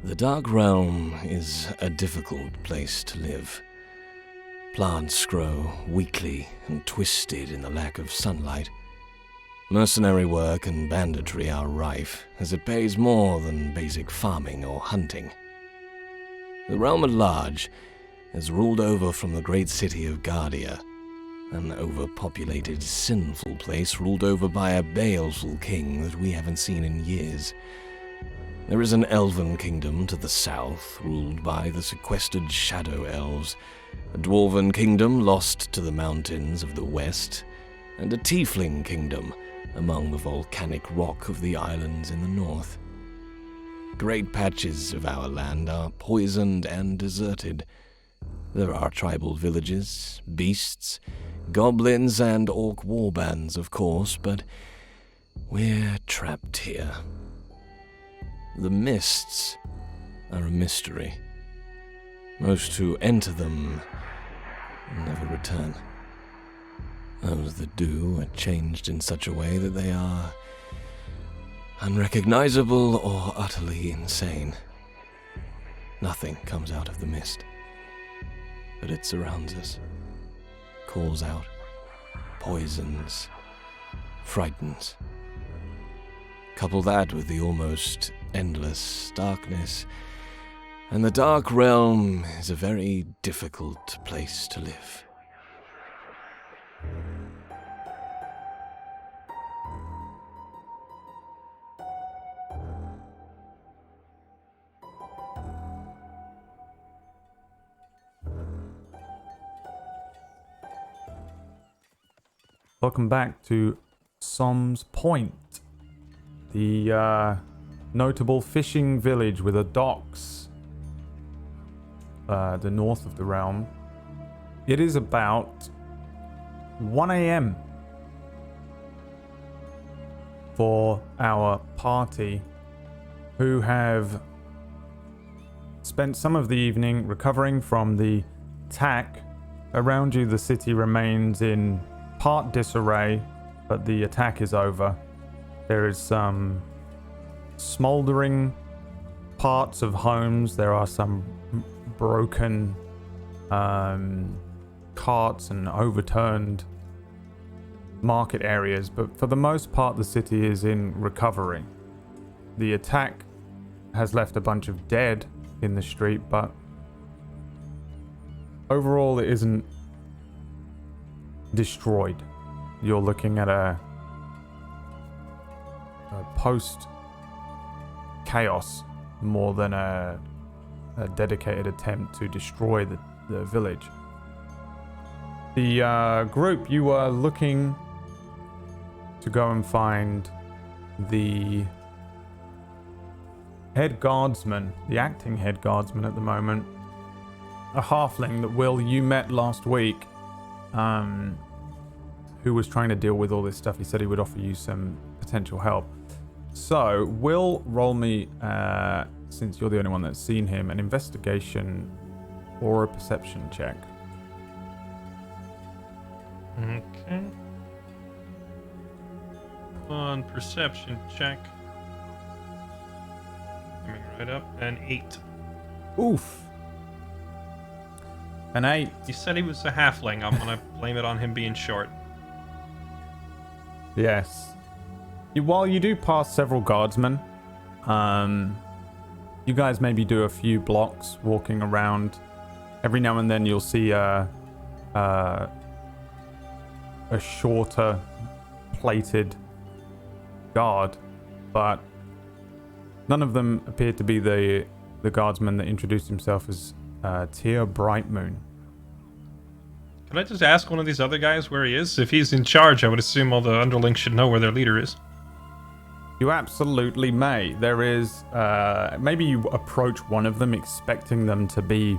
The Dark Realm is a difficult place to live. Plants grow weakly and twisted in the lack of sunlight. Mercenary work and banditry are rife, as it pays more than basic farming or hunting. The realm at large is ruled over from the great city of Guardia, an overpopulated, sinful place ruled over by a baleful king that we haven't seen in years. There is an elven kingdom to the south, ruled by the sequestered shadow elves, a dwarven kingdom lost to the mountains of the west, and a tiefling kingdom among the volcanic rock of the islands in the north. Great patches of our land are poisoned and deserted. There are tribal villages, beasts, goblins, and orc warbands, of course, but we're trapped here. The mists are a mystery. Most who enter them never return. Those that do are changed in such a way that they are unrecognizable or utterly insane. Nothing comes out of the mist, but it surrounds us, calls out, poisons, frightens. Couple that with the almost endless darkness, and the Dark Realm is a very difficult place to live. Welcome back to Som's Point, the notable fishing village with the docks, the north of the realm. It is about 1 a.m. for our party, who have spent some of the evening recovering from the attack. Around you, the city remains in part disarray, but the attack is over. There is some smoldering parts of homes. There are some broken carts and overturned market areas, but for the most part the city is in recovery. The attack has left a bunch of dead in the street, but overall it isn't destroyed. You're looking at a post-chaos more than a dedicated attempt to destroy the village. The group, you are looking to go and find the head guardsman, the acting head guardsman at the moment, a halfling that Will, you met last week, who was trying to deal with all this stuff. He said he would offer you some potential help. So, Will, roll me, since you're the only one that's seen him, an investigation or a perception check. Okay. On perception check. Coming right up. An 8. Oof. An 8. He said he was a halfling. I'm gonna blame it on him being short. Yes. While you do pass several guardsmen, you guys maybe do a few blocks walking around. Every now and then you'll see a shorter plated guard, but none of them appear to be the guardsman that introduced himself as Tyr Brightmoon. Can I just ask one of these other guys where he is? If he's in charge, I would assume all the underlings should know where their leader is. You absolutely may. There is, maybe you approach one of them expecting them to be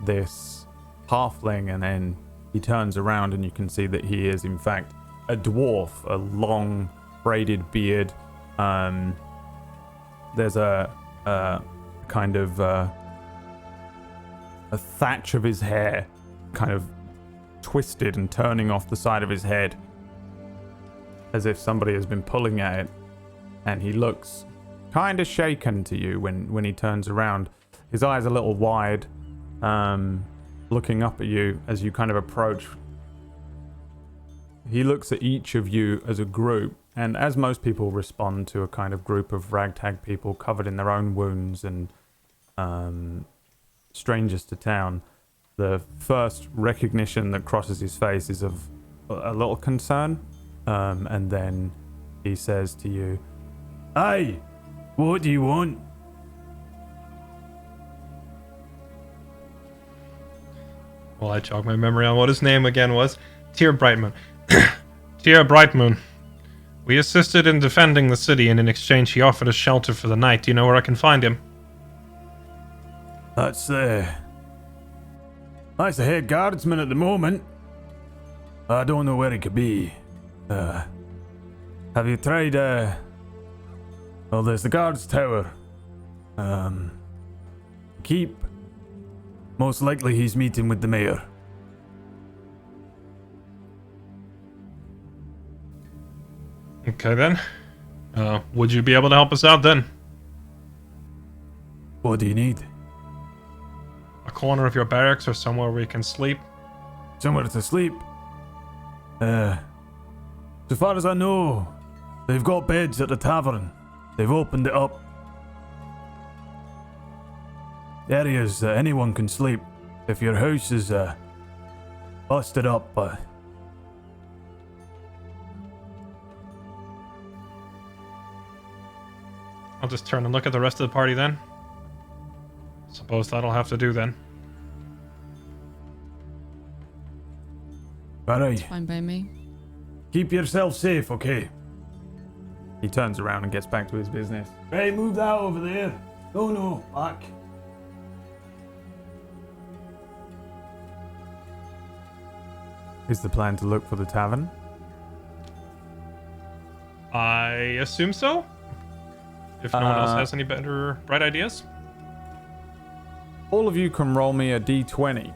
this halfling, and then he turns around and you can see that he is in fact a dwarf, a long braided beard. There's a kind of a thatch of his hair kind of twisted and turning off the side of his head as if somebody has been pulling at it, and he looks kind of shaken to you when he turns around. His eyes a little wide, looking up at you as you kind of approach. He looks at each of you as a group, and as most people respond to a kind of group of ragtag people covered in their own wounds and strangers to town, the first recognition that crosses his face is of a little concern, and then he says to you, "Hey, what do you want?" Well, I jog my memory on what his name again was. Tyr Brightmoon. Tyr Brightmoon. We assisted in defending the city, and in exchange he offered us shelter for the night. Do you know where I can find him? That's the head guardsman at the moment. I don't know where he could be. Have you tried, well, there's the guards tower. Keep. Most likely he's meeting with the mayor. Okay, then. Would you be able to help us out, then? What do you need? A corner of your barracks or somewhere where we can sleep? Somewhere to sleep? So far as I know, they've got beds at the tavern. They've opened it up. Areas that anyone can sleep. If your house is busted up, I'll just turn and look at the rest of the party then. Suppose that'll have to do then. Alright. Fine by me. Keep yourself safe, okay? He turns around and gets back to his business. Hey, move that over there. No, back. Is the plan to look for the tavern? I assume so. If no one else has any better bright ideas. All of you can roll me a d20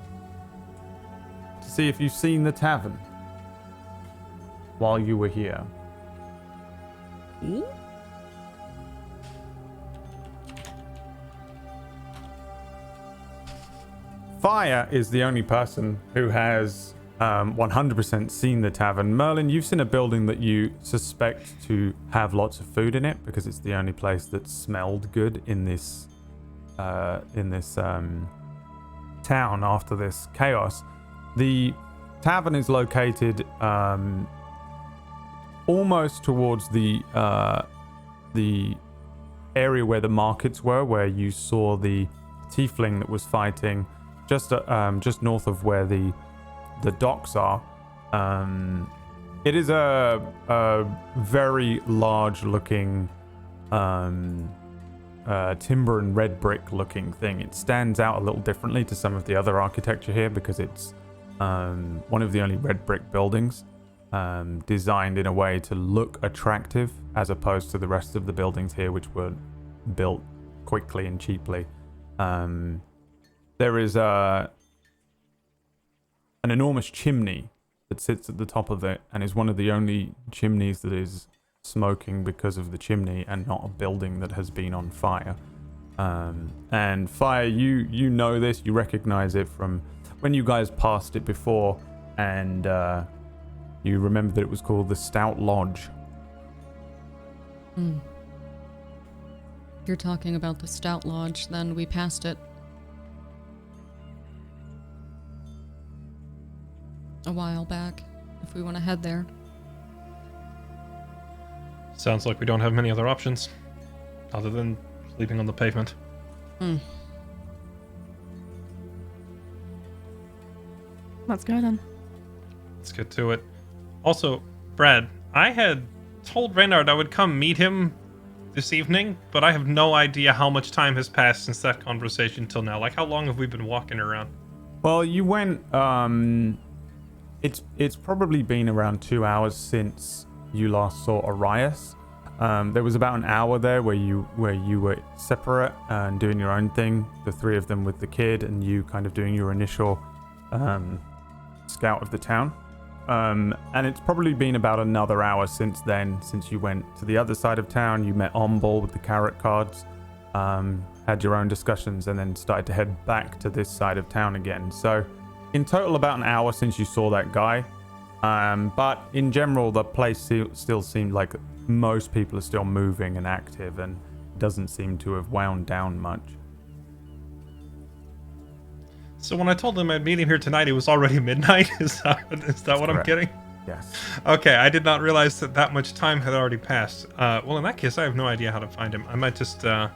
to see if you've seen the tavern while you were here. Fire is the only person who has 100% seen the tavern. Merlin, you've seen a building that you suspect to have lots of food in it because it's the only place that smelled good in this town after this chaos. The tavern is located almost towards the area where the markets were, where you saw the tiefling that was fighting, just north of where the docks are. It is a very large looking timber and red brick looking thing. It stands out a little differently to some of the other architecture here because it's one of the only red brick buildings designed in a way to look attractive as opposed to the rest of the buildings here, which were built quickly and cheaply. There is an enormous chimney that sits at the top of it and is one of the only chimneys that is smoking because of the chimney and not a building that has been on fire. And fire, you know this, you recognize it from when you guys passed it before, and you remember that it was called the Stout Lodge. If you're talking about the Stout Lodge, then we passed it a while back, if we want to head there. Sounds like we don't have many other options, other than sleeping on the pavement. Let's go then. Let's get to it. Also, Brad, I had told Reynard I would come meet him this evening, but I have no idea how much time has passed since that conversation till now. Like, how long have we been walking around? Well, you went, it's probably been around 2 hours since you last saw Arias. There was about an hour there where you were separate and doing your own thing, the three of them with the kid, and you kind of doing your initial scout of the town. and it's probably been about another hour since then, since you went to the other side of town. You met Ombol with the carrot cards, had your own discussions, and then started to head back to this side of town again. So in total, about an hour since you saw that guy. But in general, the place still seemed like most people are still moving and active, and doesn't seem to have wound down much. So when I told him I'd meet him here tonight, it was already midnight. Is that what I'm correct. getting? Yes. Okay, I did not realize that much time had already passed. Well, in that case, I have no idea how to find him. I might just, I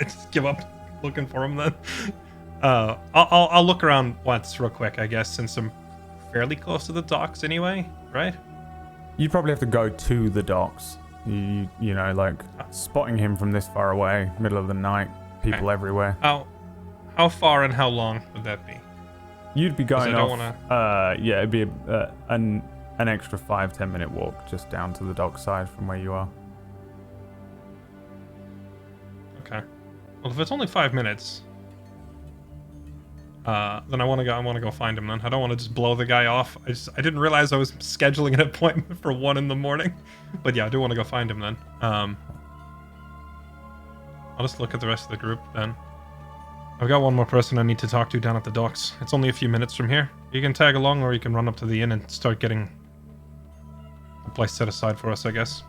just give up looking for him then. I'll look around once real quick, I guess, since I'm fairly close to the docks anyway, right? You'd probably have to go to the docks. You know, like spotting him from this far away, middle of the night, people everywhere. How far and how long would that be? You'd be going I off. don't Yeah, it'd be an extra 5-10 minute walk just down to the dock side from where you are. Okay. Well, if it's only 5 minutes, then I want to go find him. Then I don't want to just blow the guy off. I didn't realize I was scheduling an appointment for 1 in the morning. But yeah, I do want to go find him then. I'll just look at the rest of the group then. I've got one more person I need to talk to down at the docks. It's only a few minutes from here. You can tag along, or you can run up to the inn and start getting a place set aside for us, I guess.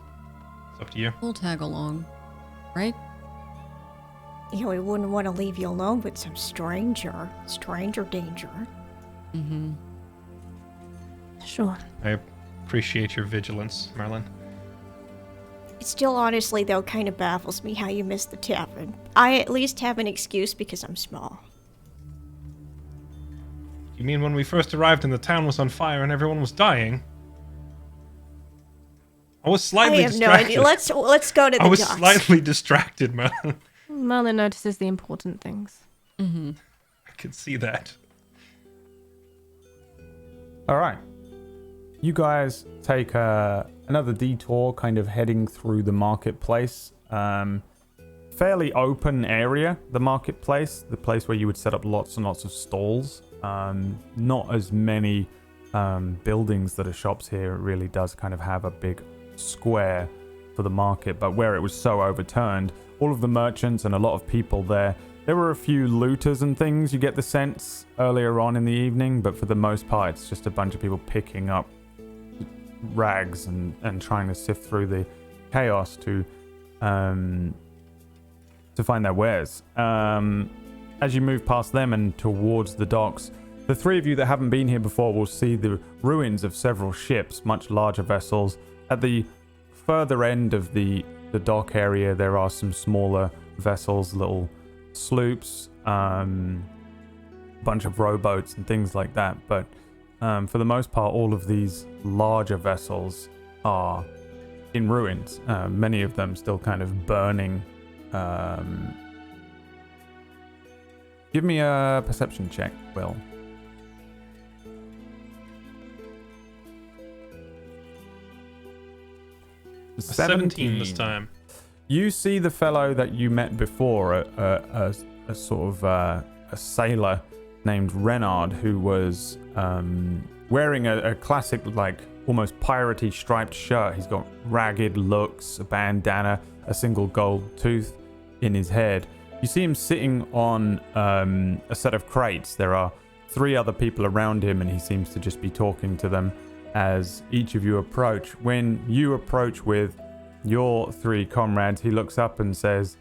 It's up to you. We'll tag along, right? You know, we wouldn't want to leave you alone with some stranger danger. Mm-hmm. Sure. I appreciate your vigilance, Marlin. It still honestly, though, kind of baffles me how you missed the tavern. I at least have an excuse because I'm small. You mean when we first arrived and the town was on fire and everyone was dying? I was slightly distracted. I have no idea. Let's go to the I was docks. slightly distracted, Marlin. Merlin notices the important things. Mm-hmm. I could see that. All right. You guys take another detour, kind of heading through the marketplace. Fairly open area, the marketplace, the place where you would set up lots and lots of stalls. Not as many buildings that are shops here. It really does kind of have a big square for the market, but where it was so overturned, all of the merchants and a lot of people there were a few looters and things, you get the sense, earlier on in the evening, but for the most part, it's just a bunch of people picking up rags and trying to sift through the chaos to find their wares. As you move past them and towards the docks, the three of you that haven't been here before will see the ruins of several ships, much larger vessels. At the further end of the dock area, there are some smaller vessels, little sloops, bunch of rowboats and things like that. But for the most part, all of these larger vessels are in ruins. Many of them still kind of burning. Give me a perception check, Will. 17 this time. You see the fellow that you met before, a sort of a sailor named Renard, who was wearing a classic, like, almost piratey striped shirt. He's got ragged looks, a bandana, a single gold tooth in his head. You see him sitting on a set of crates. There are 3 other people around him, and he seems to just be talking to them as each of you approach. When you approach with your 3 comrades, he looks up and says,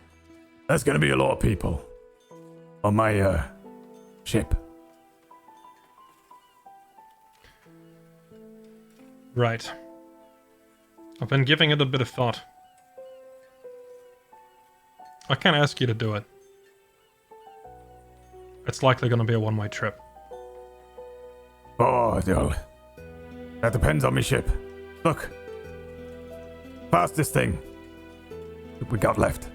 "There's going to be a lot of people on my ship." Right. I've been giving it a bit of thought. I can't ask you to do it. It's likely going to be a one-way trip. Oh, well, that depends on my ship. Look, fastest thing we got left.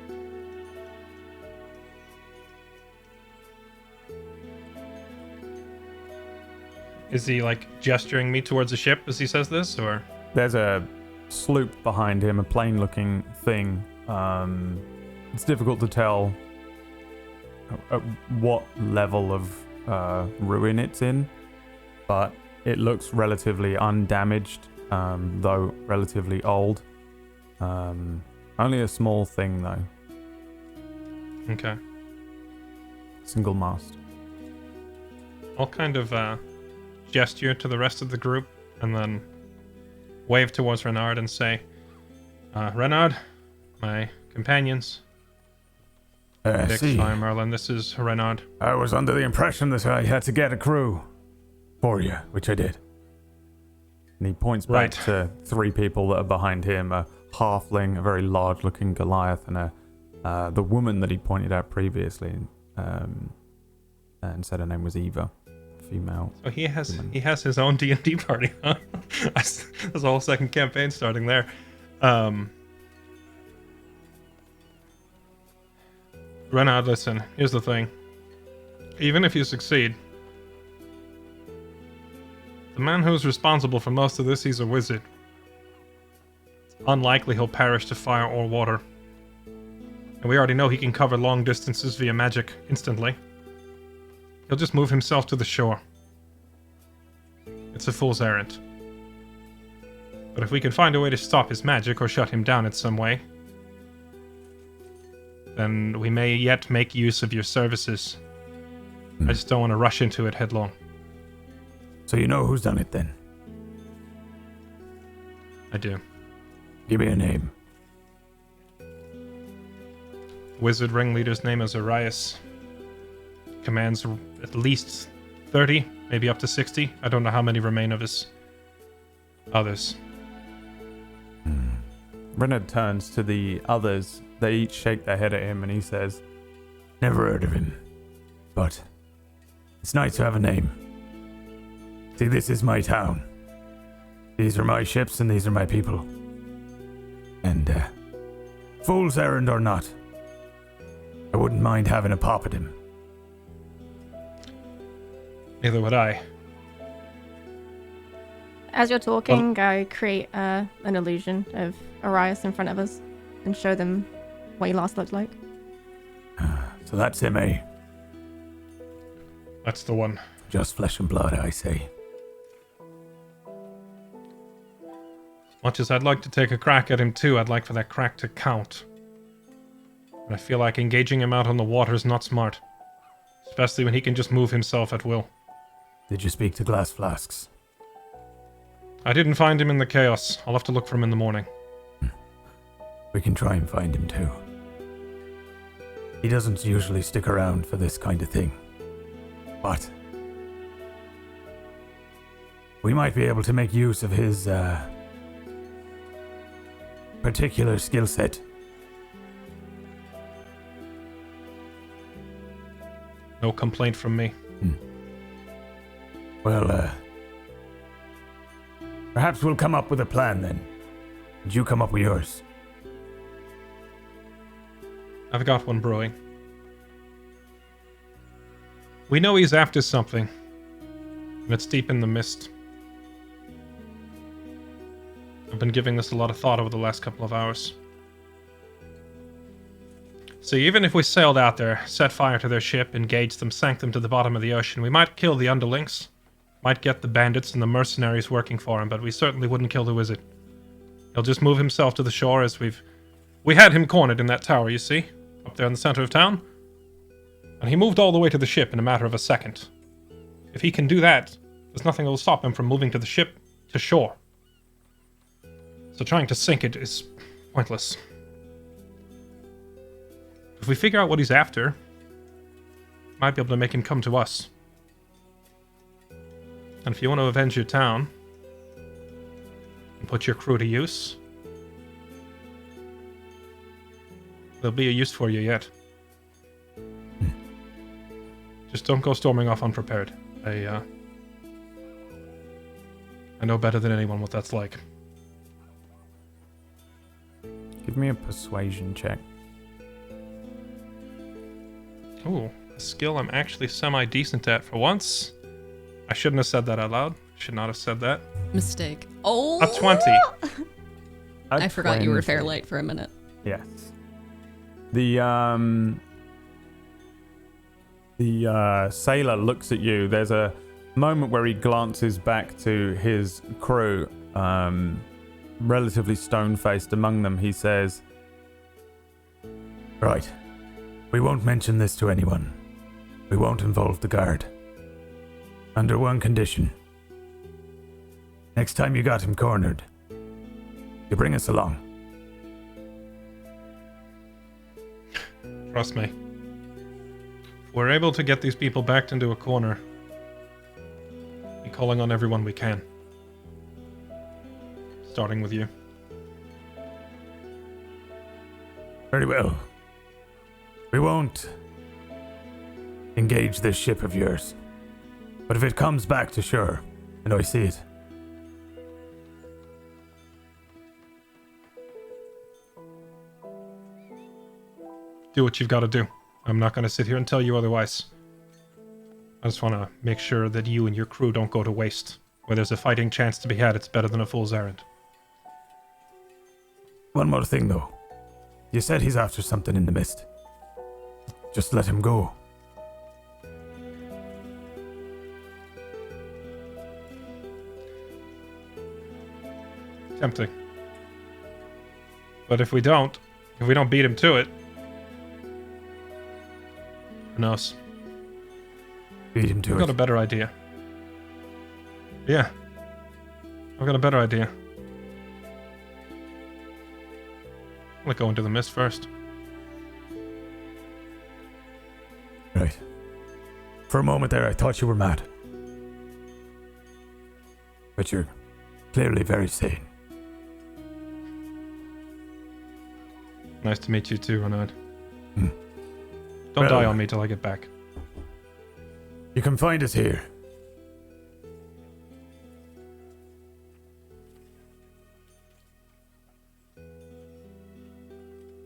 Is he, like, gesturing me towards the ship as he says this, or? There's a sloop behind him, a plain-looking thing. It's difficult to tell at what level of ruin it's in, but It looks relatively undamaged, though relatively old. Only a small thing, though. Okay. Single mast. I'll kind of gesture to the rest of the group and then wave towards Renard and say, Renard, my companions. Dick, Fire Merlin, this is Renard. I was under the impression that I had to get a crew for you, which I did. And he points back to 3 people that are behind him, a halfling, a very large-looking Goliath, and the woman that he pointed out previously, and said her name was Eva, female. So he has his own D&D party, huh? There's a whole second campaign starting there. Renard, listen, here's the thing. Even if you succeed, the man who's responsible for most of this, he's a wizard. It's unlikely he'll perish to fire or water. And we already know he can cover long distances via magic instantly. He'll just move himself to the shore. It's a fool's errand. But if we can find a way to stop his magic or shut him down in some way, then we may yet make use of your services. I just don't want to rush into it headlong. So you know who's done it then? I do. Give me a name. Wizard ringleader's name is Arias. Commands at least 30, maybe up to 60. I don't know how many remain of his others. Renard turns to the others. They each shake their head at him and he says, Never heard of him. But it's nice to have a name. See, this is my town. These are my ships and these are my people. And, fool's errand or not, I wouldn't mind having a pop at him. Neither would I. As you're talking, I create an illusion of Arias in front of us and show them what he last looked like. So that's him, eh? That's the one. Just flesh and blood, I say. Much as I'd like to take a crack at him too, I'd like for that crack to count. And I feel like engaging him out on the water is not smart. Especially when he can just move himself at will. Did you speak to Glass Flasks? I didn't find him in the chaos. I'll have to look for him in the morning. We can try and find him too. He doesn't usually stick around for this kind of thing. But we might be able to make use of his particular skill set. No complaint from me. Well, perhaps we'll come up with a plan then. And you come up with yours. I've got one brewing. We know he's after something. And it's deep in the mist. I've been giving this a lot of thought over the last couple of hours. See, even if we sailed out there, set fire to their ship, engaged them, sank them to the bottom of the ocean, we might kill the underlings, might get the bandits and the mercenaries working for him, but we certainly wouldn't kill the wizard. He'll just move himself to the shore as we had him cornered in that tower, you see, up there in the center of town. And he moved all the way to the ship in a matter of a second. If he can do that, there's nothing that will stop him from moving to the ship to shore. So trying to sink it is pointless. If we figure out what he's after, might be able to make him come to us. And if you want to avenge your town and put your crew to use, there'll be a use for you yet. Just don't go storming off unprepared. I know better than anyone what that's like. Give me a persuasion check. Ooh, a skill I'm actually semi-decent at for once. I shouldn't have said that out loud. Should not have said that. Mistake. Oh! A 20. I forgot you were 20. Fairlight for a minute. Yes. The sailor looks at you. There's a moment where he glances back to his crew, relatively stone-faced among them, he says, "Right. We won't mention this to anyone. We won't involve the guard. Under one condition. Next time you got him cornered, you bring us along." Trust me. If we're able to get these people backed into a corner, be calling on everyone we can. Starting with you. Very well. We won't engage this ship of yours. But if it comes back to shore, and I see it, Do what you've got to do. I'm not going to sit here and tell you otherwise. I just want to make sure that you and your crew don't go to waste. Where there's a fighting chance to be had, it's better than a fool's errand. one more thing though. You said he's after something in the mist. Just let him go. Tempting. But if we don't beat him to it, who knows? Beat him to I've it. got a better idea. Yeah. I've got a better idea. Let's go into the mist first. Right. For a moment there, I thought you were mad. But you're clearly very sane. Nice to meet you too, Renaud. Hmm. Don't Well- die on me till I get back. You can find us here.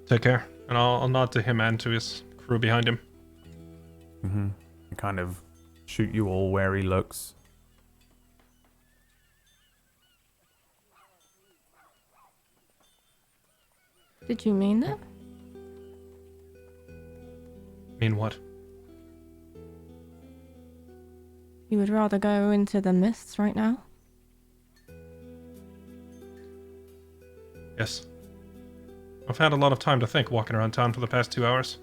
Take care. And I'll nod to him and to his crew behind him. Mm-hmm. And kind of shoot you all where he looks. Did you mean that? Mean what? You would rather go into the mists right now? Yes. I've had a lot of time to think walking around town for the past 2 hours.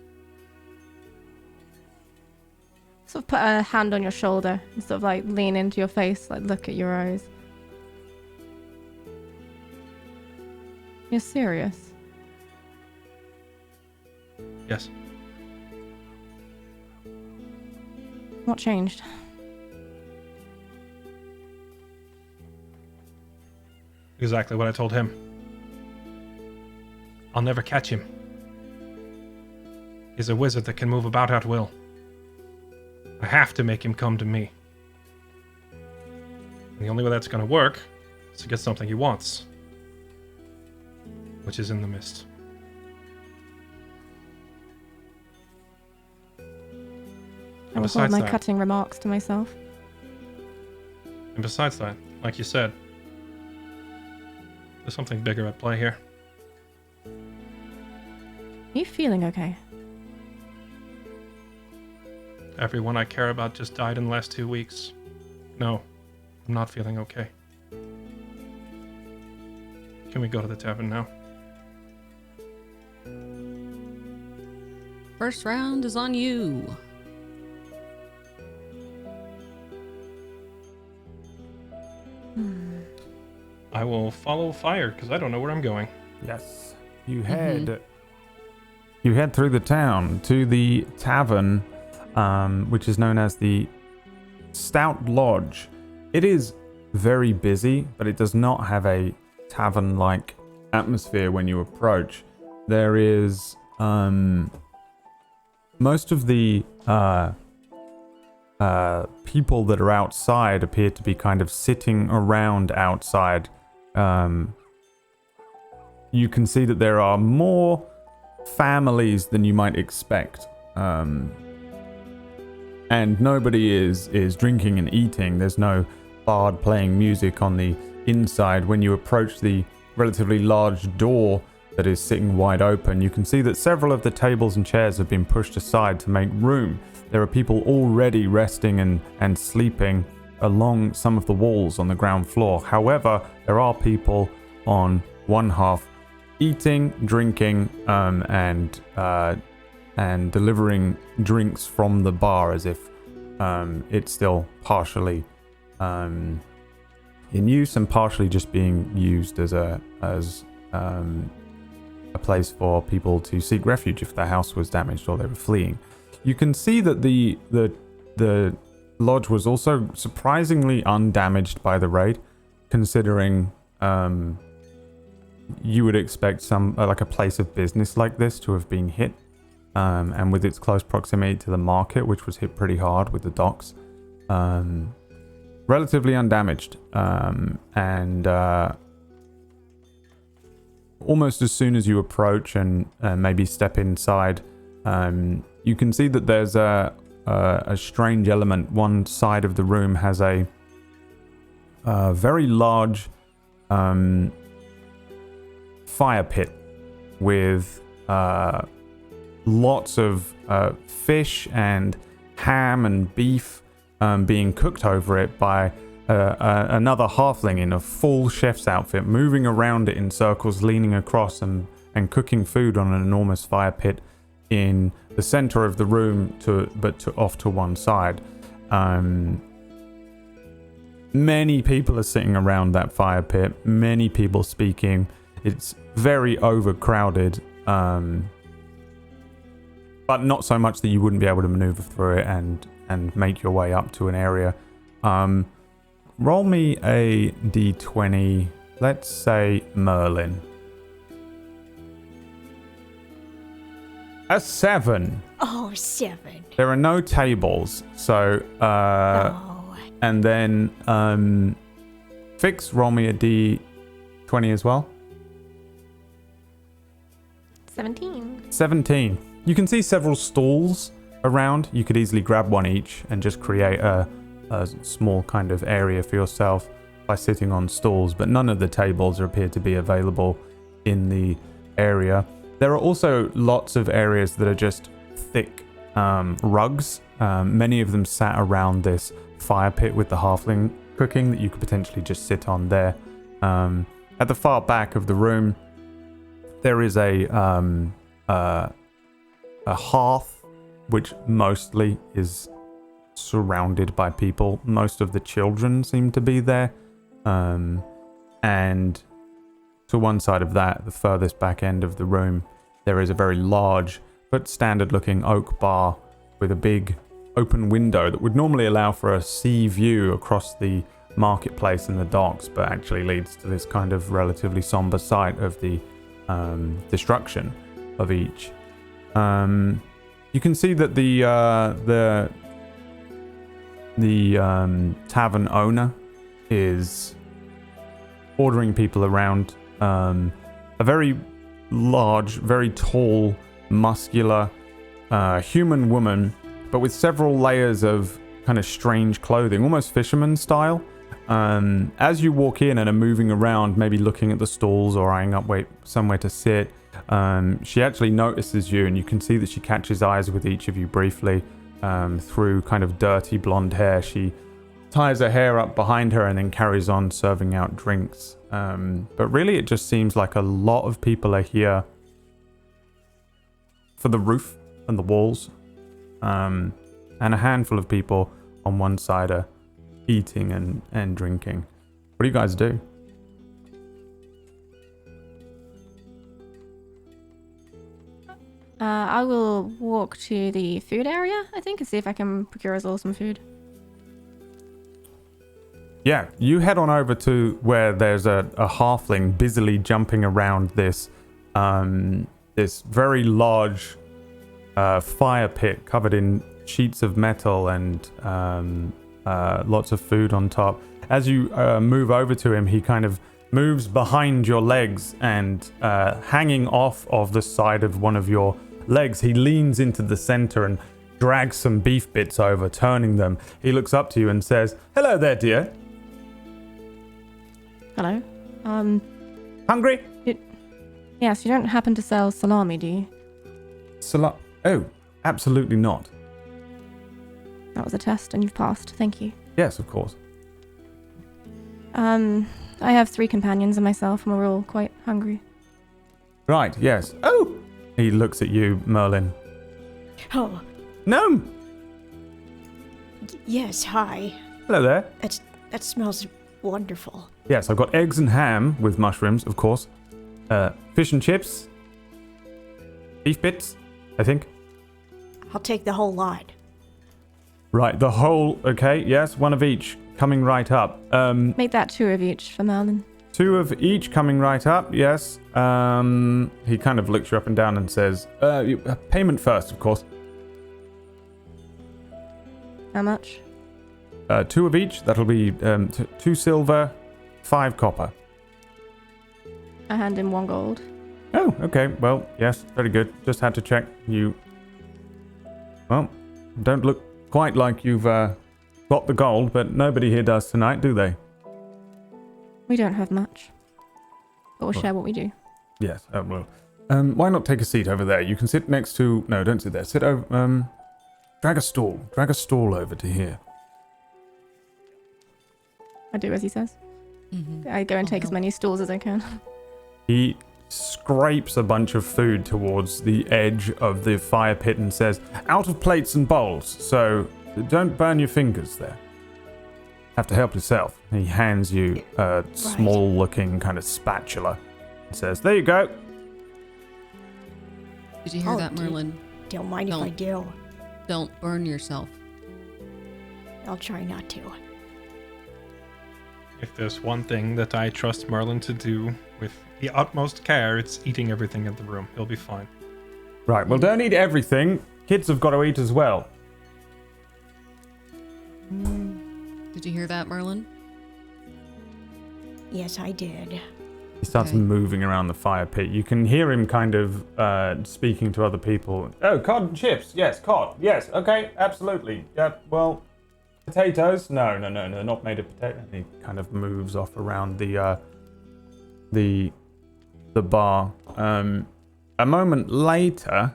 Sort of put a hand on your shoulder and sort of like lean into your face, like look at your eyes. You're serious? Yes. What changed? Exactly what I told him. I'll never catch him. He's a wizard that can move about at will. I have to make him come to me. And the only way that's going to work is to get something he wants. Which is in the mist. I will hold besides my that- cutting remarks to myself. And besides that, like you said, there's something bigger at play here. Are you feeling okay? Everyone I care about just died in the last 2 weeks. No, I'm not feeling okay. Can we go to the tavern now? First round is on you. I will follow fire because I don't know where I'm going. Yes. You head through the town to the tavern, which is known as the Stout Lodge. It is very busy, but it does not have a tavern-like atmosphere when you approach. There is most of the people that are outside appear to be kind of sitting around outside. You can see that there are more families than you might expect. And nobody is drinking and eating. There's no bard playing music on the inside. When you approach the relatively large door that is sitting wide open, you can see that several of the tables and chairs have been pushed aside to make room. There are people already resting and sleeping along some of the walls on the ground floor. However, there are people on one half eating, drinking, and delivering drinks from the bar as if it's still partially in use and partially just being used as a place for people to seek refuge if their house was damaged or they were fleeing. You can see that the lodge was also surprisingly undamaged by the raid, considering you would expect some like a place of business like this to have been hit, and with its close proximity to the market, which was hit pretty hard with the docks, relatively undamaged, and almost as soon as you approach and maybe step inside, you can see that there's a strange element. One side of the room has a very large fire pit with lots of fish and ham and beef being cooked over it by another halfling in a full chef's outfit, moving around it in circles, leaning across and cooking food on an enormous fire pit in the center of the room, off to one side. Many people are sitting around that fire pit, many people speaking. It's very overcrowded, but not so much that you wouldn't be able to maneuver through it and make your way up to an area. Roll me a d20, let's say Merlin. A 7. Oh, 7. There are no tables, so and then Fix, roll me a d20 as well. 17. You can see several stalls around. You could easily grab one each and just create a small kind of area for yourself by sitting on stools, but none of the tables appear to be available in the area. There are also lots of areas that are just thick rugs, many of them sat around this fire pit with the halfling cooking that you could potentially just sit on there. At the far back of the room, there is a hearth, which mostly is surrounded by people. Most of the children seem to be there. And to one side of that, the furthest back end of the room, there is a very large but standard looking oak bar with a big open window that would normally allow for a sea view across the marketplace and the docks, but actually leads to this kind of relatively somber sight of the destruction of each. You can see that the tavern owner is ordering people around. A very large, very tall, muscular human woman, but with several layers of kind of strange clothing, almost fisherman style. As you walk in and are moving around, maybe looking at the stalls or eyeing up somewhere to sit, she actually notices you, and you can see that she catches eyes with each of you briefly through kind of dirty blonde hair. She ties her hair up behind her and then carries on serving out drinks. But really it just seems like a lot of people are here for the roof and the walls, and a handful of people on one side are eating and drinking. What do you guys do? I will walk to the food area, I think, and see if I can procure us all some food. Yeah, you head on over to where there's a halfling busily jumping around this very large fire pit covered in sheets of metal and lots of food on top. As you move over to him, he kind of moves behind your legs and hanging off of the side of one of your legs, he leans into the center and drags some beef bits over, turning them. He looks up to you and says, "Hello there, dear. Hello. Hungry?" Yes, you don't happen to sell salami, do you? Oh, absolutely not. That was a test and you've passed. Thank you. Yes, of course. I have 3 companions and myself, and we're all quite hungry. Right, yes. Oh! He looks at you, Merlin. Oh, Gnome! yes, hi. Hello there. That smells wonderful. Yes, I've got eggs and ham with mushrooms, of course. Fish and chips. Beef bits, I think. I'll take the whole lot. Right, the whole... Okay, yes, one of each. Coming right up. Make that 2 of each for Merlin. 2 of each coming right up, yes. He kind of looks you up and down and says, payment first, of course. How much? 2 of each, that'll be 2 silver, 5 copper. I hand him 1 gold. Oh, okay, well, yes, very good. Just had to check. You, well, don't look quite like you've got the gold, but nobody here does tonight, do they? We don't have much. But we'll share what we do. Yes, well. Why not take a seat over there? You can sit next to... No, don't sit there. Sit over... Drag a stool over to here. I do as he says. Mm-hmm. I go and take as many stools as I can. He scrapes a bunch of food towards the edge of the fire pit and says, out of plates and bowls, so don't burn your fingers there. Have to help yourself. He hands you a small-looking kind of spatula and says, there you go. Did you hear that, Merlin? Don't mind if I do. Don't burn yourself. I'll try not to. If there's one thing that I trust Merlin to do with the utmost care, it's eating everything in the room. He'll be fine. Right, well, don't eat everything. Kids have got to eat as well. Did you hear that, Merlin? Yes, I did. He starts Okay. moving around the fire pit. You can hear him kind of speaking to other people. Oh, cod and chips. Yes, cod. Yes, okay, absolutely. Yeah, well, potatoes? No, they're not made of potato. He kind of moves off around the bar. A moment later,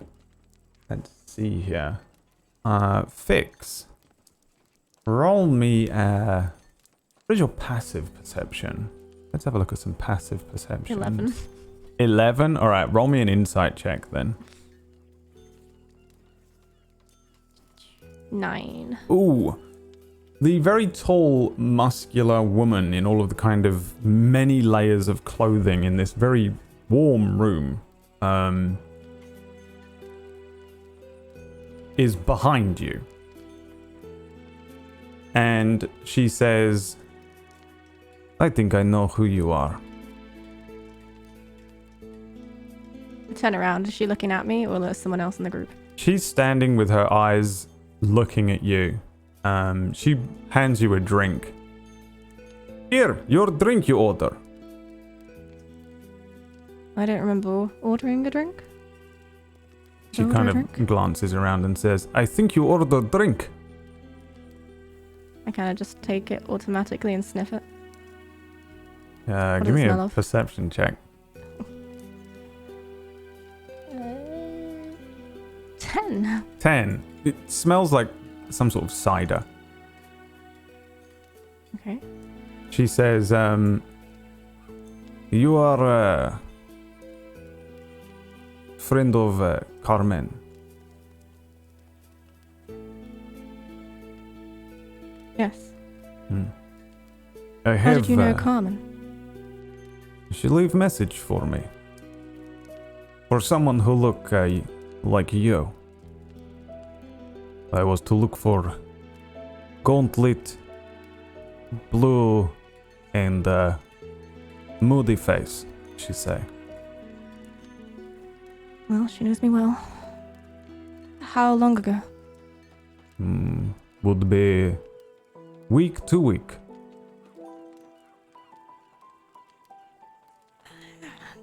let's see here. Fix. Roll me what is your passive perception? Let's have a look at some passive perception. 11. 11? Alright, roll me an insight check then. 9. Ooh. The very tall, muscular woman in all of the kind of many layers of clothing in this very warm room is behind you. And she says, I think I know who you are. I turn around. Is she looking at me or there's someone else in the group? She's standing with her eyes looking at you. She hands you a drink. Here, your drink you order. I don't remember ordering a drink. She Order kind a of drink? glances around and says, I think you ordered drink. I kind of just take it automatically and sniff it. Give does it me smell a of? perception check. 10. 10. It smells like some sort of cider. Okay. She says, you are a friend of Carmen. Yes. I How have, did you know Carmen? she leave message for me. For someone who look like you. I was to look for gauntlet, blue, and moody face, she say. Well, she knows me well. How long ago? Would be week to week.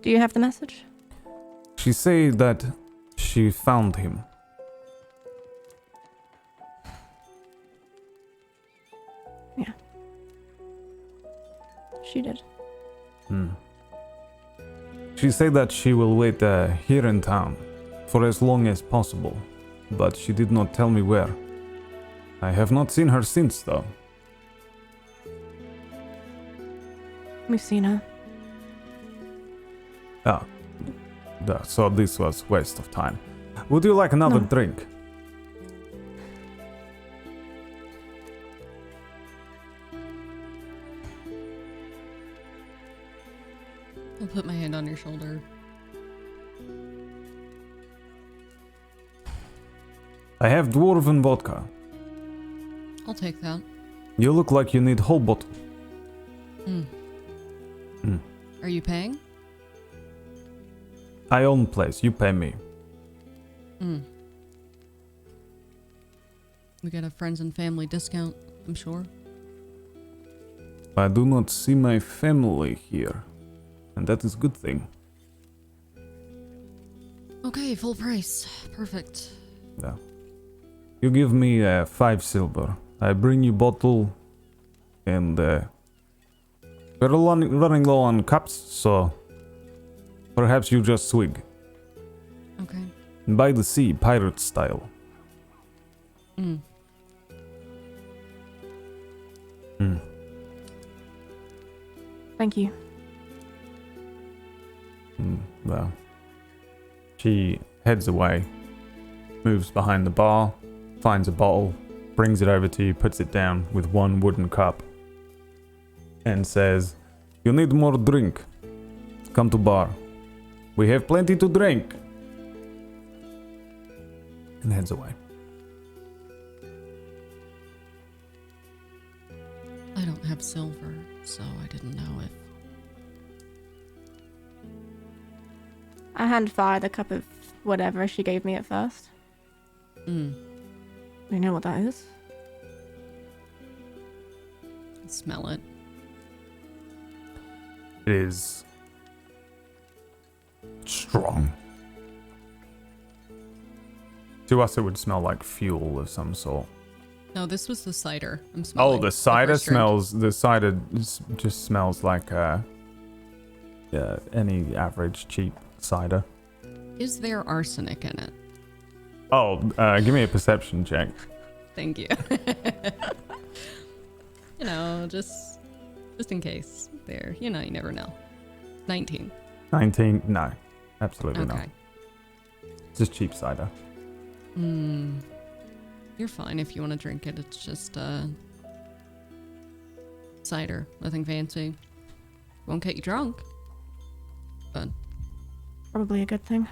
Do you have the message? She say that she found him. Yeah. She did. She say that she will wait here in town for as long as possible, but she did not tell me where. I have not seen her since, though. We've seen her. Ah. So this was waste of time. Would you like another No. drink? I'll put my hand on your shoulder. I have dwarven vodka. I'll take that. You look like you need whole bottle. Are you paying? I own place, you pay me. We get a friends and family discount, I'm sure. I do not see my family here, and that is good thing. Okay, full price. Perfect. Yeah. You give me 5 silver. I bring you bottle, and we're running low on cups, so perhaps you just swig. Okay. By the sea, pirate style. Thank you. Well, she heads away, moves behind the bar, finds a bottle, brings it over to you, puts it down with one wooden cup, and says, "You need more drink. Come to bar. We have plenty to drink." And heads away. I don't have silver, so I didn't know if... I hand Fire the cup of whatever she gave me at first. You know what that is? Smell it. It is strong. To us, it would smell like fuel of some sort. No, this was the cider. I'm smelling. Oh, the cider first drink. smells. The cider just smells like any average cheap cider. Is there arsenic in it? Oh, give me a perception check. Thank you. You know, just in case. There, you know, you never know. 19. 19? No, absolutely not. Okay. Just cheap cider. You're fine if you want to drink it. It's just cider. Nothing fancy. Won't get you drunk. But Probably a good thing.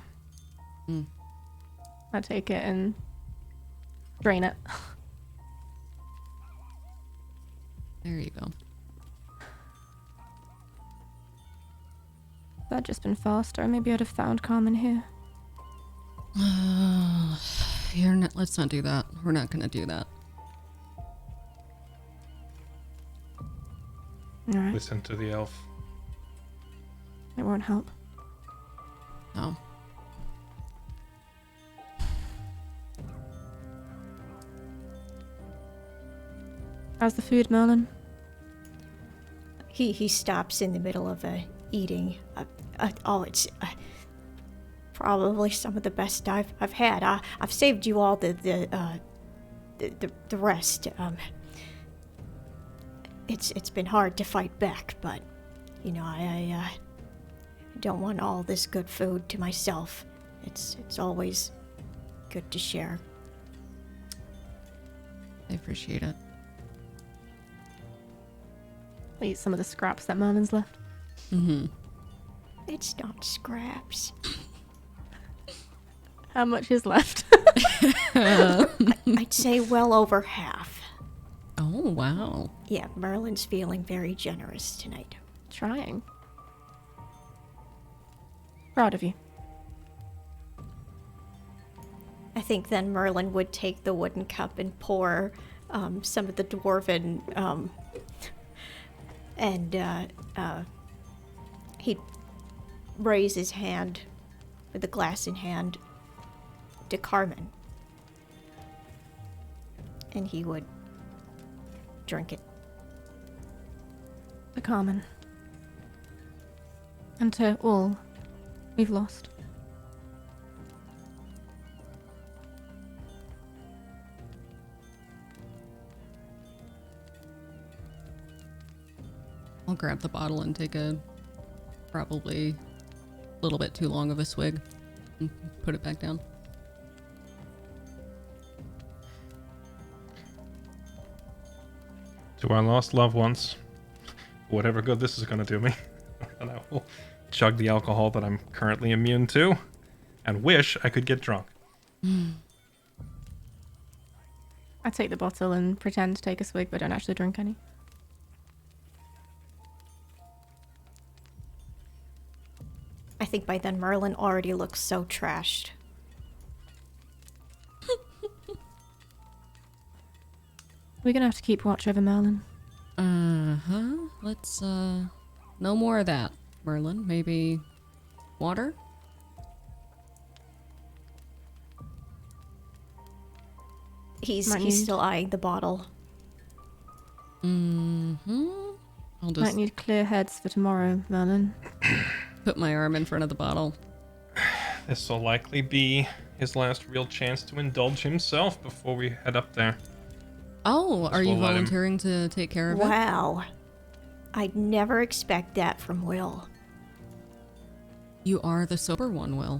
I take it and drain it. there you go. If I'd just been faster, maybe I'd have found Carmen here. Let's not do that. We're not gonna do that. Alright, Listen to the elf. it won't help. No. How's the food, Merlin? He stops in the middle of eating. It's probably some of the best I've had. I've saved you all the rest. It's been hard to fight back, but you know I don't want all this good food to myself. It's always good to share. I appreciate it. I'll eat some of the scraps that Merlin's left. It's not scraps. How much is left? I'd say well over half. Oh, wow. Yeah, Merlin's feeling very generous tonight. Trying. Proud of you. I think then Merlin would take the wooden cup and pour some of the dwarven, and he'd raise his hand with the glass in hand to Carmen. And he would drink it. To Carmen. And to all we've lost. I'll grab the bottle and take a probably a little bit too long of a swig and put it back down. To our lost loved ones, whatever good this is going to do me. And I will chug the alcohol that I'm currently immune to and wish I could get drunk. I take the bottle and pretend to take a swig, but don't actually drink any. I think by then Merlin already looks so trashed. We're gonna have to keep watch over Merlin. Let's, no more of that, Merlin. Maybe water? He's Might need- still eyeing the bottle. I'll Might just need clear heads for tomorrow, Merlin. put my arm in front of the bottle. This will likely be his last real chance to indulge himself before we head up there. Oh, are you we'll let him- volunteering to take care of it? Wow. I'd never expect that from Will. You are the sober one, Will.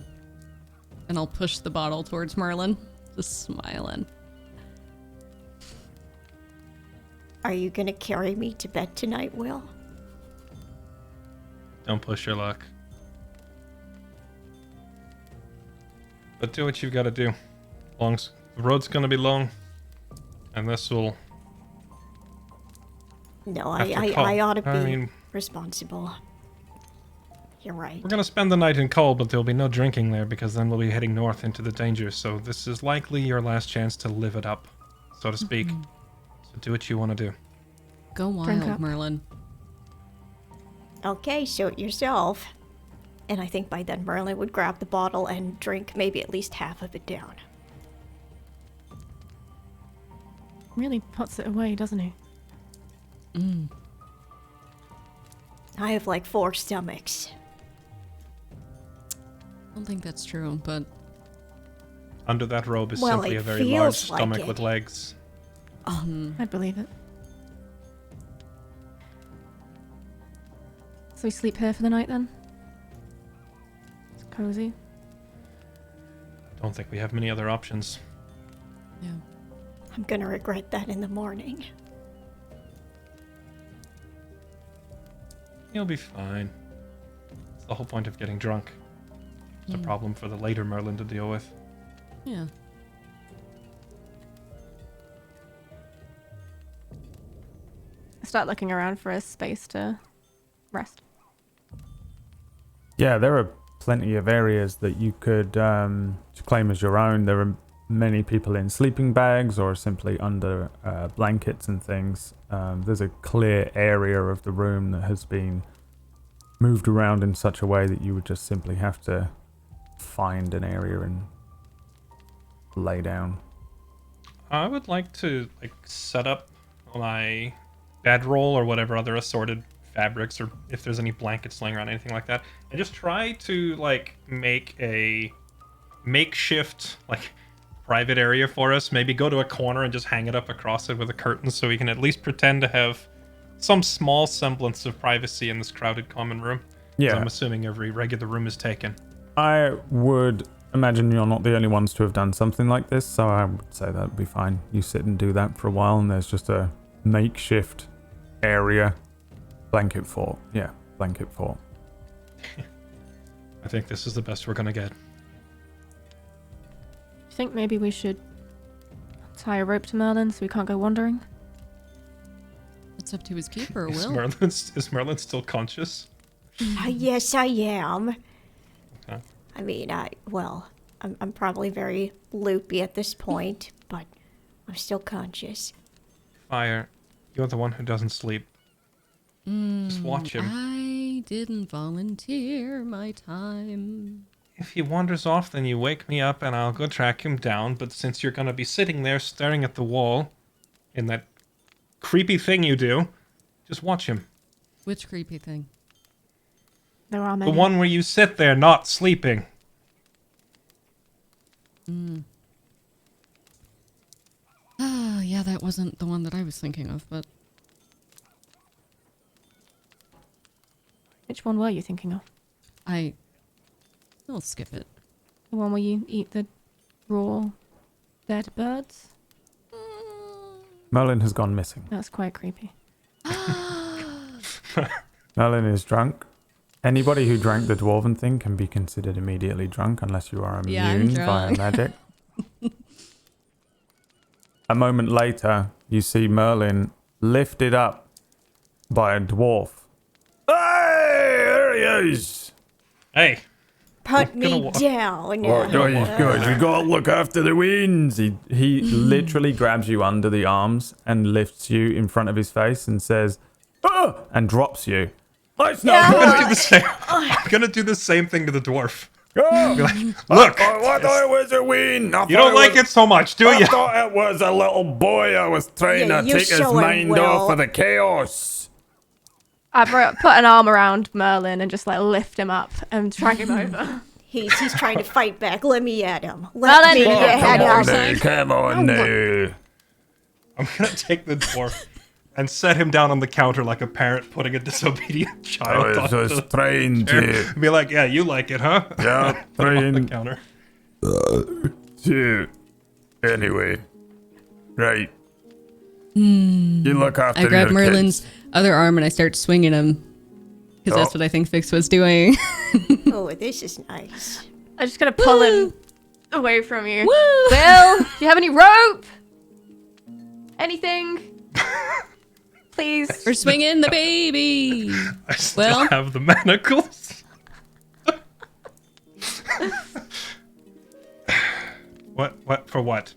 And I'll push the bottle towards Merlin, just smiling. Are you gonna carry me to bed tonight, Will? Don't push your luck. But do what you've got to do. The road's going to be long, and this will No, have to call. I ought to be I mean, responsible. You're right. we're going to spend the night in Cole, but there'll be no drinking there because then we'll be heading north into the danger. So this is likely your last chance to live it up, so to speak. So do what you want to do. Go Drink wild, up. Merlin. Okay, shoot yourself. And I think by then Merlin would grab the bottle and drink maybe at least half of it down. Really puts it away, doesn't he? I have like 4 stomachs. I don't think that's true, but Under that robe is Well, simply it a very large feels like stomach it. with legs. I'd believe it. So we sleep here for the night then? It's cozy. Don't think we have many other options. yeah. I'm gonna regret that in the morning. You'll be fine. It's the whole point of getting drunk. It's a problem for the later Merlin to deal with. Yeah. I start looking around for a space to rest. Yeah, there are plenty of areas that you could claim as your own. There are many people in sleeping bags or simply under blankets and things. There's a clear area of the room that has been moved around in such a way that you would just simply have to find an area and lay down. I would like to set up my bedroll or whatever other assorted fabrics, or if there's any blankets laying around, anything like that, and just try to make a makeshift private area for us. Maybe go to a corner and just hang it up across it with a curtain so we can at least pretend to have some small semblance of privacy in this crowded common room. 'Cause Yeah. I'm assuming every regular room is taken. I would imagine you're not the only ones to have done something like this, so I would say that'd be fine. You sit and do that for a while, and there's just a makeshift area. Blanket fort. Yeah, blanket fort. I think this is the best we're gonna get. Do you think maybe we should tie a rope to Merlin so we can't go wandering? It's up to his keeper, Is Will. Is Merlin still conscious? Yes, I am. Okay. I mean, I'm probably very loopy at this point, but I'm still conscious. Fire, you're the one who doesn't sleep. Just watch him. I didn't volunteer my time. If he wanders off, then you wake me up and I'll go track him down. But since you're gonna be sitting there staring at the wall in that creepy thing you do, just watch him. Which creepy thing? There are The many. one where you sit there not sleeping. Ah, yeah, that wasn't the one that I was thinking of, but Which one were you thinking of? We'll skip it. The one where you eat the raw dead birds? Merlin has gone missing. That's quite creepy. Merlin is drunk. Anybody who drank the dwarven thing can be considered immediately drunk unless you are immune Yeah, I'm via drunk. magic. A moment later, you see Merlin lifted up by a dwarf. Hey, there he is! Hey, Put gonna me walk- down. Guys, we gotta look after the winds. He literally grabs you under the arms and lifts you in front of his face and says, "Ah!" and drops you. Let's not I'm go. gonna do the same. I'm gonna do the same thing to the dwarf. Oh, Be like, look, I thought it was a wind. you don't like it so much, do I you? thought it was a little boy I was trying Yeah, to you take his show him, mind Will. off of the chaos. I put an arm around Merlin and just like lift him up and drag him over. He's trying to fight back. Let me at him. Let me Oh, at Come on him. now, come on now. I'm gonna take the dwarf and set him down on the counter like a parent putting a disobedient I child was on just the trying chair. to... Be like, yeah, you like it, huh? Yeah, Put him on the trying counter. to... Anyway. Right. You look after I grab your Merlin's kids. other arm and I start swinging him. Because that's Oh. what I think Fix was doing. Oh, this is nice. I'm just gonna pull him away from you. Woo! Will, do you have any rope? Anything? Please. We're swinging the baby. I still Well- have the manacles. What for what?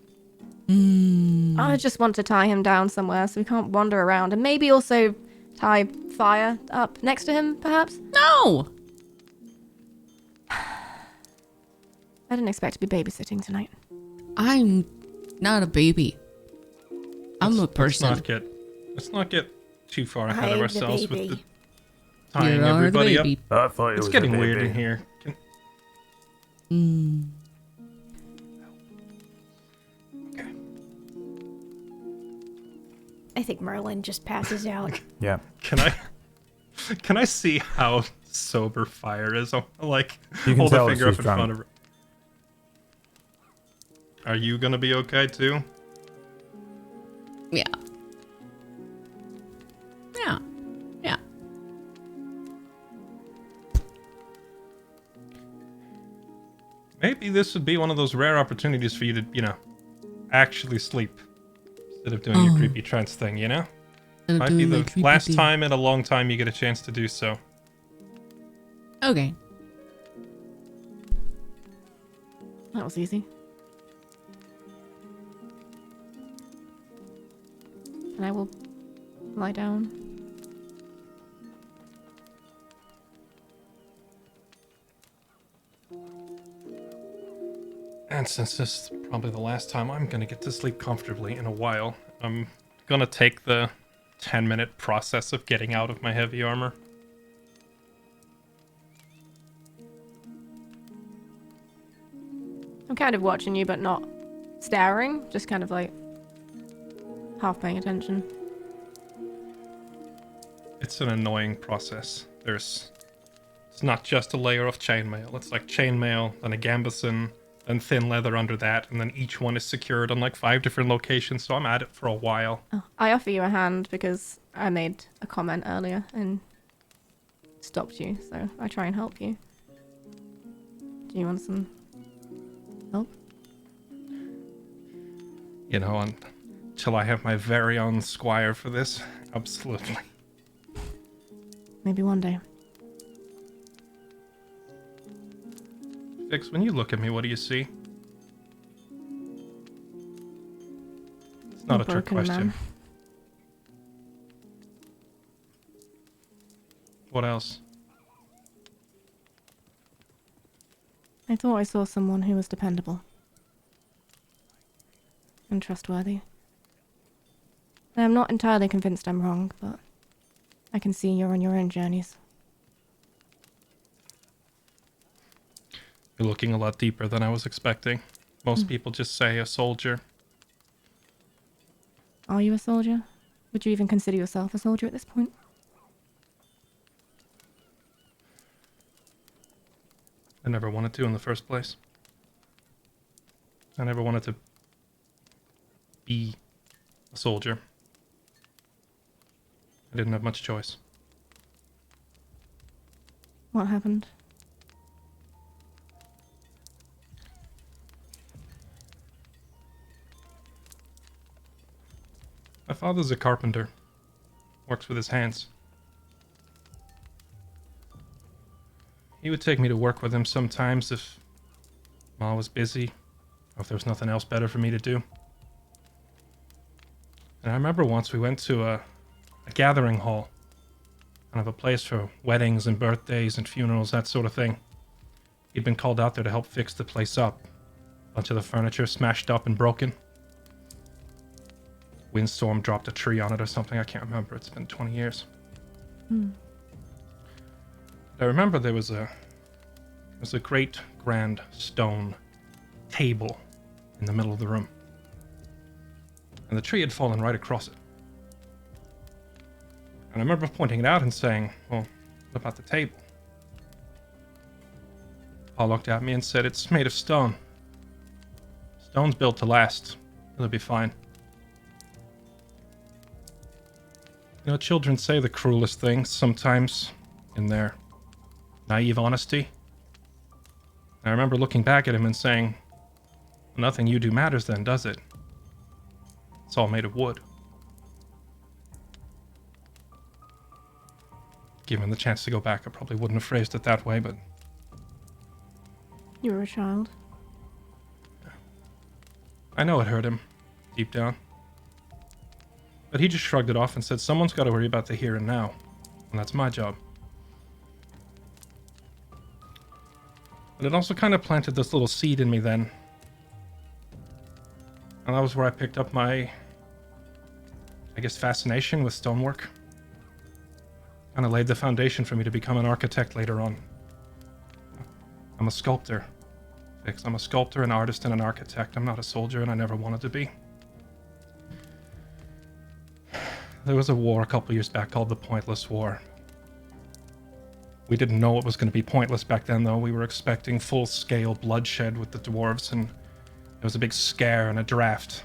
I just want to tie him down somewhere so we can't wander around, and maybe also tie fire up next to him, perhaps. No! I didn't expect to be babysitting tonight. I'm not a baby. I'm a person. Let's not get too far ahead I'm of the ourselves with the baby. tying You are the everybody up. baby. I thought it It's was getting a weird baby. in here. Okay. I think Merlin just passes out. Yeah. Can I see how sober fire is? Like, You can hold tell a that finger up she's in drunk. front of her. Are you gonna be okay too? Yeah. Yeah. Yeah. Maybe this would be one of those rare opportunities for you to, actually sleep instead of doing your creepy trance thing, Might be the last time in a long time you get a chance to do so. Okay. That was easy. And I will lie down. And since this is probably the last time I'm gonna get to sleep comfortably in a while, I'm gonna take the 10-minute process of getting out of my heavy armor. I'm kind of watching you, but not staring. Just kind of like half paying attention. It's an annoying process. It's not just a layer of chainmail. It's like chainmail, then a gambeson, then thin leather under that, and then each one is secured on like 5 different locations, so I'm at it for a while. Oh, I offer you a hand because I made a comment earlier and stopped you, so I try and help you. Do you want some help? Until I have my very own squire for this, absolutely. Maybe one day. Fix, when you look at me, what do you see? It's not a trick broken question. man. What else? I thought I saw someone who was dependable and trustworthy. I'm not entirely convinced I'm wrong, but I can see you're on your own journeys. You're looking a lot deeper than I was expecting. Most people just say a soldier. Are you a soldier? Would you even consider yourself a soldier at this point? I never wanted to in the first place. I never wanted to be a soldier. I didn't have much choice. What happened? My father's a carpenter. Works with his hands. He would take me to work with him sometimes if Ma was busy, or if there was nothing else better for me to do. And I remember once we went to a gathering hall, kind of a place for weddings and birthdays and funerals, that sort of thing. He'd been called out there to help fix the place up. A bunch of the furniture smashed up and broken. Windstorm dropped a tree on it or something, I can't remember, it's been 20 years. I remember there was a great grand stone table in the middle of the room. And the tree had fallen right across it. And I remember pointing it out and saying, well, what about the table? Paul looked at me and said, it's made of stone. Stone's built to last. It'll be fine. You know, children say the cruelest things sometimes in their naive honesty. And I remember looking back at him and saying, well, nothing you do matters then, does it? It's all made of wood. Given the chance to go back, I probably wouldn't have phrased it that way, but... You were a child. I know it hurt him, deep down. But he just shrugged it off and said, someone's got to worry about the here and now, and that's my job. But it also kind of planted this little seed in me then. And that was where I picked up my, I guess, fascination with stonework. Kind of laid the foundation for me to become an architect later on. I'm a sculptor. I'm a sculptor, an artist, and an architect. I'm not a soldier, and I never wanted to be. There was a war a couple years back called the Pointless War. We didn't know it was going to be pointless back then, though. We were expecting full-scale bloodshed with the dwarves, and there was a big scare and a draft.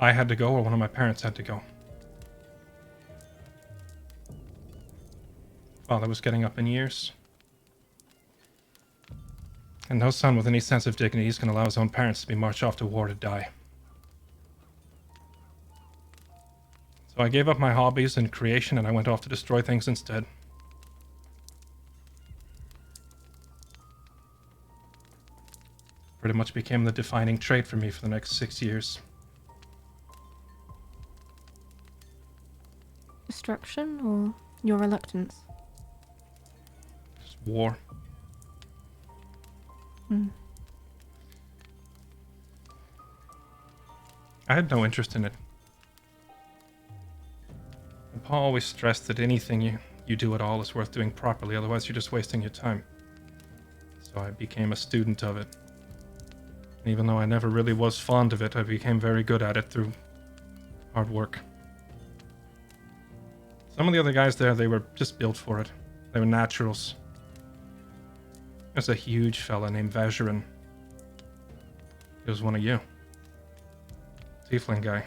I had to go, or one of my parents had to go. Father was getting up in years. And no son with any sense of dignity is going to allow his own parents to be marched off to war to die. So I gave up my hobbies and creation and I went off to destroy things instead. Pretty much became the defining trait for me for the next 6 years. Destruction or your reluctance? Just war. I had no interest in it. And Paul always stressed that anything you do at all is worth doing properly, otherwise you're just wasting your time. So I became a student of it. And even though I never really was fond of it, I became very good at it through hard work. Some of the other guys there, they were just built for it. They were naturals. There's a huge fella named Vajiran. He was one of you. Tiefling guy.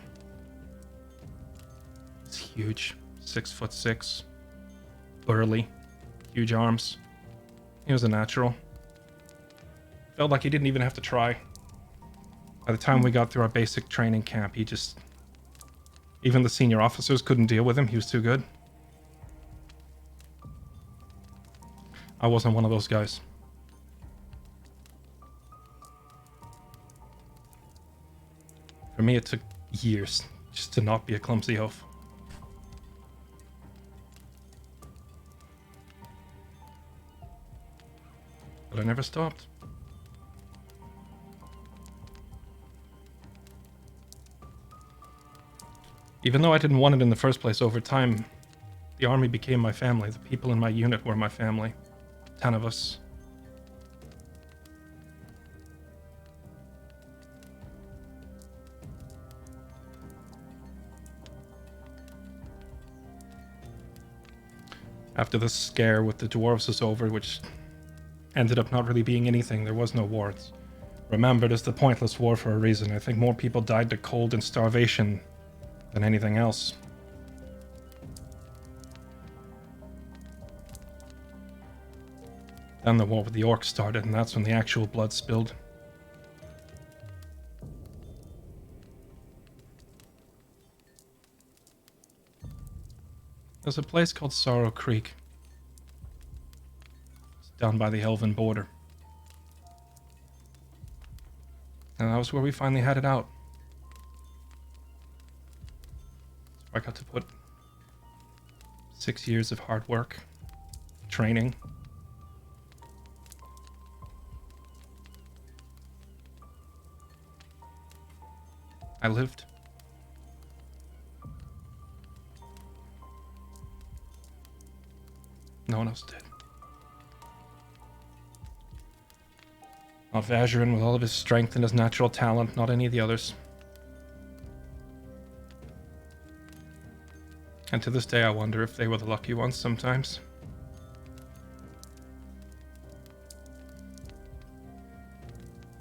He's huge. 6'6". Burly. Huge arms. He was a natural. Felt like he didn't even have to try. By the time we got through our basic training camp, he just... Even the senior officers couldn't deal with him. He was too good. I wasn't one of those guys. For me, it took years just to not be a clumsy oaf. But I never stopped. Even though I didn't want it in the first place, over time, the army became my family. The people in my unit were my family. 10 of us. After the scare with the dwarves was over, which ended up not really being anything, there was no war. It's remembered as the pointless war for a reason. I think more people died to cold and starvation than anything else. Then the war with the orcs started, and that's when the actual blood spilled. There's a place called Sorrow Creek. It's down by the Elven border. And that was where we finally had it out. So I got to put 6 years of hard work, training. I lived. No one else did. Not Vazurin with all of his strength and his natural talent, not any of the others. And to this day I wonder if they were the lucky ones sometimes.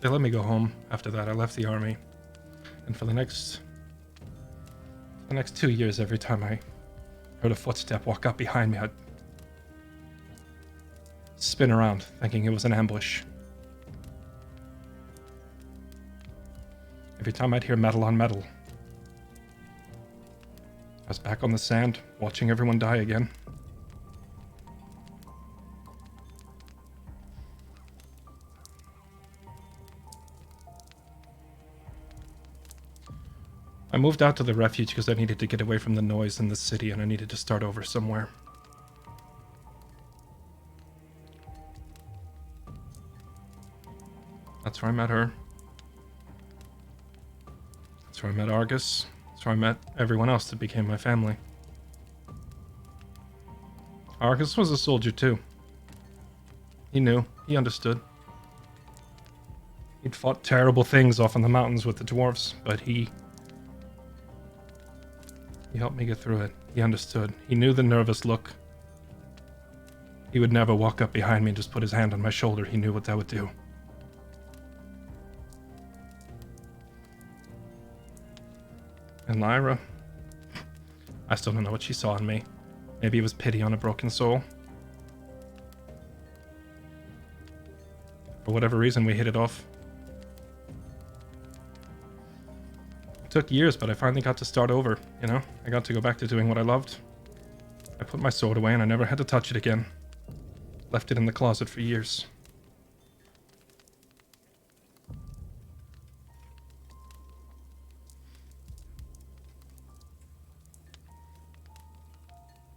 They let me go home after that. I left the army. And for the next 2 years, every time I heard a footstep walk up behind me, I'd spin around, thinking it was an ambush. Every time I'd hear metal on metal, I was back on the sand, watching everyone die again. I moved out to the refuge because I needed to get away from the noise in the city, and I needed to start over somewhere. That's where I met her. That's where I met Argus. That's where I met everyone else that became my family. Argus was a soldier too. He knew. He understood. He'd fought terrible things off in the mountains with the dwarves, but he helped me get through it. He understood. He knew the nervous look. He would never walk up behind me and just put his hand on my shoulder. He knew what that would do. And Lyra, I still don't know what she saw in me. Maybe it was pity on a broken soul. For whatever reason, we hit it off. It took years, but I finally got to start over, you know? I got to go back to doing what I loved. I put my sword away and I never had to touch it again. Left it in the closet for years.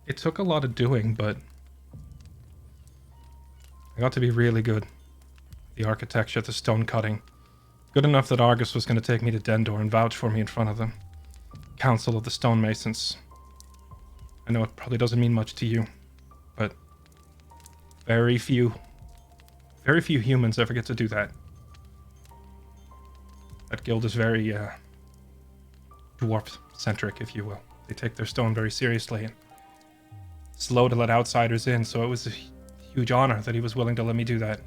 It took a lot of doing, but I got to be really good. The architecture, the stone cutting. Good enough that Argus was going to take me to Dendor and vouch for me in front of the Council of the Stonemasons. I know it probably doesn't mean much to you, but very few humans ever get to do that. That guild is very dwarf-centric, if you will. They take their stone very seriously and slow to let outsiders in, so it was a huge honor that he was willing to let me do that.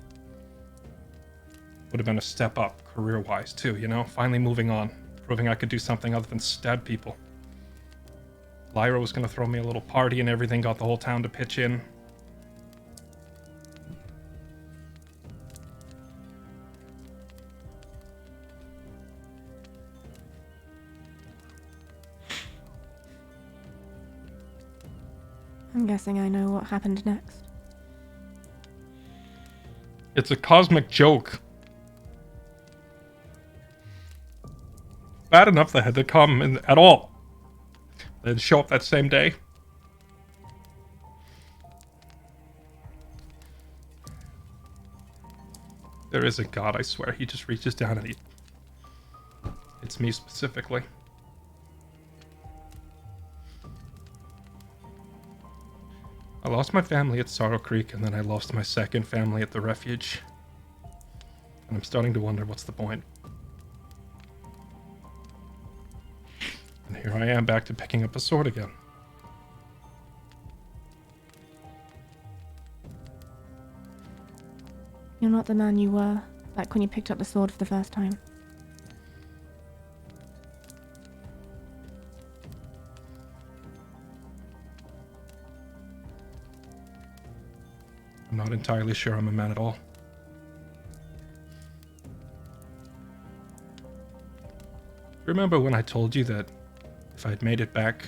Would have been a step up career-wise too, you know? Finally moving on, proving I could do something other than stab people. Lyra was going to throw me a little party and everything, got the whole town to pitch in. I'm guessing I know what happened next. It's a cosmic joke. Bad enough they had to come in at all. They didn't show up that same day. There is a god, I swear. He just reaches down and it's me specifically. I lost my family at Sorrow Creek, and then I lost my second family at the refuge. And I'm starting to wonder what's the point. And here I am back to picking up a sword again. You're not the man you were, like when you picked up the sword for the first time. I'm not entirely sure I'm a man at all. Remember when I told you that if I'd made it back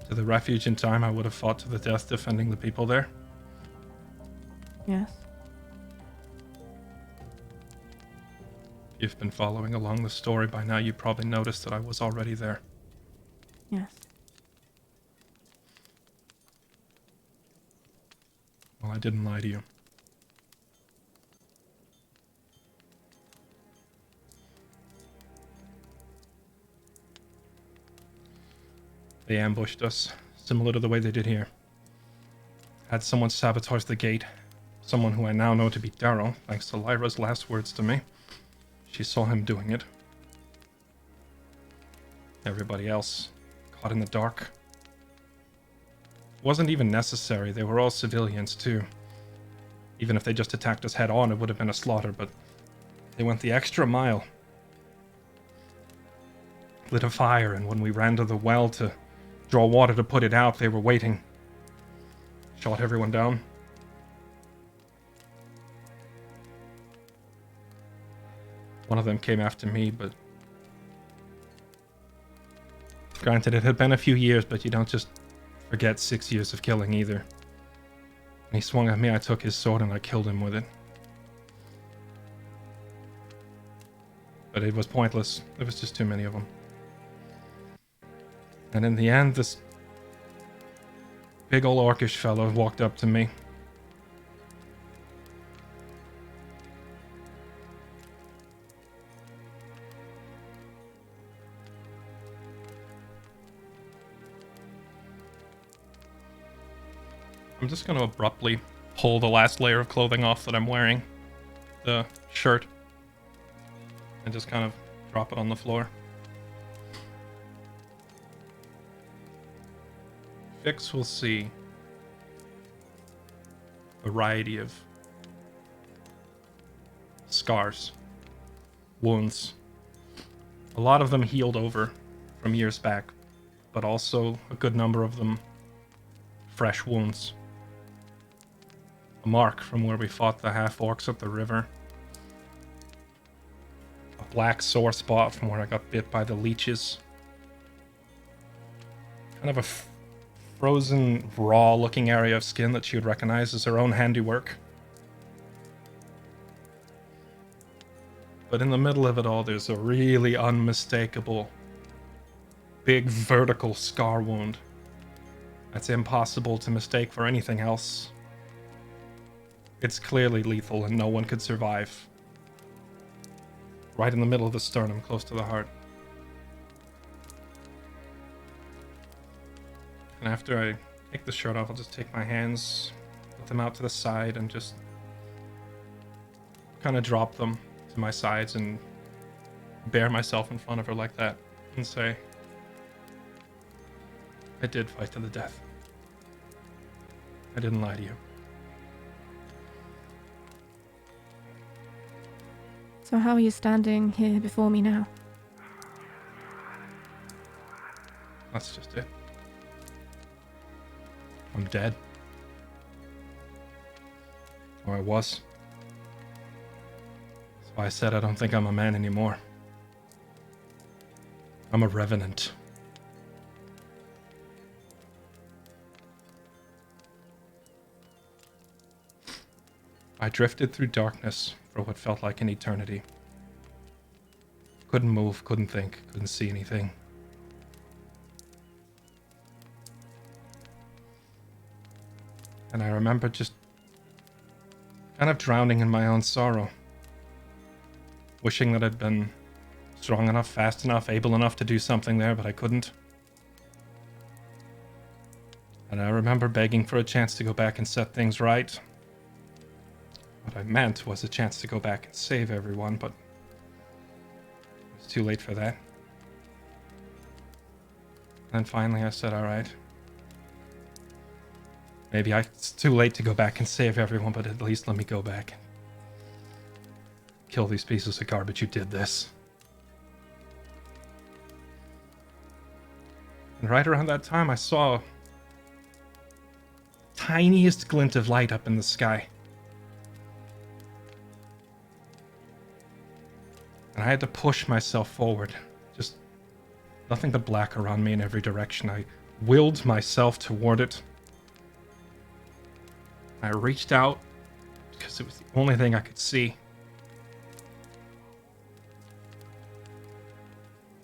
to the refuge in time, I would have fought to the death defending the people there? Yes. If you've been following along the story by now, you probably noticed that I was already there. Yes. Well, I didn't lie to you. They ambushed us, similar to the way they did here. Had someone sabotage the gate. Someone who I now know to be Darrow, thanks to Lyra's last words to me. She saw him doing it. Everybody else, caught in the dark. Wasn't even necessary, they were all civilians too. Even if they just attacked us head on, it would have been a slaughter, but they went the extra mile. Lit a fire, and when we ran to the well to draw water to put it out, they were waiting. Shot everyone down. One of them came after me, but granted, it had been a few years, but you don't just forget 6 years of killing either. When he swung at me, I took his sword and I killed him with it. But it was pointless. There was just too many of them. And in the end, this big ol' orcish fellow walked up to me. I'm just going to abruptly pull the last layer of clothing off that I'm wearing. The shirt. And just kind of drop it on the floor. Fix will see a variety of scars, wounds. A lot of them healed over from years back, but also a good number of them fresh wounds. A mark from where we fought the half-orcs up the river. A black sore spot from where I got bit by the leeches. Kind of a frozen, raw-looking area of skin that she would recognize as her own handiwork. But in the middle of it all, there's a really unmistakable, big vertical scar wound that's impossible to mistake for anything else. It's clearly lethal and no one could survive. Right in the middle of the sternum, close to the heart. And after I take the shirt off, I'll just take my hands, put them out to the side, and just kind of drop them to my sides and bare myself in front of her like that and say, I did fight to the death. I didn't lie to you. So how are you standing here before me now? That's just it. I'm dead. Or I was. That's why I said I don't think I'm a man anymore. I'm a revenant. I drifted through darkness for what felt like an eternity. Couldn't move, couldn't think, couldn't see anything. And I remember just kind of drowning in my own sorrow. Wishing that I'd been strong enough, fast enough, able enough to do something there, but I couldn't. And I remember begging for a chance to go back and set things right. What I meant was a chance to go back and save everyone, but it was too late for that. And finally I said, alright. Maybe it's too late to go back and save everyone, but at least let me go back kill these pieces of garbage, you did this. And right around that time, I saw tiniest glint of light up in the sky. And I had to push myself forward. Just nothing but black around me in every direction. I willed myself toward it. I reached out because it was the only thing I could see.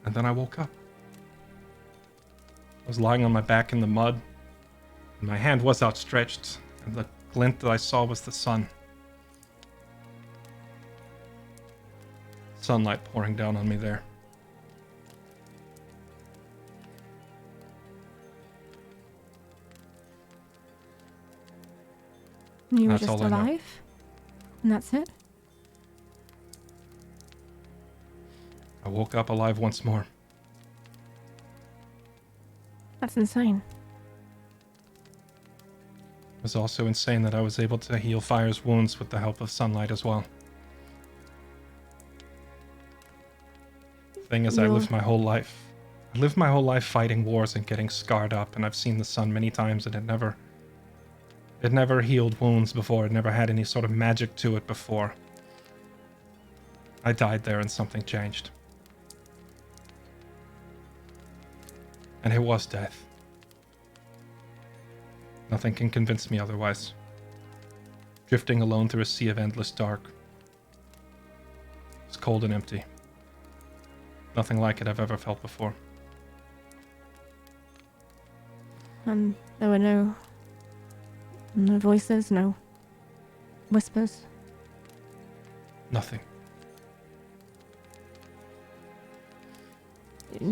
And then I woke up. I was lying on my back in the mud. And my hand was outstretched, and the glint that I saw was the sun. Sunlight pouring down on me there. You were That's just all I know. alive? And that's it? I woke up alive once more. That's insane. It was also insane that I was able to heal Fire's wounds with the help of sunlight as well. Thing is, I lived my whole life. I lived my whole life fighting wars and getting scarred up, and I've seen the sun many times, and it never healed wounds before. It never had any sort of magic to it before. I died there and something changed. And it was death. Nothing can convince me otherwise. Drifting alone through a sea of endless dark. It's cold and empty. Nothing like it I've ever felt before. And there were no voices, no whispers. Nothing.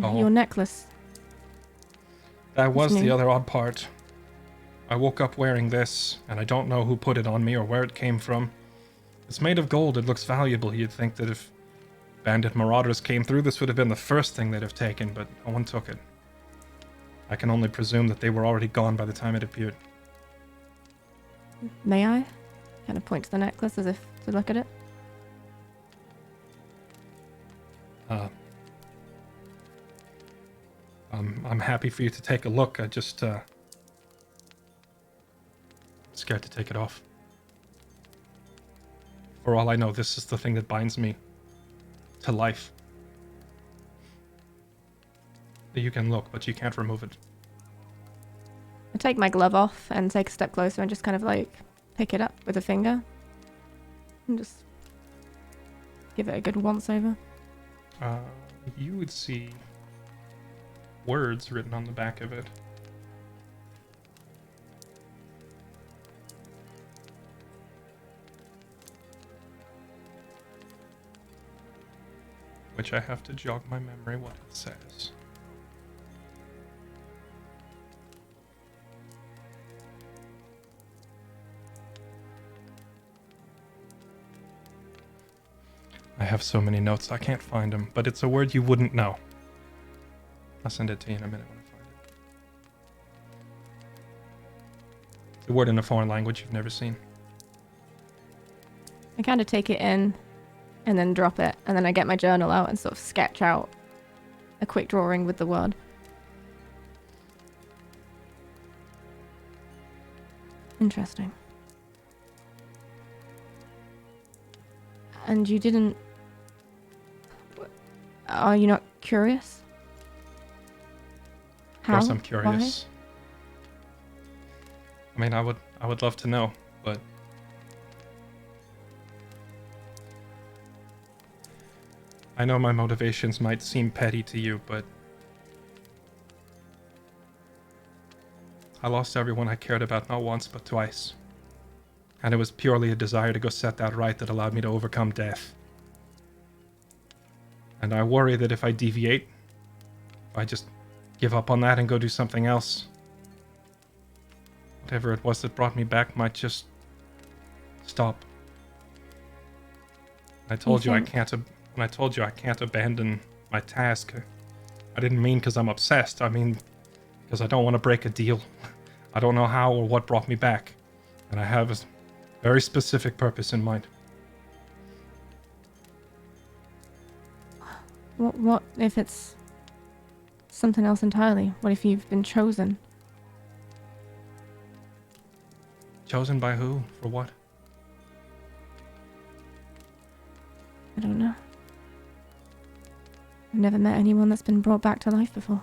Oh. Your necklace. That was Listening. the other odd part. I woke up wearing this, and I don't know who put it on me or where it came from. It's made of gold. It looks valuable. You'd think that if bandit marauders came through, this would have been the first thing they'd have taken, but no one took it. I can only presume that they were already gone by the time it appeared. May I? Kind of point to the necklace as if to look at it. I'm happy for you to take a look. I just, scared to take it off. For all I know, this is the thing that binds me to life. You can look, but you can't remove it. I take my glove off and take a step closer and just kind of like pick it up with a finger. And just give it a good once over. You would see words written on the back of it. Which I have to jog my memory what it says. I have so many notes I can't find them, but it's a word you wouldn't know. I'll send it to you in a minute when I find it. It's a word in a foreign language you've never seen. I kind of take it in and then drop it, and then I get my journal out and sort of sketch out a quick drawing with the word. Interesting. And you didn't... Are you not curious? Of course How? I'm curious. I mean, I would love to know, but I know my motivations might seem petty to you, but I lost everyone I cared about not once but twice. And it was purely a desire to go set that right that allowed me to overcome death. And I worry that if I deviate, if I just give up on that and go do something else, whatever it was that brought me back might just stop. I told you I can't. When I told you I can't abandon my task, I didn't mean because I'm obsessed. I mean because I don't want to break a deal. I don't know how or what brought me back, and I have a very specific purpose in mind. What if it's something else entirely? What if you've been chosen? Chosen by who? For what? I don't know. I've never met anyone that's been brought back to life before.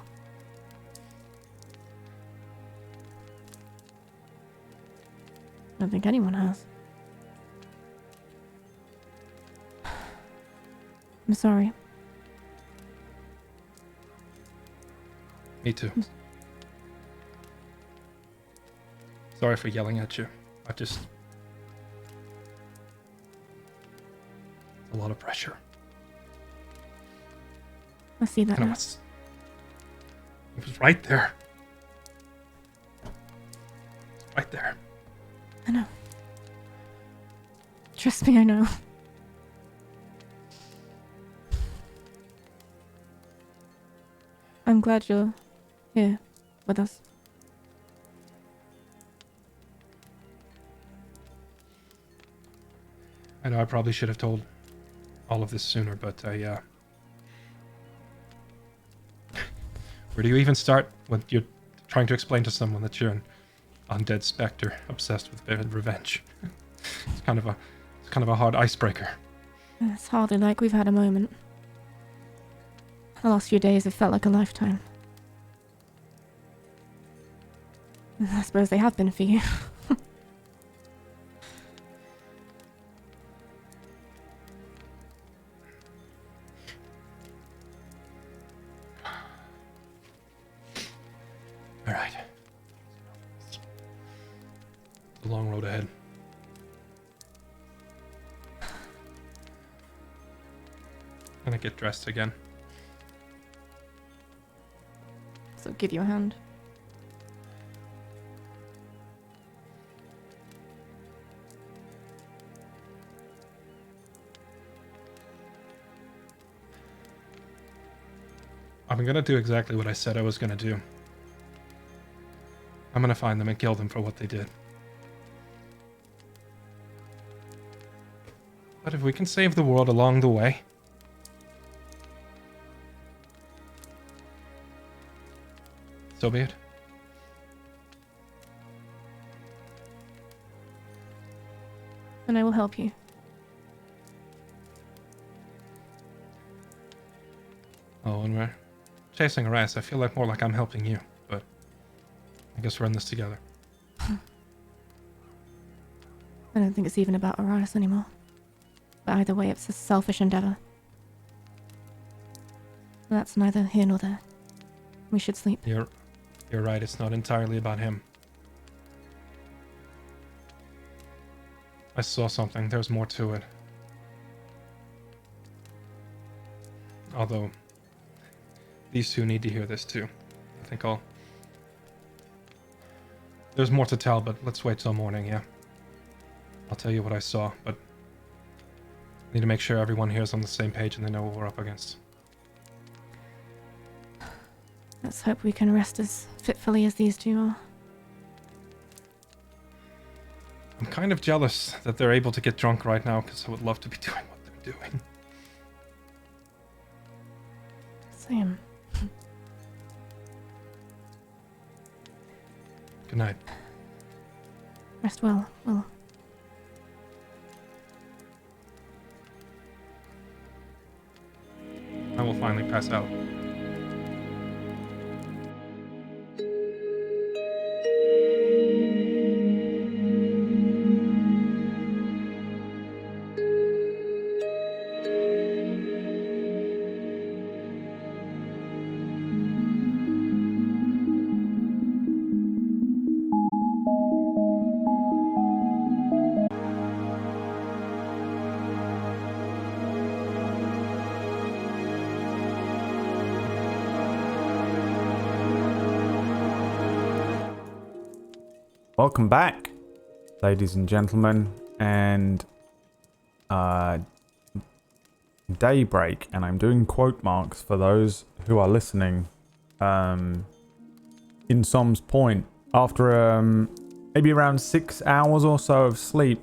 I don't think anyone has. I'm sorry. Me too. Sorry for yelling at you. I just... a lot of pressure. I see that And now. it was right there. Right there. I know. Trust me, I know. I'm glad you're here with us. I know I probably should have told all of this sooner, but where do you even start when you're trying to explain to someone that you're an undead specter obsessed with revenge? It's kind of a hard icebreaker. It's hardly like we've had a moment. The last few days have felt like a lifetime. I suppose they have been for you. All right. The long road ahead. Gonna get dressed again. So give you a hand. I'm gonna do exactly what I said I was gonna do. I'm gonna find them and kill them for what they did. But if we can save the world along the way, so be it. And I will help you. Oh, and we're chasing a rat. I feel like more like I'm helping you, but I guess we're in this together. I don't think it's even about Arias anymore. But either way, it's a selfish endeavor. That's neither here nor there. We should sleep. You're right. It's not entirely about him. I saw something. There's more to it. Although, these two need to hear this too. I think there's more to tell, but let's wait till morning, yeah? I'll tell you what I saw, but I need to make sure everyone here is on the same page and they know what we're up against. Let's hope we can rest as fitfully as these two are. I'm kind of jealous that they're able to get drunk right now, because I would love to be doing what they're doing. Same. Good night. Rest well, Will. I will finally pass out. Welcome back, ladies and gentlemen, and daybreak, and I'm doing quote marks for those who are listening. In Som's point, after maybe around 6 hours or so of sleep,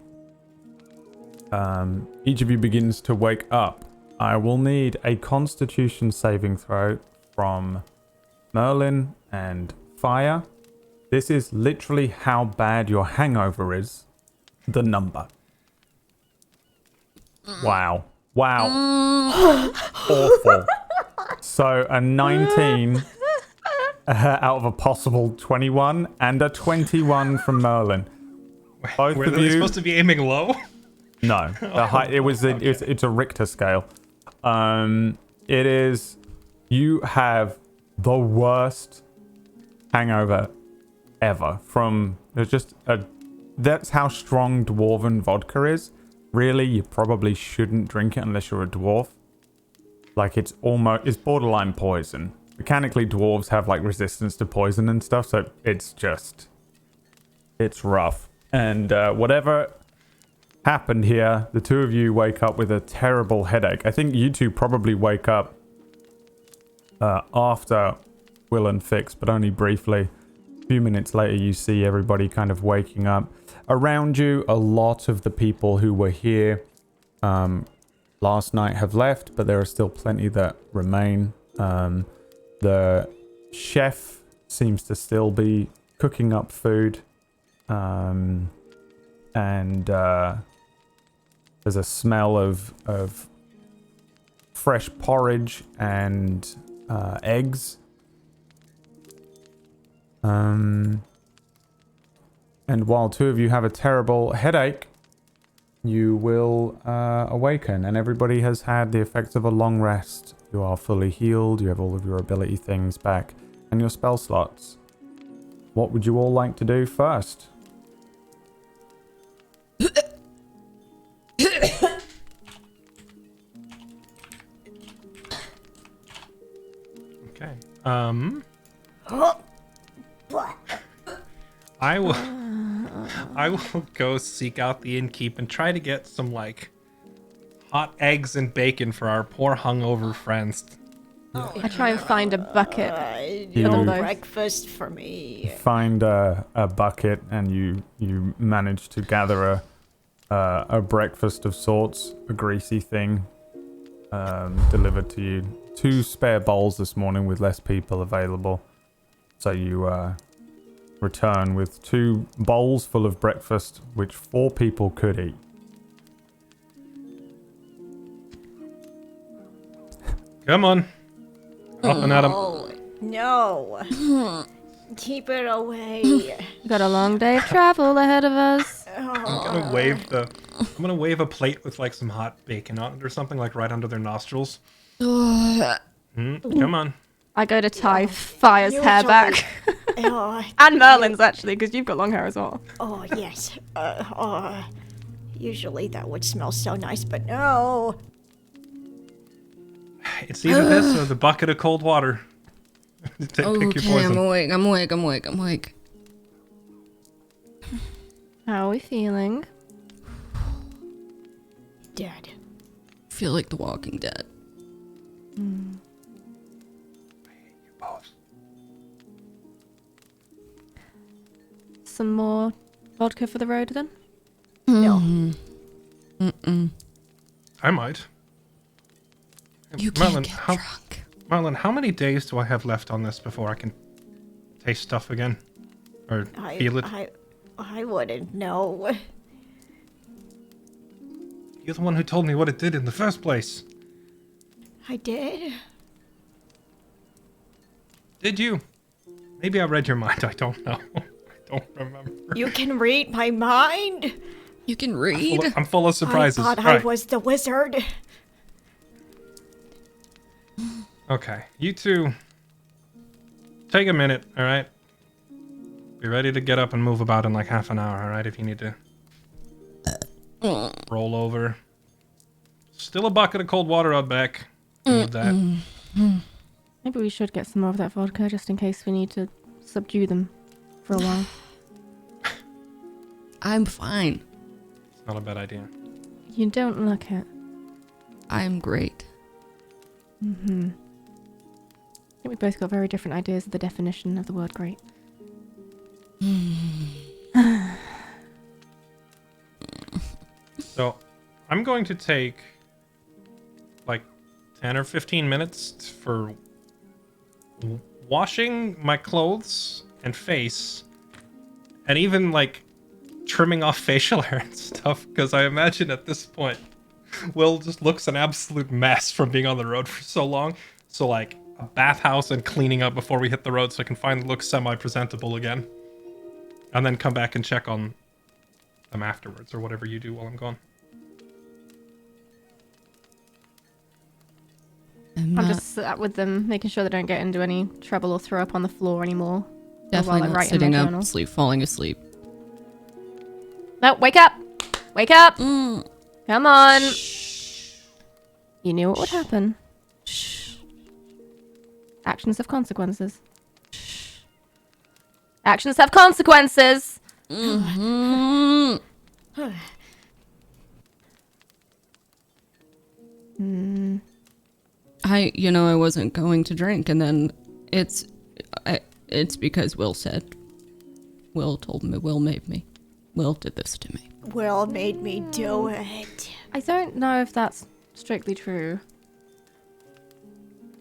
each of you begins to wake up I will need a Constitution saving throw from Merlin and Fire. This is literally how bad your hangover is. The number. Wow. Awful. So a 19 out of a possible 21 and a 21 from Merlin. Both Were of they you supposed to be aiming low? No, the height. It's a Richter scale. It is. You have the worst hangover ever. That's how strong dwarven vodka is. Really, you probably shouldn't drink it unless you're a dwarf. Like it's borderline poison. Mechanically, dwarves have like resistance to poison and stuff, so it's rough. And whatever happened here, the two of you wake up with a terrible headache. I think you two probably wake up after Will and Fix, but only briefly. A few minutes later, you see everybody kind of waking up. Around you, a lot of the people who were here last night have left, but there are still plenty that remain. The chef seems to still be cooking up food. And there's a smell of fresh porridge and eggs. And while two of you have a terrible headache, you will awaken, and everybody has had the effects of a long rest. You are fully healed, you have all of your ability things back, and your spell slots. What would you all like to do first? Okay. I will go seek out the innkeep and try to get some like hot eggs and bacon for our poor hungover friends. I try and find a bucket. You them both. Breakfast for me. find a bucket, and you manage to gather a breakfast of sorts, a greasy thing, delivered to you. 2 spare bowls this morning with less people available. So you return with 2 bowls full of breakfast, which 4 people could eat. Come on. Up and at 'em. No. Keep it away. Got a long day of travel ahead of us. I'm gonna wave a plate with like some hot bacon on it or something, like right under their nostrils. Come on. I go to tie Fire's hair back. Oh, And Merlin's, actually, because you've got long hair as well. oh yes. Usually that would smell so nice, but no. It's either this or the bucket of cold water. Pick your Okay, poison. I'm awake. How are we feeling? Dead. Feel like The Walking Dead. Some more vodka for the road, then? No. I might. You can't Marlon, get how, drunk. Marlon, how many days do I have left on this before I can taste stuff again? Or feel it? I wouldn't know. You're the one who told me what it did in the first place. I did. Did you? Maybe I read your mind. I don't know. I don't remember. You can read my mind. You can read. I'm full of surprises. I thought Right. I was the wizard. Okay, you two, take a minute, all right? Be ready to get up and move about in like half an hour, all right? If you need to roll over. Still a bucket of cold water out back. Need that. Maybe we should get some more of that vodka, just in case we need to subdue them for a while. I'm fine. It's not a bad idea. You don't look it. I'm great. I think we both got very different ideas of the definition of the word great. So, I'm going to take like 10 or 15 minutes for washing my clothes and face, and even like trimming off facial hair and stuff, because I imagine at this point Will just looks an absolute mess from being on the road for so long. So like a bathhouse and cleaning up before we hit the road so I can finally look semi-presentable again. And then come back and check on them afterwards, or whatever you do while I'm gone. I'm just sat with them, making sure they don't get into any trouble or throw up on the floor anymore. Definitely while I not write in my sitting up, journal. falling asleep. No, wake up! Wake up! Mm. Come on! You knew what would happen. Actions have consequences. Actions have consequences! Mm-hmm. I wasn't going to drink, and then it's because Will made me. Will did this to me. Will made me do it. I don't know if that's strictly true.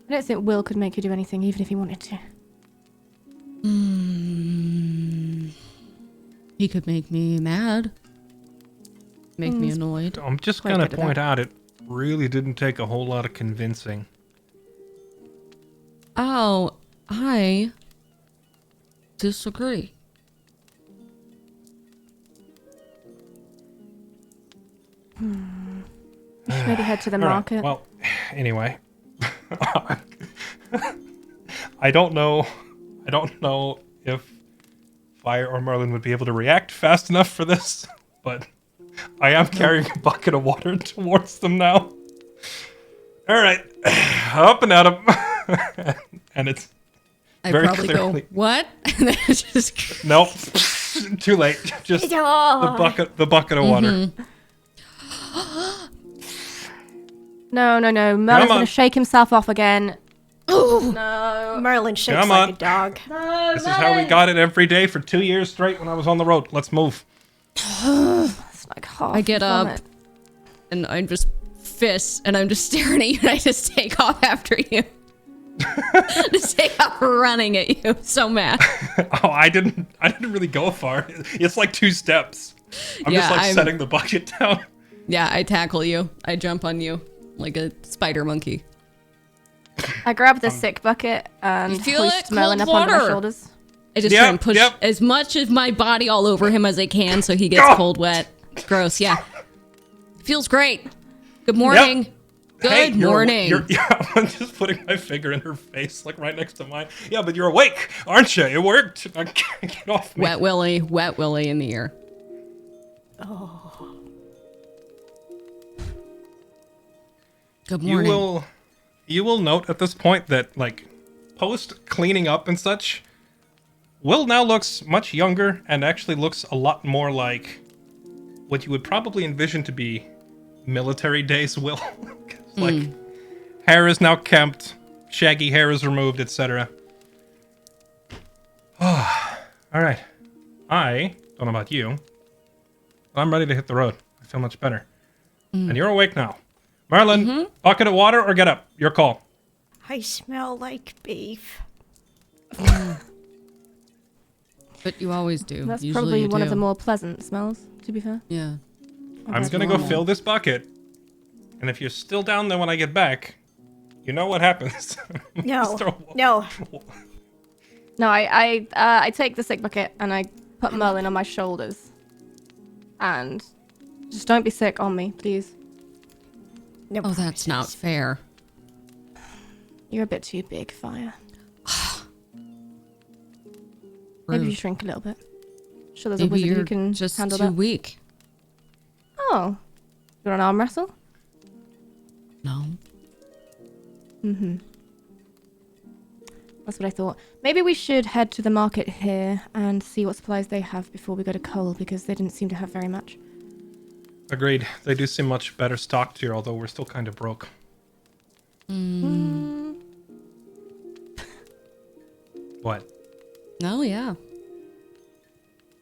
I don't think Will could make you do anything, even if he wanted to. He could make me mad. Make me annoyed. I'm just Quite gonna good at point that. out it really didn't take a whole lot of convincing. Oh, I disagree. We should maybe head to the All right, market. well, anyway, I don't know if Fire or Merlin would be able to react fast enough for this, but I am carrying a bucket of water towards them now. All right, up and at 'em. And it's I very probably clearly go, what? And then it's just nope, too late. Just Oh. the bucket of water. No. Merlin's on. gonna shake himself off again. No. Merlin shakes Come like on. a dog. No, This is how we got it every day for 2 years straight when I was on the road. Let's move. It's like half I get up vomit. and I'm just fists and I'm just staring at you and I just take off after you. Just take off running at you. So mad. Oh, I didn't really go far. It's like 2 steps. I'm just like setting the bucket down. Yeah, I tackle you. I jump on you like a spider monkey. I grab the sick bucket and You feel hoist it? Merlin Cold up onto my water. shoulders. I just Yep, try and push yep. as much of my body all over him as I can so he gets Oh. cold wet. Gross, yeah. Feels great. Good morning. Good Hey, morning. Yeah, I'm just putting my finger in her face, like right next to mine. Yeah, but you're awake, aren't you? It worked. I can't get off me. Wet Willy in the ear. Oh. Good morning. You will note at this point that, like, post cleaning up and such, Will now looks much younger and actually looks a lot more like what you would probably envision to be military days Will. Like, hair is now kempt, shaggy hair is removed, etc. All right. I don't know about you, but I'm ready to hit the road. I feel much better. And you're awake now. Marlon, bucket of water or get up? Your call. I smell like beef. But you always do. That's Usually probably you one of do. the more pleasant smells, to be fair. Yeah. I'm gonna go fill this bucket. And if you're still down there when I get back, you know what happens. No. Throw- No. No, I take the sick bucket and I put Merlin on my shoulders. And just don't be sick on me, please. No Oh, that's not promises. fair. You're a bit too big, Fire. Maybe you Rude. shrink a little bit. Sure, there's a Maybe wizard you're who can just handle too that. weak. Oh, you want an arm wrestle? No. That's what I thought. Maybe we should head to the market here and see what supplies they have before we go to Cole, because they didn't seem to have very much. Agreed. They do seem much better stocked here, although we're still kind of broke. What? No, yeah.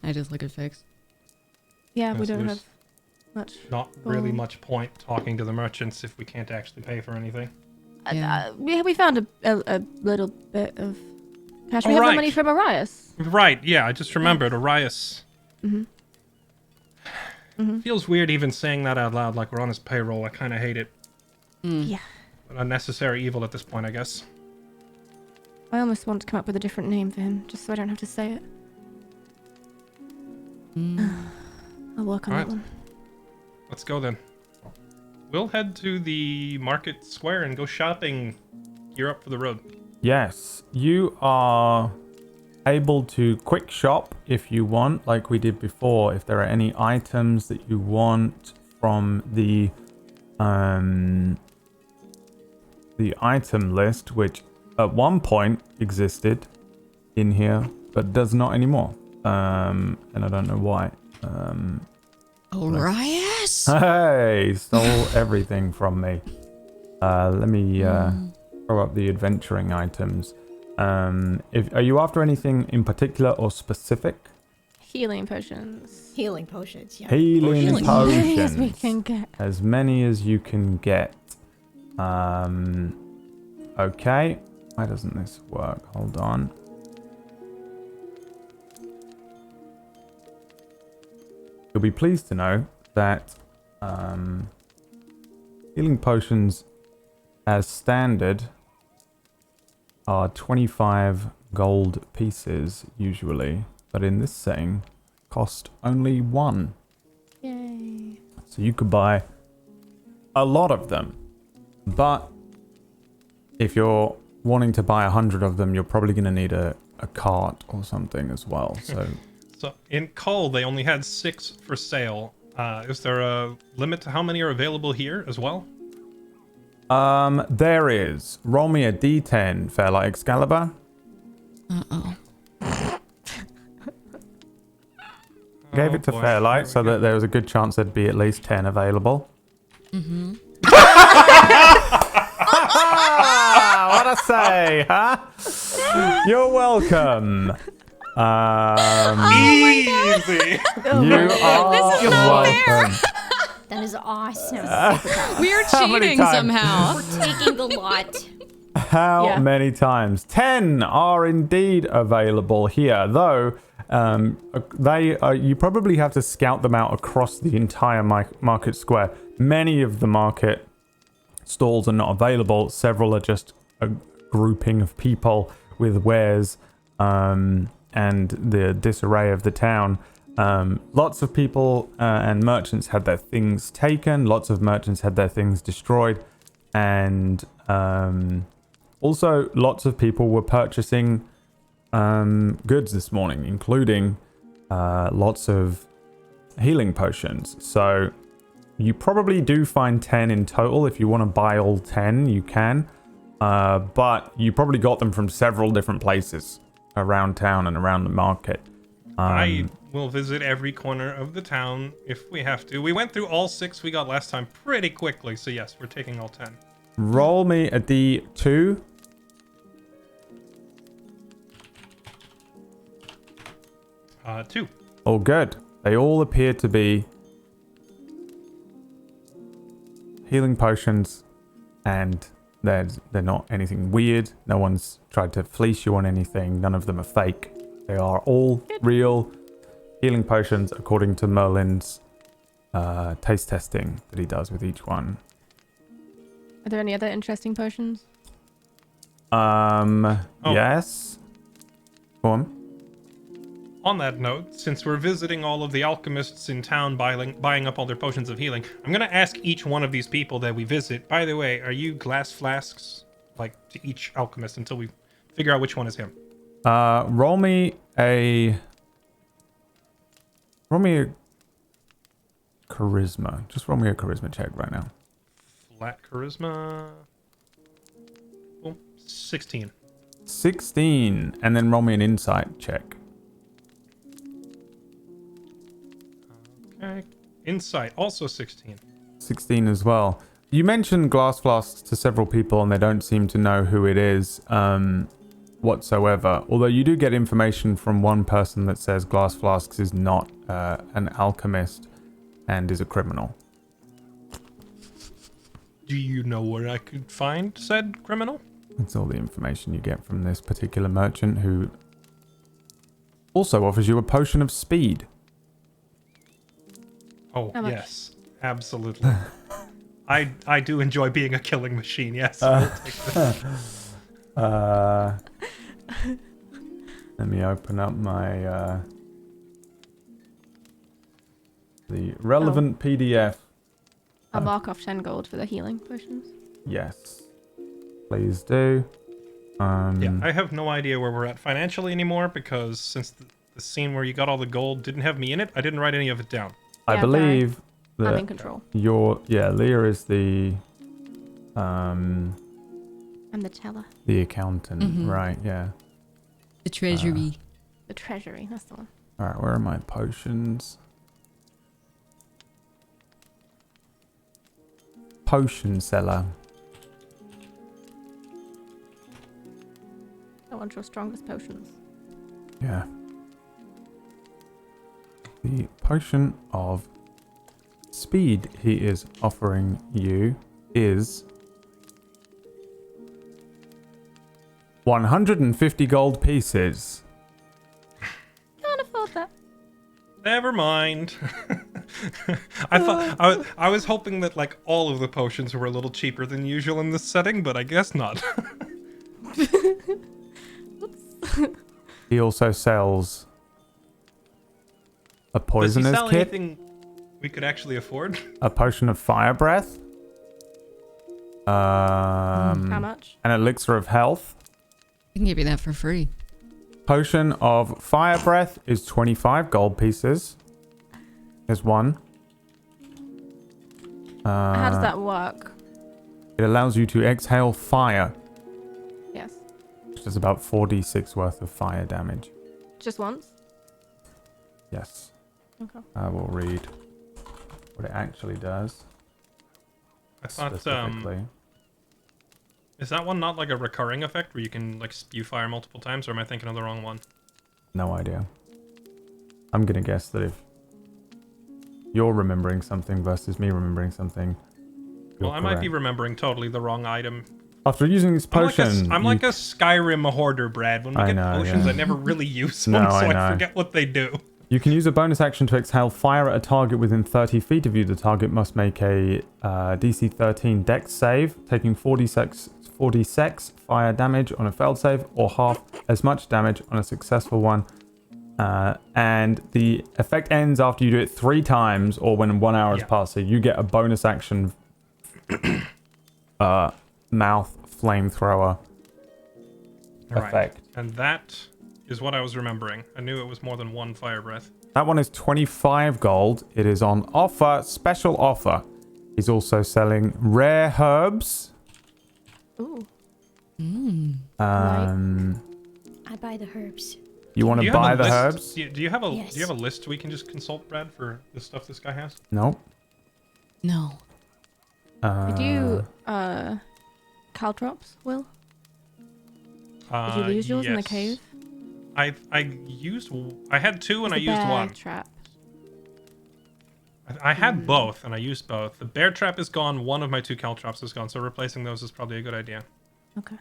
I just look at Fix. Yeah, we Yes, don't there's- have much. Not really Oh. much point talking to the merchants if we can't actually pay for anything. Yeah. We found a little bit of cash. We Oh, have the right. money from Arias. Right, yeah, I just remembered Arias. Mm-hmm. Feels weird even saying that out loud like we're on his payroll. I kind of hate it. Yeah. An unnecessary evil at this point, I guess. I almost want to come up with a different name for him, just so I don't have to say it. I'll work on Alright. that one. Let's go then. We'll head to the market square and go shopping. Gear up for the road. Yes, you are able to quick shop if you want, like we did before. If there are any items that you want from the item list, which at one point existed in here, but does not anymore. And I don't know why. Orias? Hey, stole everything from me. Let me throw up the adventuring items. Are you after anything in particular or specific? Healing potions. Healing potions, yeah. Healing Healing potions. As we can get. As many as you can get. Okay. Why doesn't this work? Hold on. You'll be pleased to know that healing potions as standard are 25 gold pieces usually, but in this setting cost only 1. Yay. So you could buy a lot of them, but if you're wanting to buy 100 of them, you're probably going to need a cart or something as well. So So in Cull, they only had 6 for sale. Is there a limit to how many are available here as well? there is. Roll me a d10, Fairlight Excalibur. Uh-oh. Gave it to boy. Fairlight so that there was a good chance there'd be at least 10 available. Mm-hmm. What I say, huh? You're welcome. Easy! You are This is not welcome. That is awesome. We're How many cheating times? somehow. We're taking the lot. How Yeah. many times? 10 are indeed available here, though. You probably have to scout them out across the entire market square. Many of the market stalls are not available. Several are just a grouping of people with wares and the disarray of the town. Lots of people and merchants had their things taken. Lots of merchants had their things destroyed. And also lots of people were purchasing goods this morning, including lots of healing potions. So you probably do find 10 in total. If you want to buy all 10, you can. But you probably got them from several different places around town and around the market. I will visit every corner of the town if we have to. We went through all 6 we got last time pretty quickly, so yes, we're taking all 10. Roll me a d2. Two. All good. They all appear to be healing potions, and they're not anything weird. No one's tried to fleece you on anything. None of them are fake. They are all real healing potions according to Merlin's taste testing that he does with each one. Are there any other interesting potions? Yes. Go on. On that note, since we're visiting all of the alchemists in town buying up all their potions of healing, I'm going to ask each one of these people that we visit, by the way, are you glass flasks? Like, to each alchemist until we figure out which one is him. Roll me a charisma. Just roll me a charisma check right now. Flat charisma. Oh, 16. 16, and then roll me an insight check. Okay. Insight, also 16. 16 as well. You mentioned glass flasks to several people and they don't seem to know who it is whatsoever. Although you do get information from one person that says glass flasks is not an alchemist and is a criminal. Do you know where I could find said criminal? That's all the information you get from this particular merchant, who also offers you a potion of speed. Oh, How much? yes. Absolutely. I do enjoy being a killing machine, yes. I will take this. Let me open up my the relevant PDF. I'll mark off 10 gold for the healing potions. Yes, please do. Yeah, I have no idea where we're at financially anymore because since the scene where you got all the gold didn't have me in it, I didn't write any of it down. I Yeah, believe I'm in that control. Leah is the I'm the teller. the accountant, right? Yeah. The treasury. The treasury, that's the one. All right, where are my potions? Potion seller. I want your strongest potions. Yeah. The potion of speed he is offering you is 150 gold pieces. Can't afford that. Never mind. I thought I was hoping that like all of the potions were a little cheaper than usual in this setting, but I guess not. He also sells a Does he poisonous sell kit, anything we could actually afford? a potion of fire breath, How much? an elixir of health. I can give you that for free. Potion of fire breath is 25 gold pieces. There's one. How does that work? It allows you to exhale fire, Yes. which is about 4d6 worth of fire damage. Just once? Yes. Okay. I will read what it actually does. I thought Specifically. is that one not like a recurring effect where you can like spew fire multiple times, or am I thinking of the wrong one? No idea. I'm going to guess that if you're remembering something versus me remembering something, you're Well, I might be correct. remembering totally the wrong item. After using this potion, I'm like a Skyrim hoarder, Brad. When we I get know, potions, yeah. I never really use No, them, so I I know. forget what they do. you can use a bonus action to exhale fire at a target within 30 feet of you. The target must make a DC 13 Dex save, taking 46 fire damage on a failed save, or half as much damage on a successful one. And the effect ends after you do it 3 times, or when 1 hour has passed. So you get a bonus action mouth flamethrower effect. And that is what I was remembering. I knew it was more than one fire breath. That one is 25 gold. It is on offer, special offer. He's also selling rare herbs. Ooh. I buy the herbs. You want Do to you have buy a the list? herbs? Do you have a Yes. Do you have a list we can just consult, Brad, for the stuff this guy has? Nope. No. Did you, caltrops, Will? Did you lose yours in the yes. cave? I had 2 and I The used bear 1. trap. I had both and I used both. The bear trap is gone. One of my 2 caltrops is gone, so replacing those is probably a good idea. Okay.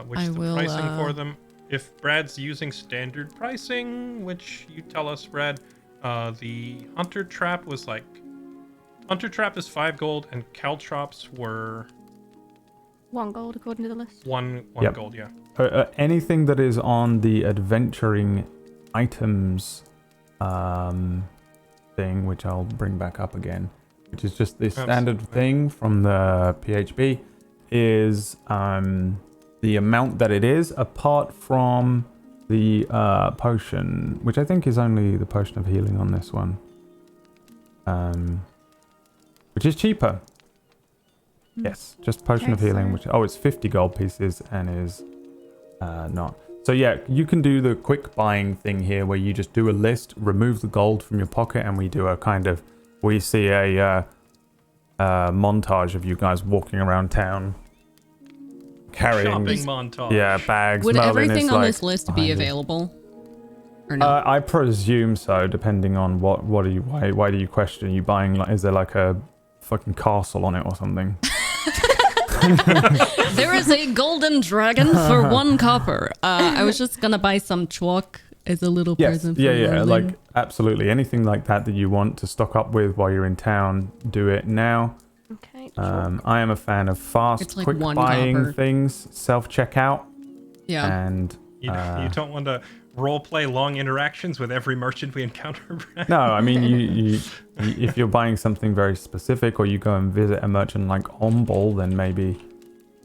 Which I is the will, pricing for them. If Brad's using standard pricing, which you tell us, Brad, the hunter trap was like... Hunter trap is 5 gold and caltrops were 1 gold according to the list. 1 Yep. gold, yeah. Anything that is on the adventuring items thing, which I'll bring back up again, which is just the standard Absolutely. thing from the PHB, is the amount that it is, apart from the potion, which I think is only the potion of healing on this one, which is cheaper. Yes, just potion of Okay, healing, so- which it's 50 gold pieces and is not. So yeah, you can do the quick buying thing here, where you just do a list, remove the gold from your pocket, and we do a kind of, we see a montage of you guys walking around town carrying Shopping montage. bags. Would Merlin everything is, on like, this list be behind us. available? Or no? I presume so, depending on what are you, why do you question? Are you buying, like, is there like a fucking castle on it or something. There is a golden dragon for 1 copper. I was just gonna buy some chalk as a little Yes, present. yeah, for yeah, Merlin. like absolutely anything like that you want to stock up with while you're in town, do it now. Okay. Sure. I am a fan of fast, It's like quick 1 buying copper. things, self-checkout, Yeah. and You don't want to role play long interactions with every merchant we encounter, Brad? no, I mean you if you're buying something very specific or you go and visit a merchant like Ombol, then maybe.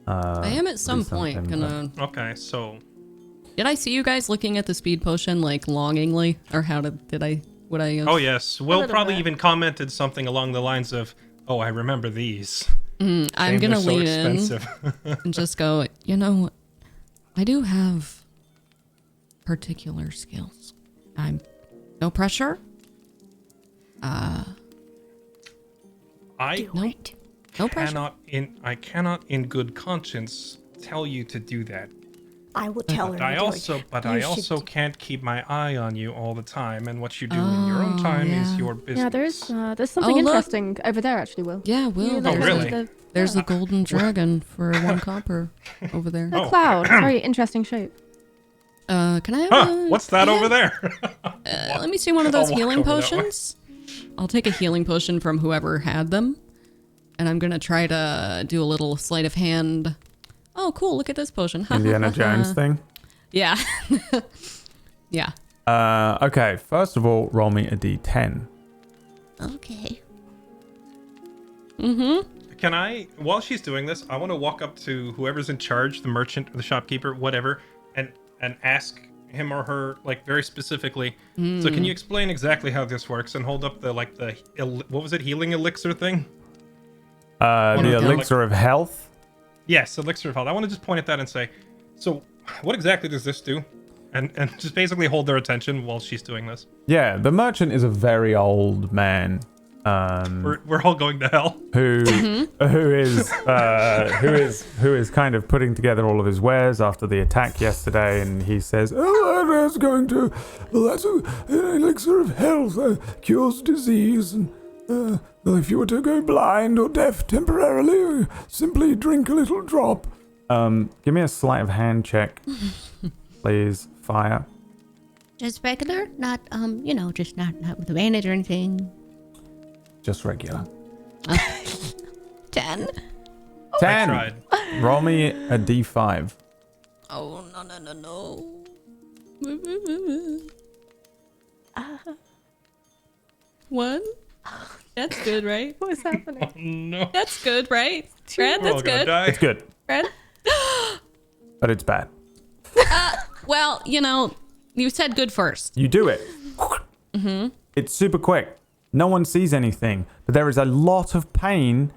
I am at some point something, gonna. Okay, so Did I see you guys looking at the speed potion like longingly, or how did I? Would I? oh yes, Will little probably bit. even commented something along the lines of, "Oh, I remember these. I'm Saying gonna they're so lean expensive." in and just go. You know, I do have particular skills. I'm no pressure. I Do Nope. it. No pressure. cannot in good conscience tell you to do that. I will tell her But I to do also, it. but You I should also do- can't keep my eye on you all the time, and what you do in your own Oh, time is yeah. your business. Yeah, there's something Oh, look. interesting over there actually, Will. Yeah, Will. You Oh, look really? at There's a golden dragon for 1 copper over there. The Oh. cloud. Very interesting shape. Can I have Huh? a- What's that yeah. over there? Let me see one of those I'll walk healing over that way. potions. I'll take a healing potion from whoever had them. And I'm gonna try to do a little sleight of hand. Oh, cool. Look at this potion. Indiana Jones thing. Yeah. Yeah. Okay, first of all, roll me a d10. Okay. Can I, while she's doing this, I want to walk up to whoever's in charge, the merchant, the shopkeeper, whatever, and ask him or her, like, very specifically. So can you explain exactly how this works and hold up the what was it, healing elixir thing? The yeah. Elixir of Health. Yes, Elixir of Health. I want to just point at that and say, so what exactly does this do? And just basically hold their attention while she's doing this. Yeah, the merchant is a very old man. We're all going to hell. Who is kind of putting together all of his wares after the attack yesterday, and he says, "Oh, that's going to, well, that's an elixir of health, cures disease, and well, if you were to go blind or deaf temporarily, simply drink a little drop." Give me a sleight of hand check, please. Fire. Just regular, not just not with advantage or anything. Just regular. 10. 10. Tried. Roll me a d5. Oh, no. One? That's good, right? What is happening? No. That's good, right? Brad, We're all that's gonna good. die. It's good, Brad? but it's bad. Well, you said good first. You do it. It's super quick. No one sees anything, but there is a lot of pain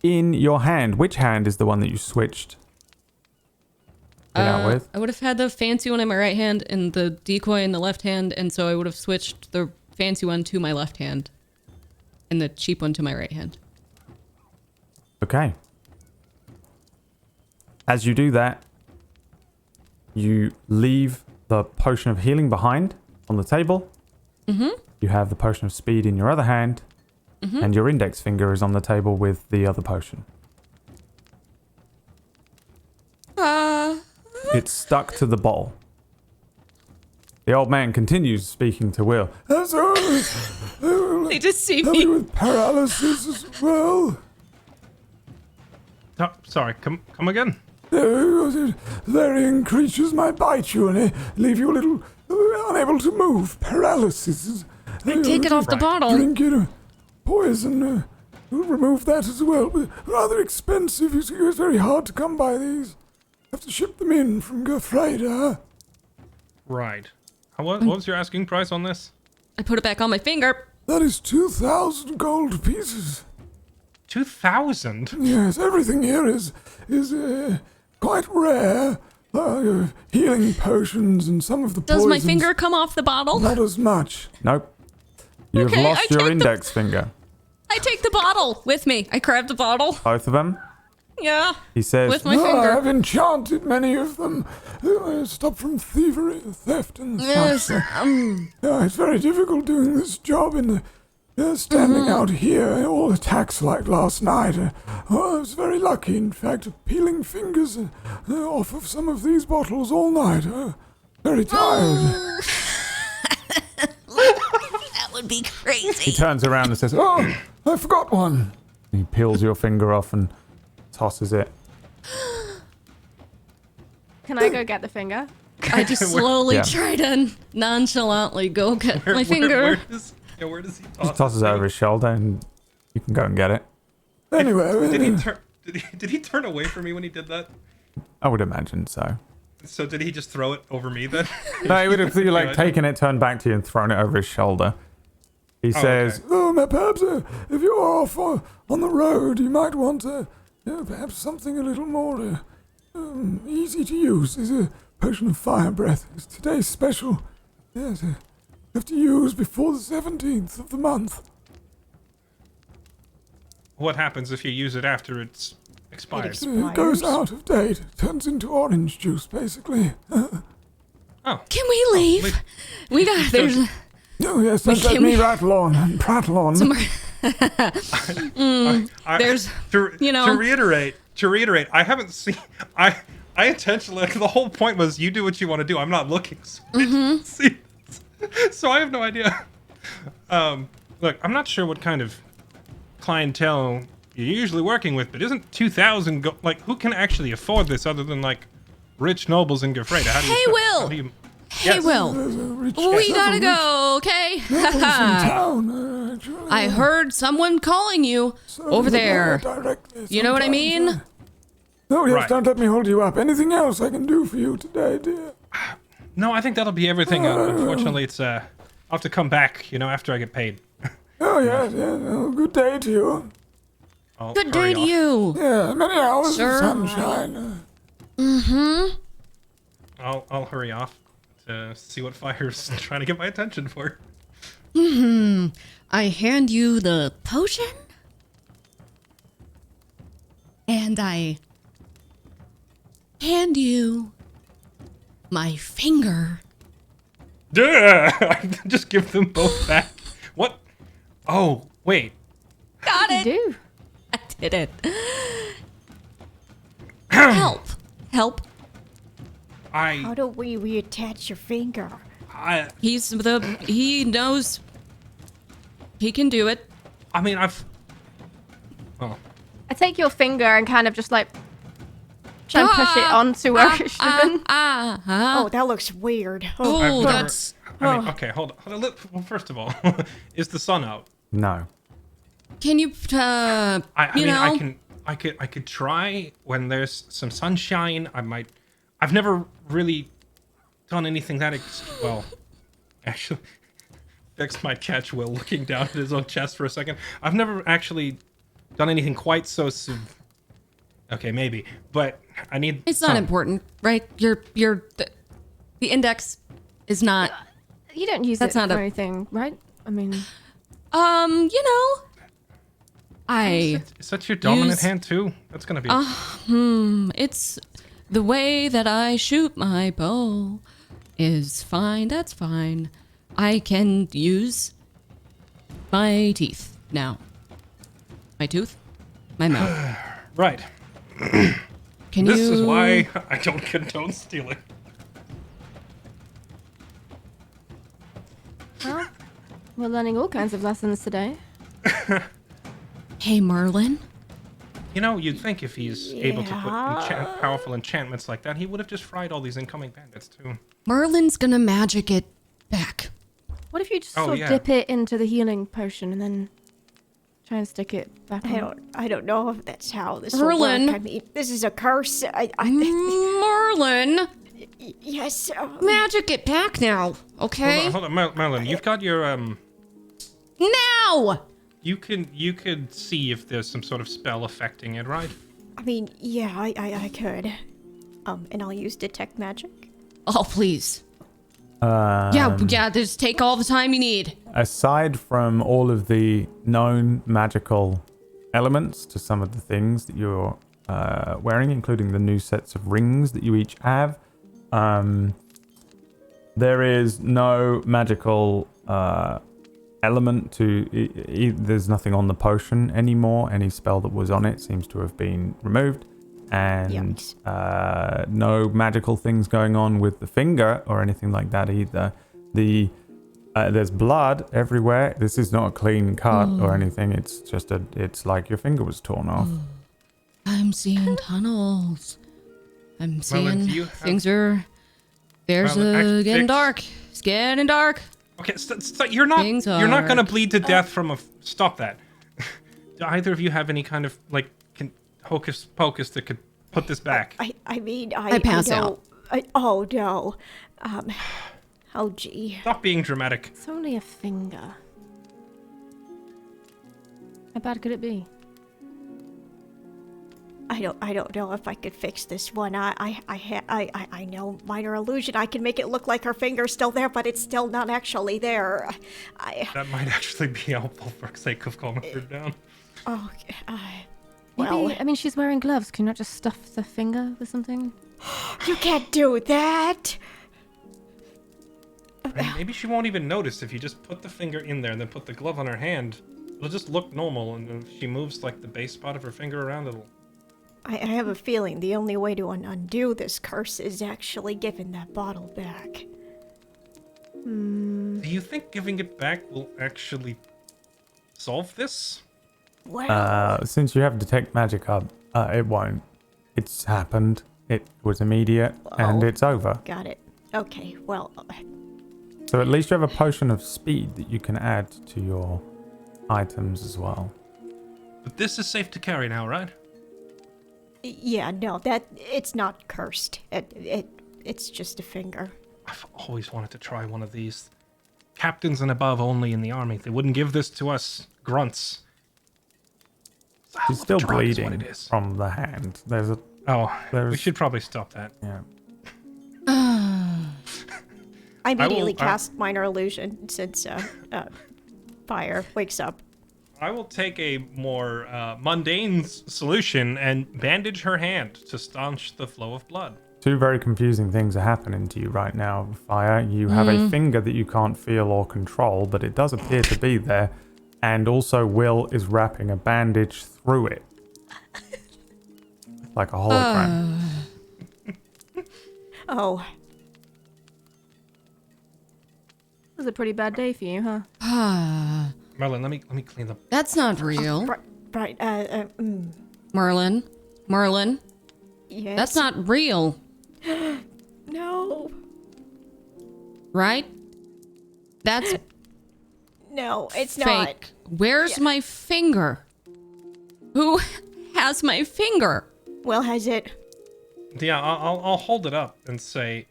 in your hand. Which hand is the one that you switched it out with? I would have had the fancy one in my right hand and the decoy in the left hand, and so I would have switched the fancy one to my left hand and the cheap one to my right hand. Okay. As you do that, you leave the potion of healing behind on the table. You have the potion of speed in your other hand, and your index finger is on the table with the other potion. It's stuck to the bowl. The old man continues speaking to Will. They just see Help me me. with paralysis as well. Oh, sorry, come again. Varying creatures might bite you and leave you a little unable to move. Paralysis. Take it off the Right. bottle. Drink it. Poison. We'll remove that as well. But rather expensive. It's very hard to come by these. Have to ship them in from Gefrida. Right. What was your asking price on this? I put it back on my finger. That is 2,000 gold pieces. 2,000? Yes, everything here is quite rare. Healing potions and some of the Does my poisons, finger come off the bottle? not as much. Nope. You've Okay, lost I your take the- index finger. I take the bottle with me. I grab the bottle. Both of them. Yeah. He says, With my finger. I've enchanted many of them. Stop from thievery, theft, and Yes. such. It's very difficult doing this job in the standing out here, all attacks like last night. I was very lucky, in fact, peeling fingers off of some of these bottles all night. Very tired. That would be He crazy. turns around and says, Oh, I forgot one. he peels your finger off and tosses it. Can I go get the finger? I just slowly Yeah. try to nonchalantly go get my finger. Where does he toss Just tosses it it over his shoulder and you can go and get it. Anyway, Did he turn away from me when he did that? I would imagine so. So did he just throw it over me then? No, he would have like Yeah, taken it, turned back to you and thrown it over his shoulder. He says, okay. perhaps if you're off on the road, you might want perhaps something a little more easy to use. There's a potion of fire breath. It's today's special. Yes, you have to use before the 17th of the month. What happens if you use it after it's expired? It goes out of date. It turns into orange juice, basically. Can we leave? We got there's Oh, yes, let can me we- rattle on and prattle on. there's To reiterate, I haven't seen. I intentionally. The whole point was you do what you want to do. I'm not looking. So, see, so I have no idea. Look, I'm not sure what kind of clientele you're usually working with, but isn't 2,000 like who can actually afford this other than like rich nobles in Gefreda? How do you? Hey, Will! How do you, Hey, Yes. Will, we gotta go, okay? Town, actually. I heard someone calling you over there. Directly You know what I mean? Oh, yes, Right. don't let me hold you up. Anything else I can do for you today, dear? No, I think that'll be everything. Unfortunately, it's I'll have to come back. After I get paid. Oh, yes, yes. Oh, good day to you. I'll Good hurry day to off. you. Yeah, many hours Sir. of sunshine. I'll hurry off to see what fire's trying to get my attention for. I hand you the potion, and I hand you my finger. Duh! I just give them both back. What? Oh, wait. Got You it. do. I did it. Help. How do we reattach your finger? He knows he can do it. I mean, well, I take your finger and kind of just like try and push it onto where it shouldn't. Oh, that looks weird. Oh, Oh, never- that's I mean, okay, hold on. Well, first of all, is the sun out? No. Can you I you mean, know? I could try when there's some sunshine. I've never really done anything that well. Actually, fixed my catch. Will looking down at his own chest for a second. I've never actually done anything quite so. Okay, maybe, but I need. It's not sun. important, right? The index is not. You don't use That's it not for a- anything, right? I mean, You know, Is that your dominant use- hand too? That's gonna be. it's the way that I shoot my bow is fine. That's fine. I can use my teeth now. My tooth, my mouth. Right. Can This you? is why I don't condone stealing. well, we're learning all kinds of lessons today. Hey, Merlin. You'd think if he's able to put Yeah. powerful enchantments like that, he would have just fried all these incoming bandits too. Merlin's gonna magic it back. What if you just Oh, sort of yeah. dip it into the healing potion and then try and stick it back on? I don't know if that's how this will Merlin. work. I mean, this is a curse. Merlin, Yes. magic it back now, okay? Hold on, Marlon. You've got your Now! You could see if there's some sort of spell affecting it, right? I mean, yeah, I could. And I'll use detect magic. Oh, please. Yeah, just take all the time you need. Aside from all of the known magical elements to some of the things that you're wearing, including the new sets of rings that you each have, there is no magical element to there's nothing on the potion anymore. Any spell that was on it seems to have been removed, and no magical things going on with the finger or anything like that either. There's blood everywhere. This is not a clean cut or anything. It's just it's like your finger was torn off. I'm seeing tunnels. I'm seeing do you have- things are. There's Merlin, actually getting fix- dark. It's getting dark. Okay, you're not Things gonna are- bleed to death from a. Stop that. Do either of you have any kind of like hocus pocus that could put this back? I mean, I pass out. Oh no. Oh gee. Stop being dramatic. It's only a finger. How bad could it be? I don't know if I could fix this one. I know minor illusion. I can make it look like her finger's still there, but it's still not actually there. That might actually be helpful for the sake of calming her down. Oh, Maybe, well, I mean, she's wearing gloves. Can you not just stuff the finger with something? you can't do that. I mean, maybe she won't even notice if you just put the finger in there and then put the glove on her hand. It'll just look normal, and if she moves like the base spot of her finger around, it'll. I have a feeling the only way to undo this curse is actually giving that bottle back. Do you think giving it back will actually solve this? Well, Since you have detect magic up, it won't. It's happened. It was immediate, and Oh. it's over. got it. Okay, well, So at least you have a potion of speed that you can add to your items as well. But this is safe to carry now, right? yeah, no, it's not cursed. It's just a finger. I've always wanted to try one of these. Captains and above only in the army. They wouldn't give this to us grunts. It's a hell She's of a still drug is what bleeding it is. from the hand. There's a Oh, we there's- should probably stop that. yeah. I immediately I- cast minor illusion since fire wakes up. I will take a more mundane solution and bandage her hand to staunch the flow of blood. Two very confusing things are happening to you right now, Fire. You have a finger that you can't feel or control, but it does appear to be there. And also Will is wrapping a bandage through it. Like a hologram. Oh, It was a pretty bad day for you, huh? Merlin, let me clean the. That's not real. right. Merlin, Yes. that's not real, No. right? That's No, it's fake. not. Where's my finger? Who has my finger? Well, has it? Yeah, I'll hold it up and say,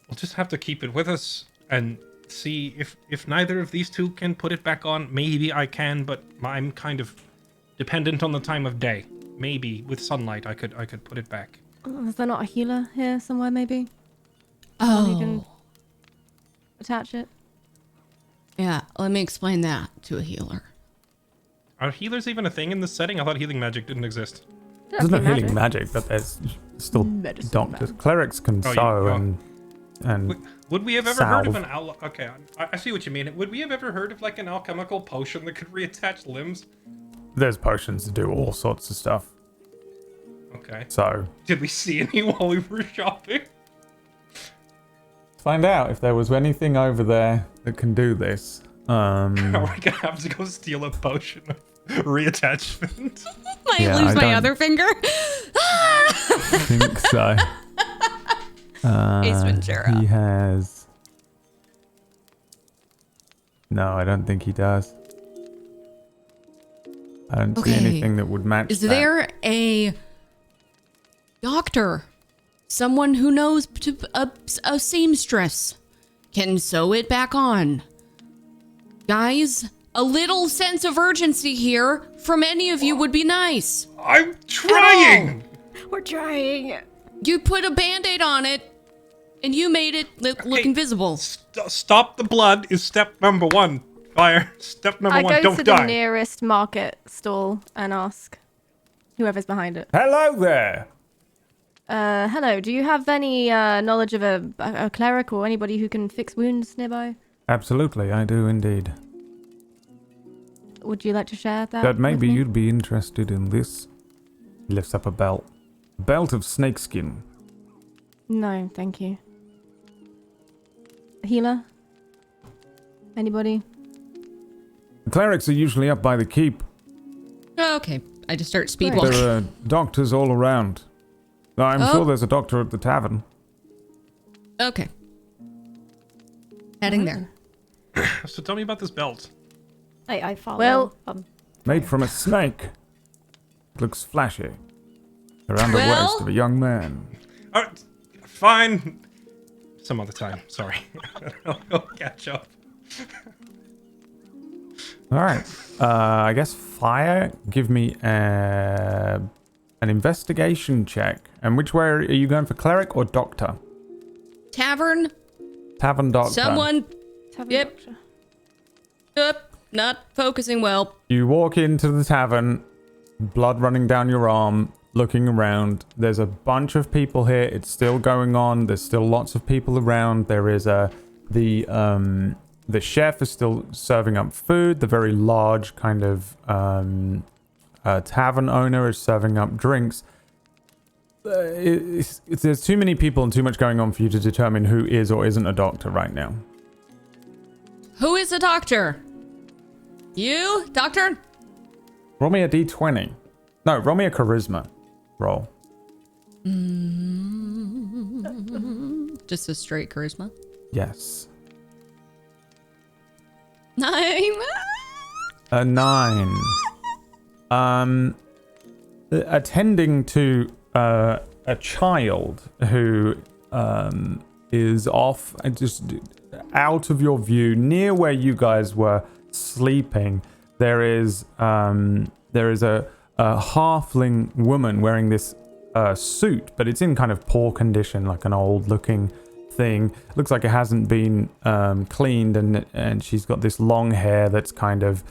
we'll just have to keep it with us and see if neither of these two can put it back on. Maybe I can, but I'm kind of dependent on the time of day. Maybe with sunlight I could put it back. Is there not a healer here somewhere, maybe? You can Oh, attach it? yeah. Let me explain that to a healer. Are healers even a thing in this setting? I thought healing magic didn't exist. There's no healing magic, but there's still Medicine doctors. magic. Clerics can Oh, sew you- and Would we have ever heard of Salve. an Okay, I see what you mean. Would we have ever heard of like an alchemical potion that could reattach limbs? there's potions to do all sorts of stuff. Okay. So Did we see any while we were shopping? find out if there was anything over there that can do this. Are we gonna have to go steal a potion of reattachment? I Yeah, lose I my don't- other finger. I think so. Ace Ventura. He has. No, I don't think he does. I don't see Okay. anything that would match. Is that. there a doctor, someone who knows a seamstress, can sew it back on? Guys, a little sense of urgency here from any of you would be nice. I'm trying! We're trying. You put a band-aid on it, and you made it look Okay. invisible. Stop the blood is step number one. Fire. Step number I one, go don't to the die. nearest market stall and ask whoever's behind it. Hello there. Hello, do you have any knowledge of a cleric or anybody who can fix wounds nearby? Absolutely, I do indeed. Would you like to share that? But maybe with me? you'd be interested in this. He lifts up a belt. Belt of snakeskin. No, thank you. Healer? Anybody? The clerics are usually up by the keep. Okay, I just start speed Great. walking. There are doctors all around. I'm sure there's a doctor at the tavern. Okay. Heading there. So tell me about this belt. I follow. Well- Made from a snake. It looks flashy. Around the Well- waist of a young man. All right, fine. Some other time. Sorry. I'll catch up. Alright. I guess fire. Give me an investigation check. And which way are you going for, cleric or doctor? Tavern. Tavern doctor. Someone. Tavern Yep. doctor. Not focusing well. You walk into the tavern, blood running down your arm, looking around. There's a bunch of people here. It's still going on. There's still lots of people around. There is the chef is still serving up food. The very large kind of tavern owner is serving up drinks. There's too many people and too much going on for you to determine who is or isn't a doctor right now. Who is the doctor? You, doctor? Roll me a d20. No, roll me a charisma roll. Just a straight charisma. Yes. 9. A 9. Attending to a child who is off, just out of your view, near where you guys were sleeping. There is a halfling woman wearing this suit, but it's in kind of poor condition, like an old-looking thing. Looks like it hasn't been cleaned, and she's got this long hair that's kind of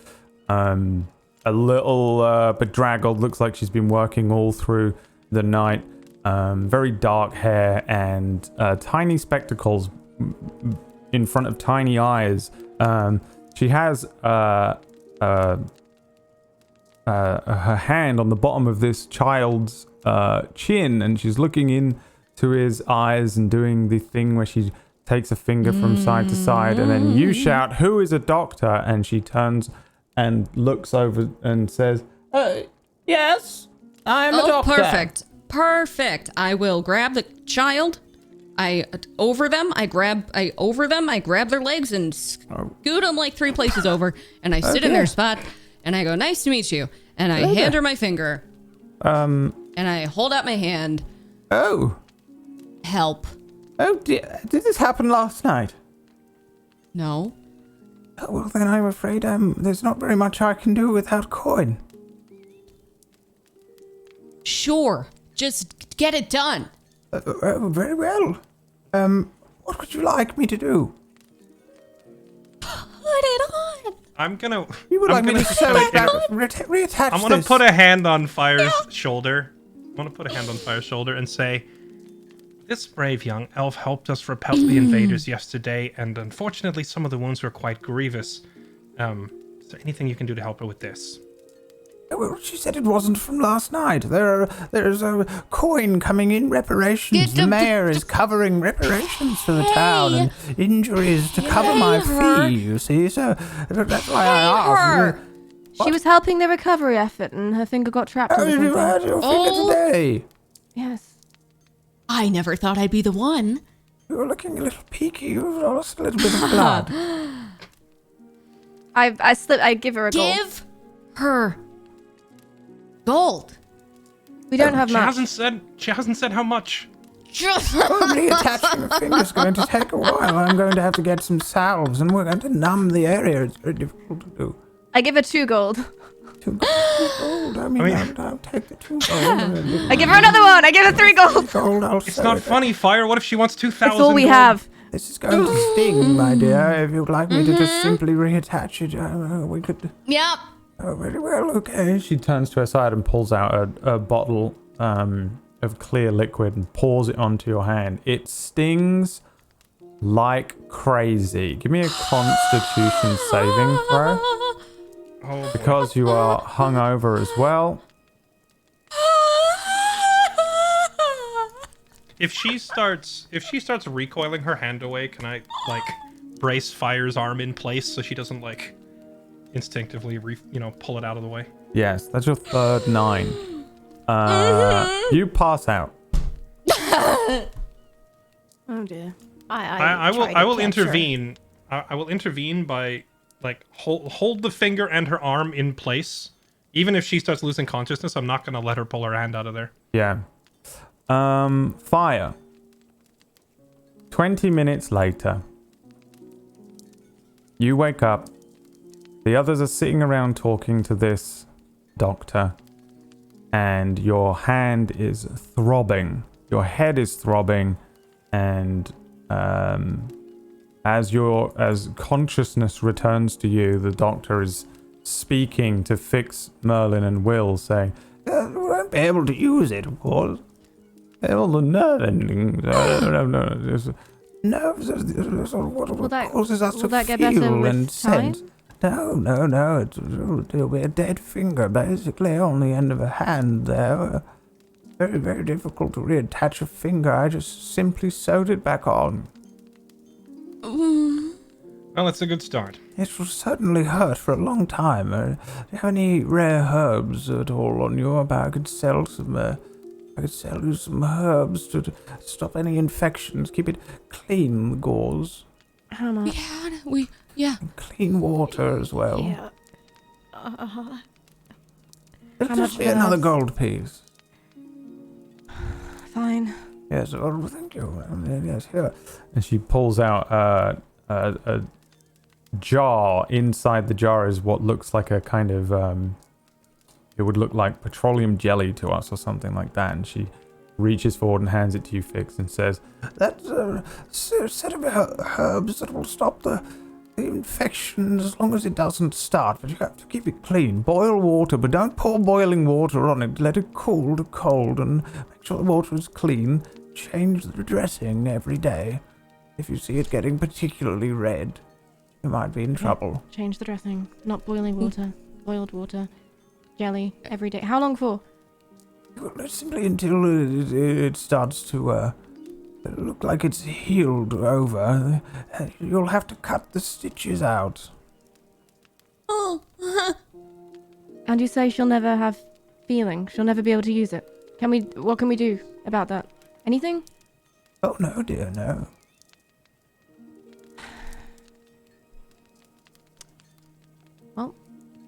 a little bedraggled. Looks like she's been working all through the night. Very dark hair and tiny spectacles in front of tiny eyes. She has her hand on the bottom of this child's chin, and she's looking into his eyes and doing the thing where she takes a finger from side to side, and then you shout, "Who is a doctor?" And she turns and looks over and says, "Yes, I'm a doctor." Perfect. I will grab the child. I over them. I grab their legs and scoot them like 3 places over, and I sit in their spot, and I go, "Nice to meet you," and I hand her my finger. And I hold out my hand. Oh. Help. Oh, dear. Did this happen last night? No. Oh, well, then I'm afraid there's not very much I can do without coin. Sure. Just get it done. Very well. What would you like me to do? Put it on. I'm gonna. You would I'm like me gonna to sew it back, reattach I'm gonna this? put a hand on Fire's shoulder. I'm gonna put a hand on Fire's shoulder and say, "This brave young elf helped us repel the invaders yesterday, and unfortunately, some of the wounds were quite grievous. Is there anything you can do to help her with this?" Well, she said it wasn't from last night. There's a coin coming in reparations. The mayor is covering reparations for the town and injuries to cover my fee, you see. So that's why I asked. She was helping the recovery effort, and her finger got trapped. Oh, you had your finger today. Yes. I never thought I'd be the one. You were looking a little peaky. You've lost a little bit of blood. I give her a gold. Give her gold. We don't have much. She hasn't said how much. Reattaching a finger's going to take a while. I'm going to have to get some salves, and we're going to numb the area. It's very difficult to do. I give her 2 gold. 2 gold. I mean, I'll take the 2 gold. I give her another one. I give her 3 gold. Gold, It's not funny, Fire. What if she wants 2,000? That's all we gold? have. This is going to sting, my dear. If you'd like me to just simply reattach it, we could. Yep. Oh, very well, okay. She turns to her side and pulls out a bottle of clear liquid and pours it onto your hand. It stings like crazy. Give me a Constitution saving throw. Oh, boy. Because you are hungover as well. If she starts recoiling her hand away, can I like brace Fire's arm in place so she doesn't like instinctively pull it out of the way? Yes, that's your third 9. You pass out. Oh dear. I will intervene. I will intervene by like hold the finger and her arm in place. Even if she starts losing consciousness, I'm not gonna let her pull her hand out of there. Yeah. Fire. 20 minutes later. You wake up. The others are sitting around talking to this doctor. And your hand is throbbing. Your head is throbbing. And as consciousness returns to you, the doctor is speaking to Fix, Merlin, and Will, saying, "We won't be able to use it, of course. All the nerve endings. Nerves are what causes us to feel and sense. No. It'll be a dead finger, basically, on the end of a hand there. Very, very difficult to reattach a finger. I just simply sewed it back on. Well, it's a good start. It will certainly hurt for a long time. Do you have any rare herbs at all on you? I could sell some. I could sell you some herbs to stop any infections. Keep it clean, the gauze. How much? Yeah. And clean water as well. Yeah. It'll How just much be for another that? gold piece. Fine. Yes, oh, thank you. Yes, here. And she pulls out a jar. Inside the jar is what looks like a kind of it would look like petroleum jelly to us or something like that. And she reaches forward and hands it to you, Fix, and says, "That's a set of herbs that will stop the infection as long as it doesn't start. But you have to keep it clean. Boil water, but don't pour boiling water on it. Let it cool to cold and make sure the water is clean. Change the dressing every day. If you see it getting particularly red, you might be in trouble." Change the dressing. Not boiling water. Boiled water. Jelly. Every day. How long for? Simply until it starts to look like it's healed over. You'll have to cut the stitches out. Oh. And you say she'll never have feeling. She'll never be able to use it. What can we do about that? Anything? Oh, no, dear, no. Well,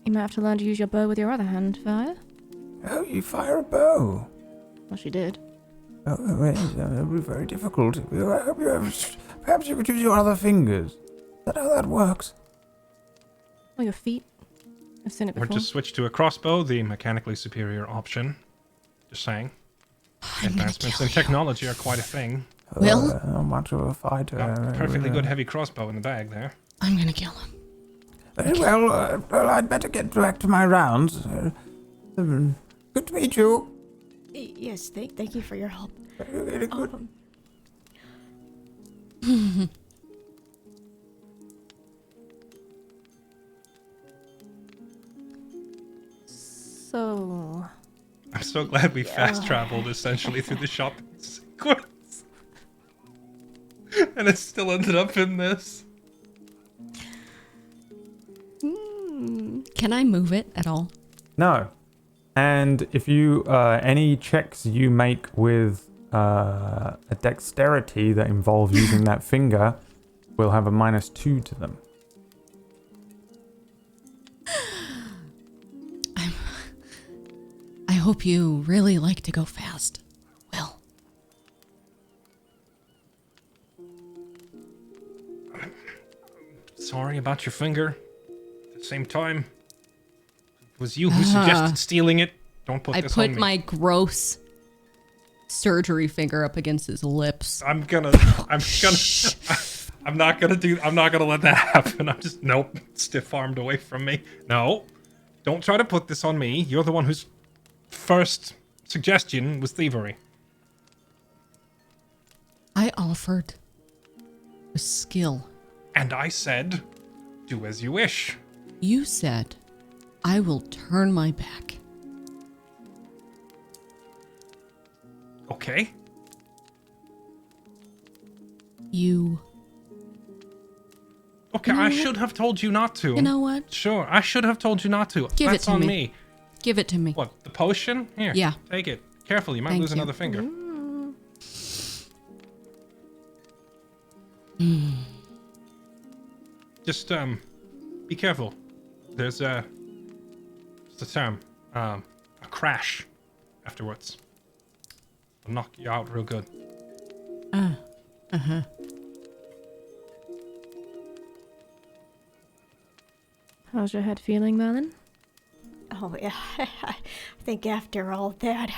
you might have to learn to use your bow with your other hand, Fire. Oh, you fire a bow. Well, she did. Oh, yes, that'll be very difficult. Perhaps you could use your other fingers. Is that how that works? Or your feet. I've seen it Or before. just switch to a crossbow, the mechanically superior option. Just saying. Advancements in technology are quite a thing. Will? Not much of a fighter. Got a perfectly good heavy crossbow in the bag there. I'm gonna kill him. Very well, I'd better get back to my rounds. Good to meet you. Yes, thank you for your help. Very good. So... I'm so glad we fast traveled essentially through the shopping sequence. And it still ended up in this. Can I move it at all? No. And if you, any checks you make with a dexterity that involve using that finger will have a -2 to them. I hope you really like to go fast, Will. Sorry about your finger. At the same time, it was you who suggested stealing it. Don't put this on me. I put my gross surgery finger up against his lips. I'm not gonna let that happen. I'm just, nope, stiff-armed away from me. No, don't try to put this on me. You're the one whose first suggestion was thievery. I offered. A skill. And I said, do as you wish. You said, I will turn my back. Okay. You. Okay, You know I what? should have told you not to. You know what? Sure, I should have told you not to. Give it That's to on me. me. Give it to me. What, the potion? Here. Yeah. Take it. Careful, you might Thank lose you. another finger. Just be careful. There's what's the term? A crash afterwards. It'll knock you out real good. How's your head feeling, Merlin? Oh, yeah. I think after all that,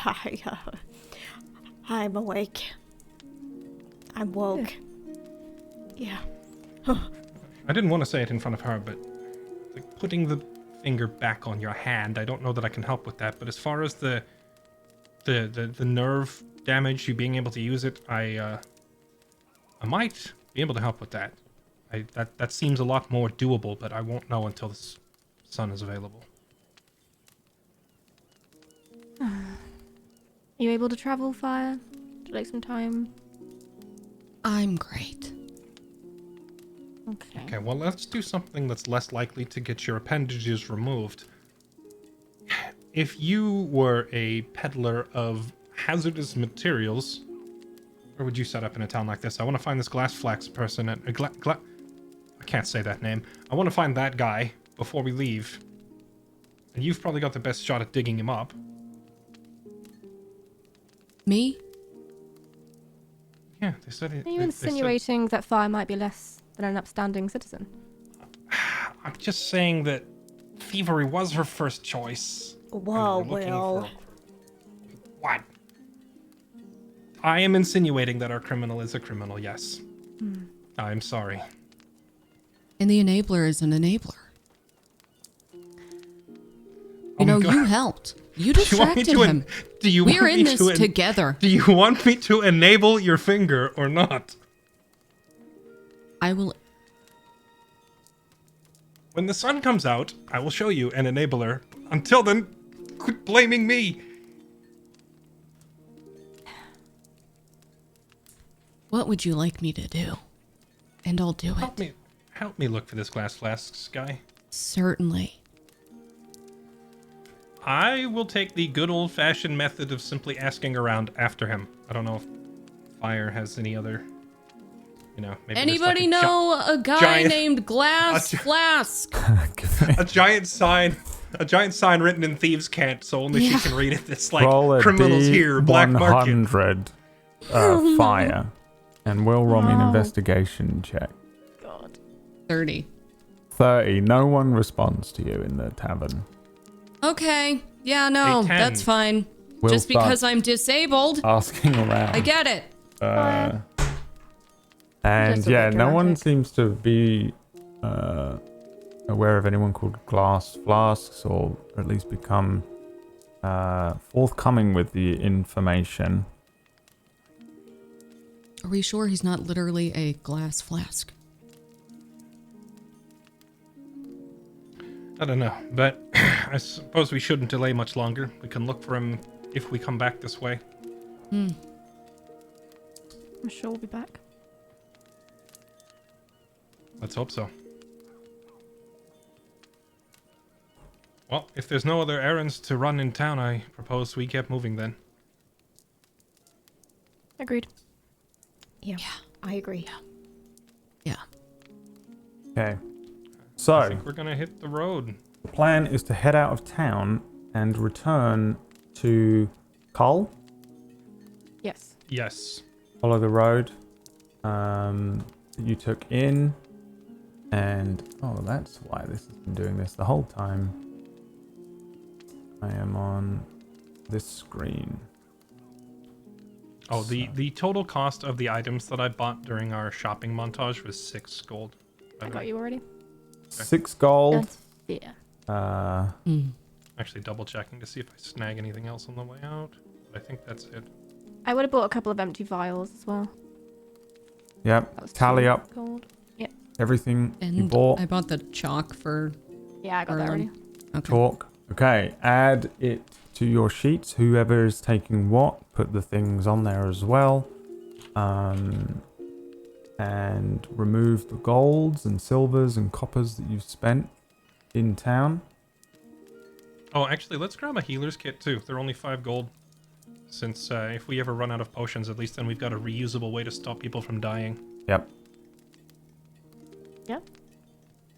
I'm awake. I'm woke. Yeah. I didn't want to say it in front of her, but like putting the finger back on your hand, I don't know that I can help with that. But as far as the nerve damage, you being able to use it, I might be able to help with that. That seems a lot more doable, but I won't know until the sun is available. Are you able to travel, Fire? Would you like some time? I'm great. Okay. Okay, well, let's do something that's less likely to get your appendages removed. If you were a peddler of hazardous materials, where would you set up in a town like this? I want to find this glass flax person at I can't say that name. I want to find that guy before we leave. And you've probably got the best shot at digging him up. Me? Yeah, they said it. Are you they said- insinuating that Fire might be less than an upstanding citizen? I'm just saying that thievery was her first choice. Whoa, and we're looking Will. for- What? I am insinuating that our criminal is a criminal, yes. I'm sorry. And the enabler is an enabler. Oh You know, my God. you helped. You Do you want me distracted to him. do you We're want in me this to together. Do you want me to enable your finger or not? I will. When the sun comes out, I will show you an enabler. Until then, quit blaming me. What would you like me to do? And I'll do it. Help me look for this glass flasks guy. Certainly. I will take the good old-fashioned method of simply asking around after him. I don't know if Fire has any other, maybe there's Anybody like know a guy giant- named Glass Flask? a giant sign written in thieves' cant, so only she can read it. That's like Roll a criminals here, black market. D100 fire, and we'll roll me an No. investigation check. God. 30. 30. No one responds to you in the tavern. Okay. Yeah, no, A 10. that's fine. We'll Just because start I'm disabled. asking around. I get it. And Just a yeah, bit no one dramatic. seems to be aware of anyone called Glass Flasks, or at least become forthcoming with the information. Are we sure he's not literally a glass flask? I don't know, but I suppose we shouldn't delay much longer. We can look for him if we come back this way. I'm sure we'll be back. Let's hope so. Well, if there's no other errands to run in town, I propose we get moving then. Agreed. Yeah, I agree. Yeah. Okay. I So, think we're gonna hit the road. the plan is to head out of town and return to Cull. Yes. Yes. Follow the road that you took in. And, oh, that's why this has been doing this the whole time. I am on this screen. Oh, the total cost of the items that I bought during our shopping montage was 6 gold. by I the got way. you already. 6 gold. Yeah. Actually double checking to see if I snag anything else on the way out. But I think that's it. I would have bought a couple of empty vials as well. Yep. That was Tally 2 up gold. Yeah. everything And you bought. I bought the chalk for Yeah, I got that already. Erlen. Okay. Talk. Okay, add it to your sheets. Whoever is taking what, put the things on there as well. And remove the golds and silvers and coppers that you've spent in town. Oh, actually, let's grab a healer's kit too. They're only 5 gold. Since if we ever run out of potions, at least then we've got a reusable way to stop people from dying. Yep. Yep.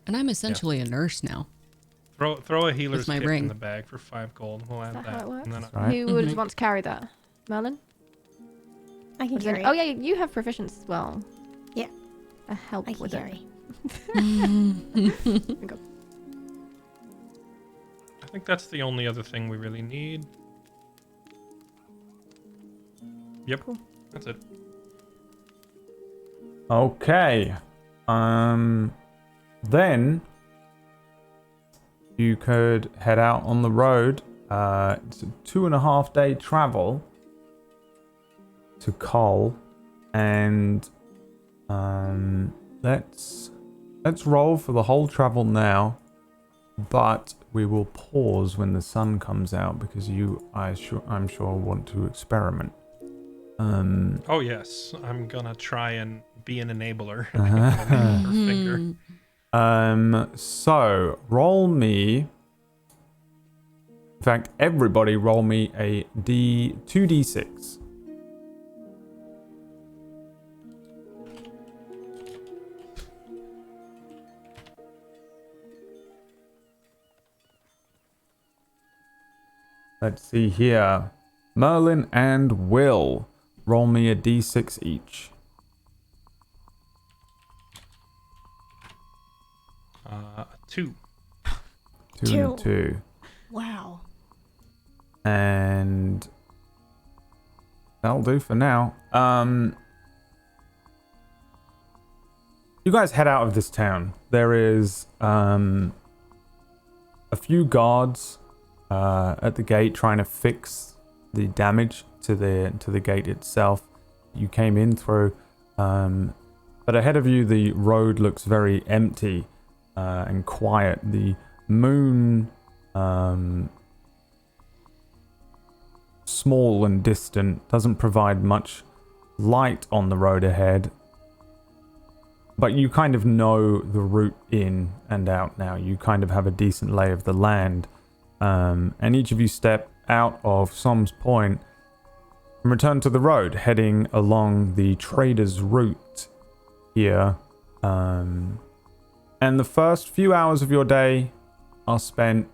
And I'm essentially a nurse now. Throw a healer's my kit ring. in the bag for 5 gold. We'll Is add that that. how it works? And then Right. Who would Mhm. want to carry that? Merlin? I can Or does any- carry. Oh yeah, you have proficiency as well. Yeah. A help I can with carry. it. I think that's the only other thing we really need. Yep. Cool. That's it. Okay. Then you could head out on the road. It's a 2.5 day travel to Cole, and let's roll for the whole travel now. But we will pause when the sun comes out because I'm sure want to experiment. Oh yes, I'm gonna try and be an enabler. Her finger. So roll me. In fact, everybody roll me a 2d6. Let's see here. Merlin and Will, roll me a d6 each. 2. 2 and a 2. Wow. And that'll do for now. You guys head out of this town. There is a few guards at the gate trying to fix the damage to the gate itself you came in through. But ahead of you, the road looks very empty and quiet. The moon, small and distant, doesn't provide much light on the road ahead. But you kind of know the route in and out now. You kind of have a decent lay of the land. And each of you step out of Som's Point and return to the road, heading along the trader's route here. And the first few hours of your day are spent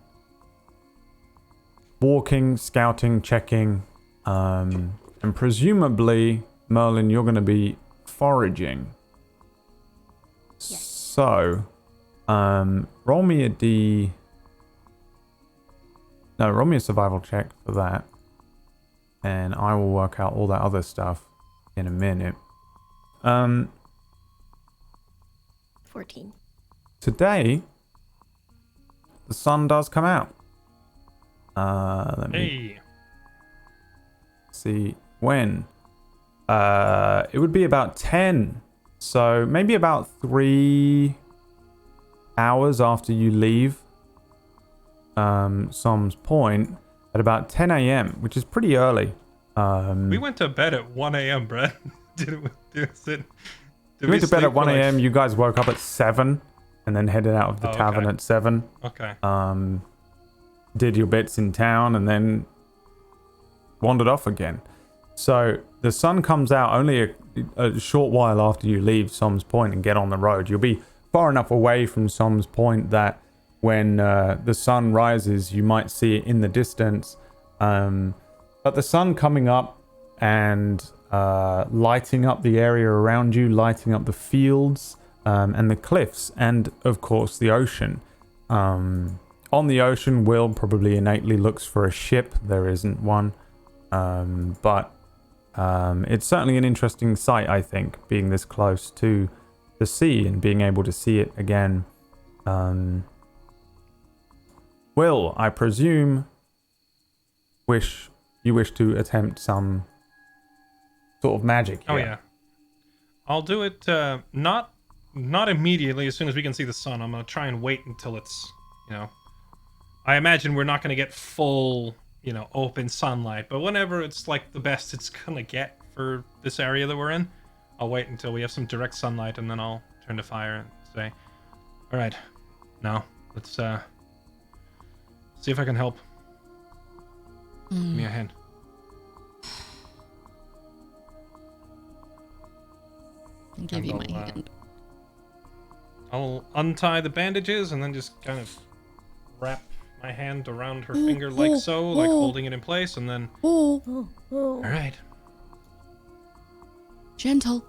walking, scouting, checking, and presumably, Merlin, you're going to be foraging. Yes. So, roll me a survival check for that. And I will work out all that other stuff in a minute. 14. Today, the sun does come out. Let me Hey. see when. It would be about 10. So maybe about 3 hours after you leave Som's Point at about 10 a.m., which is pretty early. We went to bed at 1 a.m., Brett. You went to bed at 1 a.m. You guys woke up at 7 and then headed out of the tavern at 7. Okay. Did your bits in town and then wandered off again. So the sun comes out only a short while after you leave Som's Point and get on the road. You'll be far enough away from Som's Point that when the sun rises, you might see it in the distance. But the sun coming up and lighting up the area around you, lighting up the fields and the cliffs, and of course the ocean. On the ocean, Will probably innately looks for a ship. There isn't one. But it's certainly an interesting sight, I think, being this close to the sea and being able to see it again. Will, I presume, you wish to attempt some sort of magic here. Oh, yeah. I'll do it not immediately as soon as we can see the sun. I'm gonna try and wait until it's, I imagine we're not gonna get full, open sunlight, but whenever it's like the best it's gonna get for this area that we're in, I'll wait until we have some direct sunlight, and then I'll turn to fire and say, all right, now let's see if I can help. Give me a hand. I'll give you my hand. I'll untie the bandages and then just kind of wrap my hand around her finger like so, like holding it in place, and then... All right. Gentle.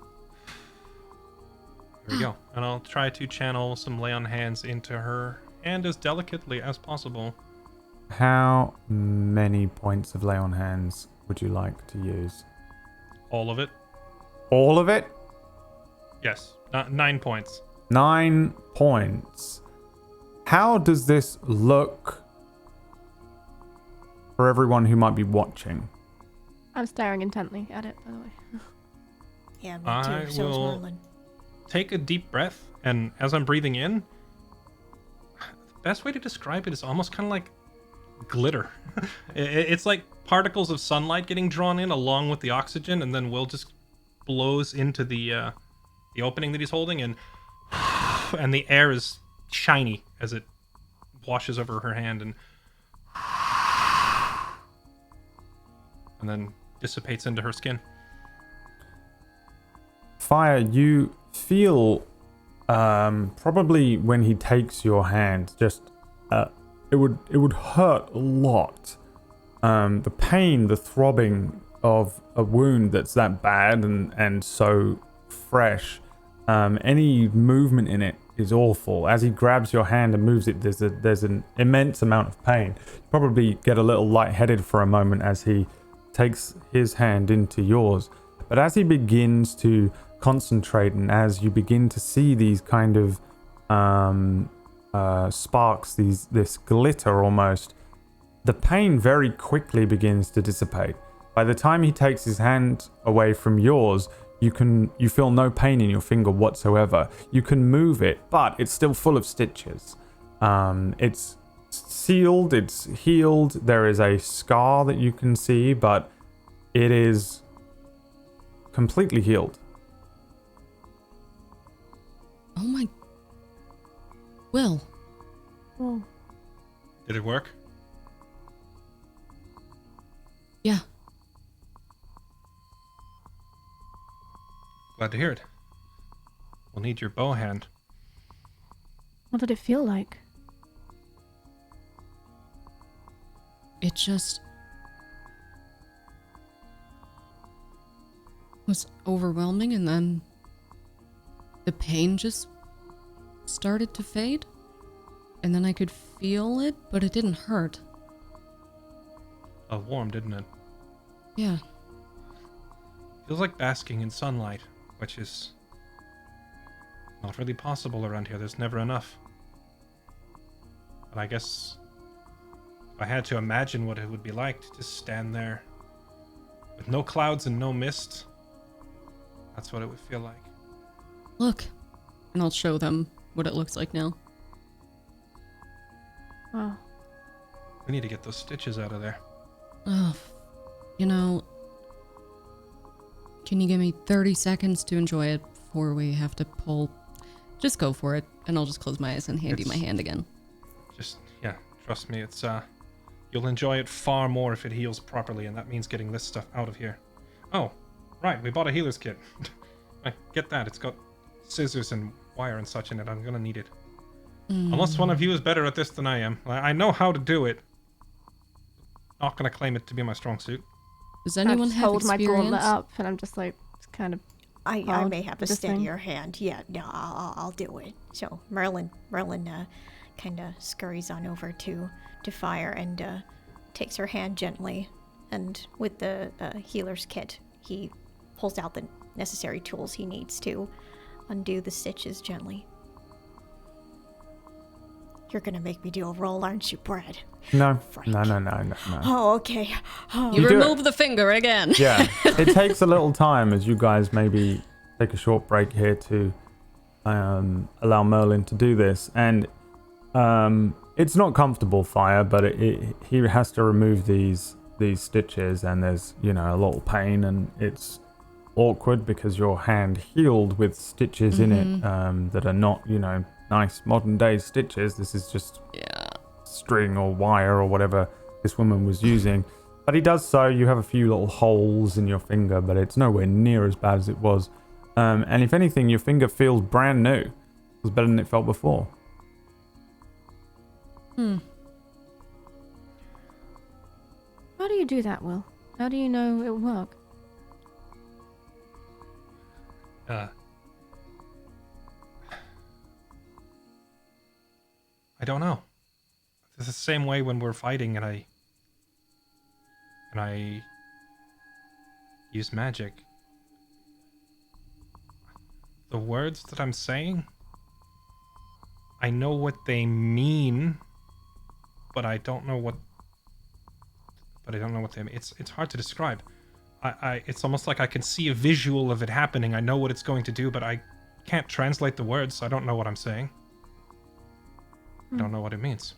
Here we go. And I'll try to channel some lay on hands into her hand as delicately as possible. How many points of lay on hands would you like to use? All of it. All of it? Yes. 9 points. 9 points. How does this look for everyone who might be watching? I'm staring intently at it, by the way. Yeah, me I too. So is will Merlin. take a deep breath, and as I'm breathing in, the best way to describe it is almost kind of like glitter. It's like particles of sunlight getting drawn in along with the oxygen, and then Will just blows into the opening that he's holding, and the air is shiny as it washes over her hand and then dissipates into her skin. Fire, you feel probably when he takes your hand, just it would hurt a lot. The pain, the throbbing of a wound that's that bad and so fresh. Any movement in it is awful. As he grabs your hand and moves it, there's an immense amount of pain. You probably get a little lightheaded for a moment as he takes his hand into yours. But as he begins to concentrate, and as you begin to see these kind of sparks, this glitter almost, the pain very quickly begins to dissipate. By the time he takes his hand away from yours, you feel no pain in your finger whatsoever. You can move it, but it's still full of stitches. It's sealed, it's healed. There is a scar that you can see, but it is completely healed. Oh my... Will. Oh. Did it work? Yeah. Glad to hear it. We'll need your bow hand. What did it feel like? It just... was overwhelming, and then the pain just started to fade, and then I could feel it, but it didn't hurt. Felt warm, didn't it? Yeah. Feels like basking in sunlight, which is not really possible around here. There's never enough. But I guess if I had to imagine what it would be like to just stand there with no clouds and no mist, that's what it would feel like. Look. And I'll show them what it looks like now. Wow. We need to get those stitches out of there. Oh, can you give me 30 seconds to enjoy it before we have to pull? Just go for it, and I'll just close my eyes and hand you my hand again. Just, yeah, trust me, it's, you'll enjoy it far more if it heals properly, and that means getting this stuff out of here. Oh, right, we bought a healer's kit. Get that, it's got scissors and wire and such in it. I'm gonna need it. Unless one of you is better at this than I am. I know how to do it. Not gonna claim it to be my strong suit. Does anyone have hold my experience? gauntlet up, and I'm just like, it's kind of. I may have a steadier hand. Yeah, no, I'll do it. So Merlin kind of scurries on over to Fire and takes her hand gently, and with the healer's kit, he pulls out the necessary tools he needs to undo the stitches gently. You're gonna make me do a roll, aren't you, Brad? No. Frank. No. Oh, okay. Oh. You do remove the finger again. Yeah, it takes a little time as you guys maybe take a short break here to allow Merlin to do this. And it's not comfortable, Fire, but he has to remove these stitches, and there's, a lot of pain, and it's awkward because your hand healed with stitches in it that are not, nice modern day stitches. This is just string or wire or whatever this woman was using. But he does so. You have a few little holes in your finger, but it's nowhere near as bad as it was. And if anything, your finger feels brand new. It was better than it felt before. How do you do that, Will? How do you know it'll work? I don't know. It's the same way when we're fighting and I use magic. The words that I'm saying, I know what they mean, but I don't know what they mean. It's hard to describe. It's almost like I can see a visual of it happening. I know what it's going to do, but I can't translate the words, so I don't know what I'm saying. I don't know what it means.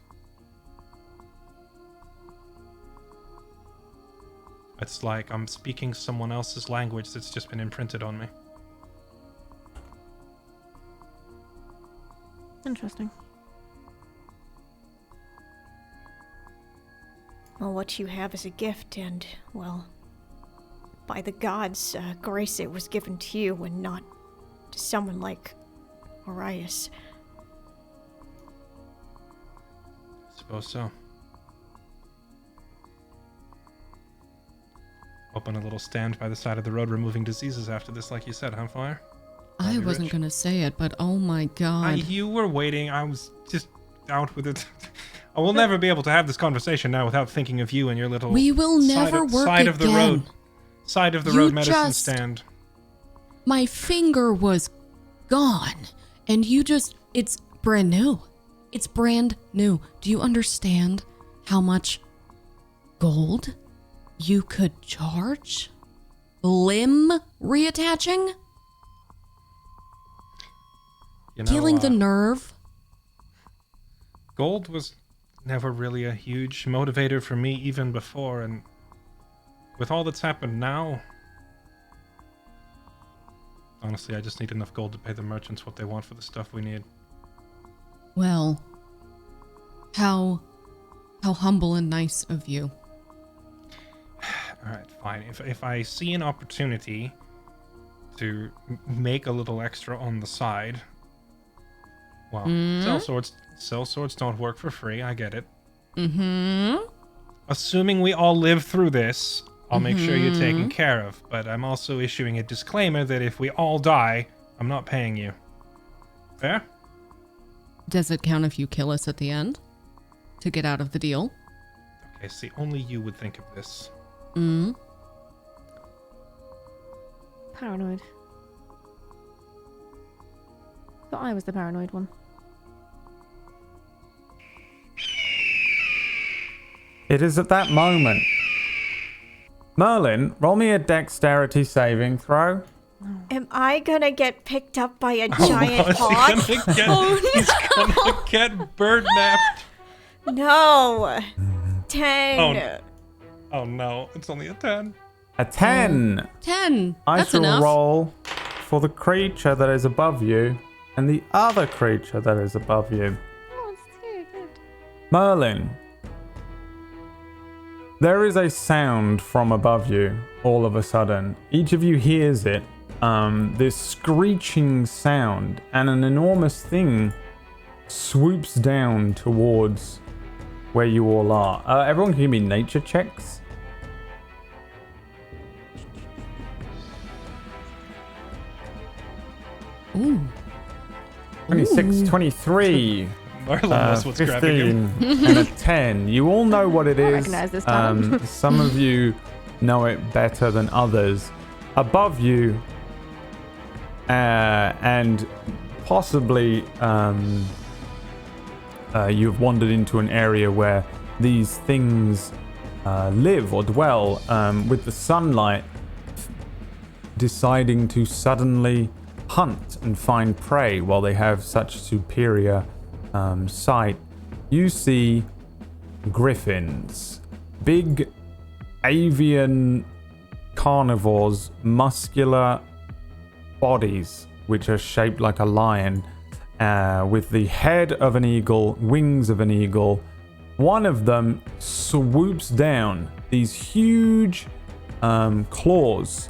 It's like I'm speaking someone else's language that's just been imprinted on me. Interesting. Well, what you have is a gift, and, well, by the gods' grace, it was given to you and not to someone like Arias. Suppose so. Open a little stand by the side of the road removing diseases after this, like you said, huh, Fire? I wasn't going to say it, but oh my god. You were waiting. I was just out with it. I will never be able to have this conversation now without thinking of you and your little We will never work side of the road. again. Side of the You road medicine just- stand. My finger was gone, and it's brand new. It's brand new. Do you understand how much gold you could charge? Limb reattaching? Healing the nerve? Gold was never really a huge motivator for me even before, and with all that's happened now, honestly, I just need enough gold to pay the merchants what they want for the stuff we need. Well, how humble and nice of you. Alright, fine. If I see an opportunity to make a little extra on the side, well, sell swords don't work for free, I get it. Assuming we all live through this, I'll make sure you're taken care of, but I'm also issuing a disclaimer that if we all die, I'm not paying you. Fair? Does it count if you kill us at the end? To get out of the deal? Okay, see, only you would think of this. Paranoid. Thought I was the paranoid one. It is at that moment. Merlin, roll me a dexterity saving throw. Am I gonna get picked up by a giant hawk? He's gonna get bird napped. No. 10. Oh no, it's only a 10. A 10. 10. I That's shall enough. roll for the creature that is above you and the other creature that is above you. Oh, it's too good. Merlin, there is a sound from above you all of a sudden. Each of you hears it, this screeching sound, and an enormous thing swoops down towards where you all are. Everyone can give me nature checks. Ooh. 26, 23. Merlin knows what's grabbing 15 him. and a 10. You all know what it I is. recognise this talent. Some of you know it better than others. Above you, and possibly you've wandered into an area where these things live or dwell, with the sunlight deciding to suddenly hunt and find prey while they have such superior sight, you see griffins. Big avian carnivores, muscular bodies which are shaped like a lion, with the head of an eagle, wings of an eagle. One of them swoops down, these huge claws,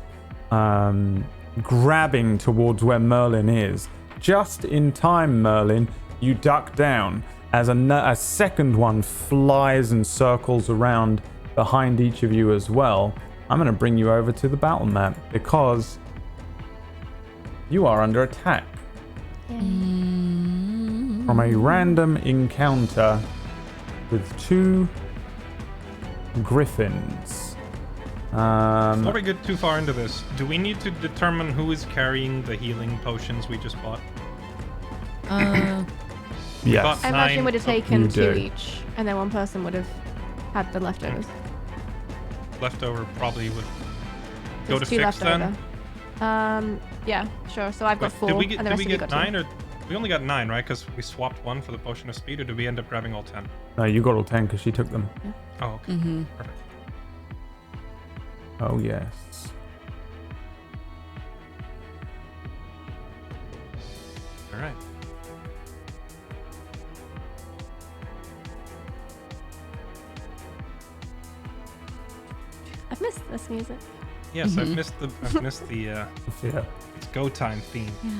grabbing towards where Merlin is. Just in time, Merlin, you duck down as a second one flies and circles around behind each of you as well. I'm going to bring you over to the battle map because you are under attack from a random encounter with 2 griffins. Before we get too far into this, do we need to determine who is carrying the healing potions we just bought? Yes. I imagine 9. would have taken You 2 do. each, and then one person would have had the leftovers. Leftover probably would go to There's 2 6 then. leftover. Yeah, sure. So I've got 4, Did we and the get, rest did of we you get got 2. 9 or we only got 9, right? Because we swapped 1 for the potion of speed, or did we end up grabbing all 10? No, you got all 10 because she took them. Oh, okay. Mm-hmm. Perfect. Oh, yes. All right. I've missed this music. Yes, I've missed the Yeah. it's go time theme. Yeah.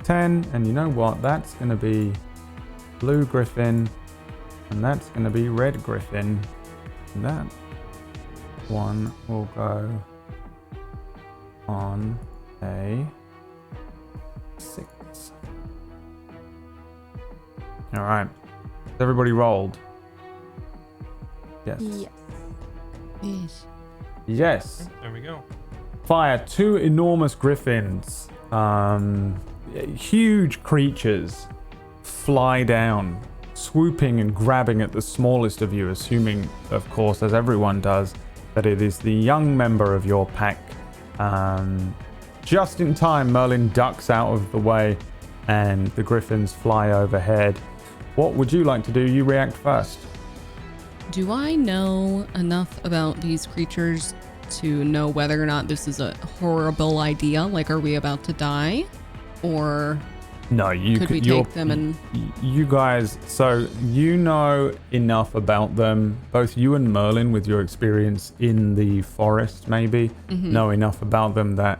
10, and you know what? That's going to be blue griffin, and that's going to be red griffin. And that one will go on a 6. All right. Everybody rolled. Yes. Yes. Yes. Yes. There we go. Fire 2 enormous griffins. Huge creatures fly down, swooping and grabbing at the smallest of you, assuming, of course, as everyone does, that it is the young member of your pack. Just in time, Merlin ducks out of the way and the griffins fly overhead. What would you like to do? You react first. Do I know enough about these creatures to know whether or not this is a horrible idea? Like, are we about to die? Or No, you could we you're- take them and... You guys, so you know enough about them, both you and Merlin, with your experience in the forest, maybe, know enough about them that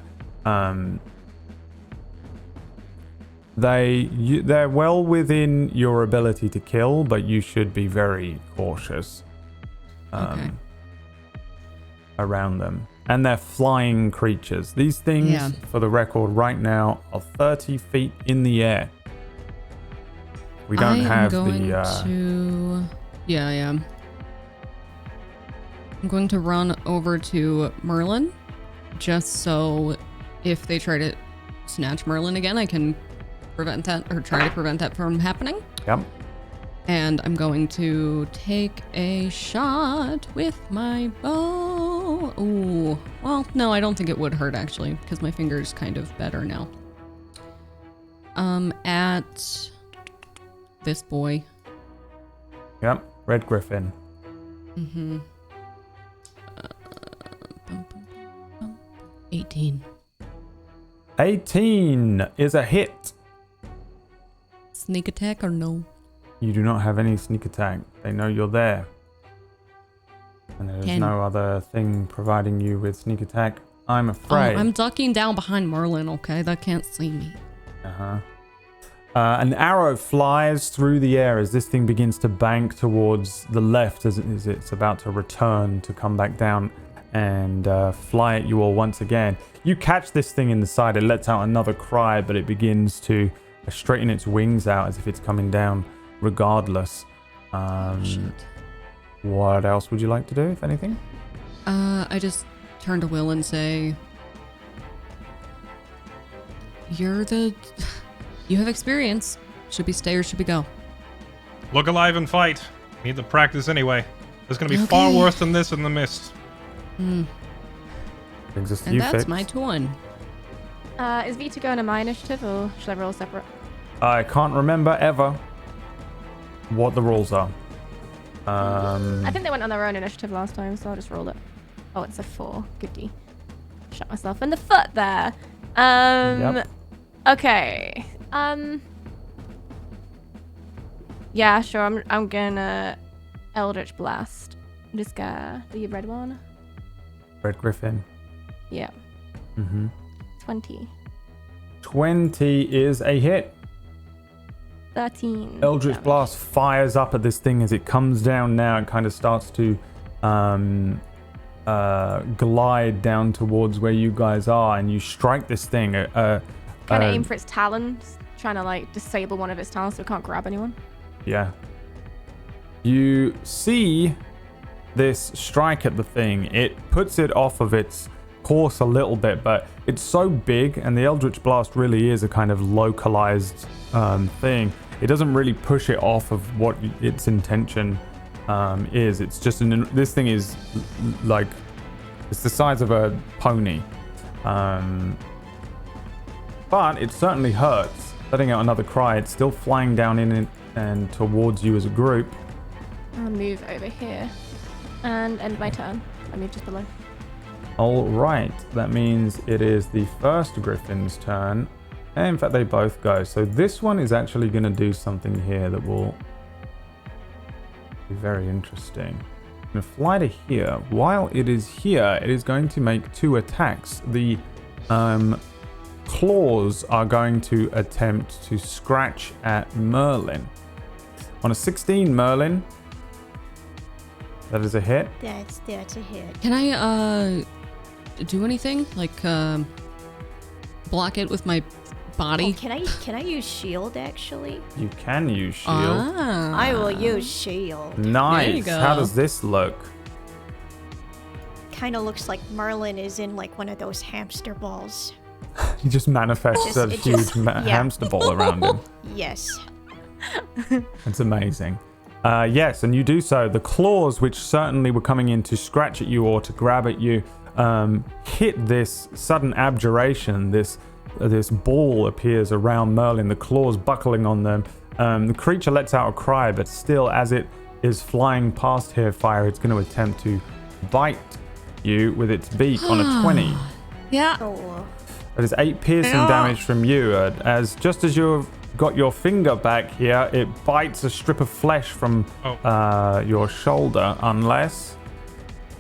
they're well within your ability to kill, but you should be very cautious Okay. around them. And they're flying creatures. These things, Yeah. for the record, right now are 30 feet in the air. We don't have going the. to... Yeah, I am. I'm going to run over to Merlin, just so if they try to snatch Merlin again, I can prevent that, or try to prevent that from happening. Yep. And I'm going to take a shot with my bow. Ooh. Well, no, I don't think it would hurt, actually, because my finger's kind of better now. At this boy. Yep. Red Griffin. Mm-hmm. 18. 18 is a hit. Sneak attack or no? You do not have any sneak attack. They know you're there. And there's 10. no other thing providing you with sneak attack. I'm Oh, afraid. I'm ducking down behind Merlin, okay? That can't see me. Uh-huh. An arrow flies through the air as this thing begins to bank towards the left as it's about to return to come back down and fly at you all once again. You catch this thing in the side. It lets out another cry, but it begins to straighten its wings out as if it's coming down regardless. Shit. What else would you like to do, if anything? I just turn to Will and say, you have experience. Should we stay or should we go? Look alive and fight. Need the practice anyway. There's gonna be far Okay. worse than this in the mist. Brings us to And you, that's Fix. my turn. Is Vita going to my initiative or should I roll separate? I can't remember ever what the rules are. I think they went on their own initiative last time, so I'll just roll it. Oh, it's a 4. Goodie. Shot myself in the foot there. Yep. Okay. Yeah, sure. I'm gonna Eldritch Blast. This guy, the red one. Red Griffin. Yeah. Mm-hmm. 20. 20 is a hit. 13. Eldritch damage. Blast fires up at this thing as it comes down now. It kind of starts to glide down towards where you guys are, and you strike this thing. Kind of aim for its talons, trying to like disable one of its talons so it can't grab anyone. Yeah. You see this strike at the thing. It puts it off of its course a little bit, but it's so big, and the Eldritch Blast really is a kind of localized thing. It doesn't really push it off of what its intention is. It's just this thing is like it's the size of a pony, but it certainly hurts. Letting out another cry. It's still flying down in it and towards you as a group. I'll move over here and end my turn. I move just below. All right, that means it is the first Griffin's turn. And in fact, they both go. So this one is actually going to do something here that will be very interesting. I'm going to fly to here. While it is here, it is going to make 2 attacks. The claws are going to attempt to scratch at Merlin. On a 16, Merlin, that is a hit. That's a hit. Can I do anything? Like block it with my body? Oh, can I use shield actually? You can use shield. I will use shield. Nice. There you go. How does this look? Kind of looks like Merlin is in like one of those hamster balls. He just manifests a huge hamster ball around him. Yes. It's amazing. Yes, and you do so. The claws, which certainly were coming in to scratch at you or to grab at you, hit this sudden abjuration. This ball appears around Merlin, the claws buckling on them. The creature lets out a cry, but still, as it is flying past Hairfire, it's going to attempt to bite you with its beak on a 20. Yeah. Oh. That is 8 piercing damage from you. As just as you've got your finger back here, it bites a strip of flesh from your shoulder, unless...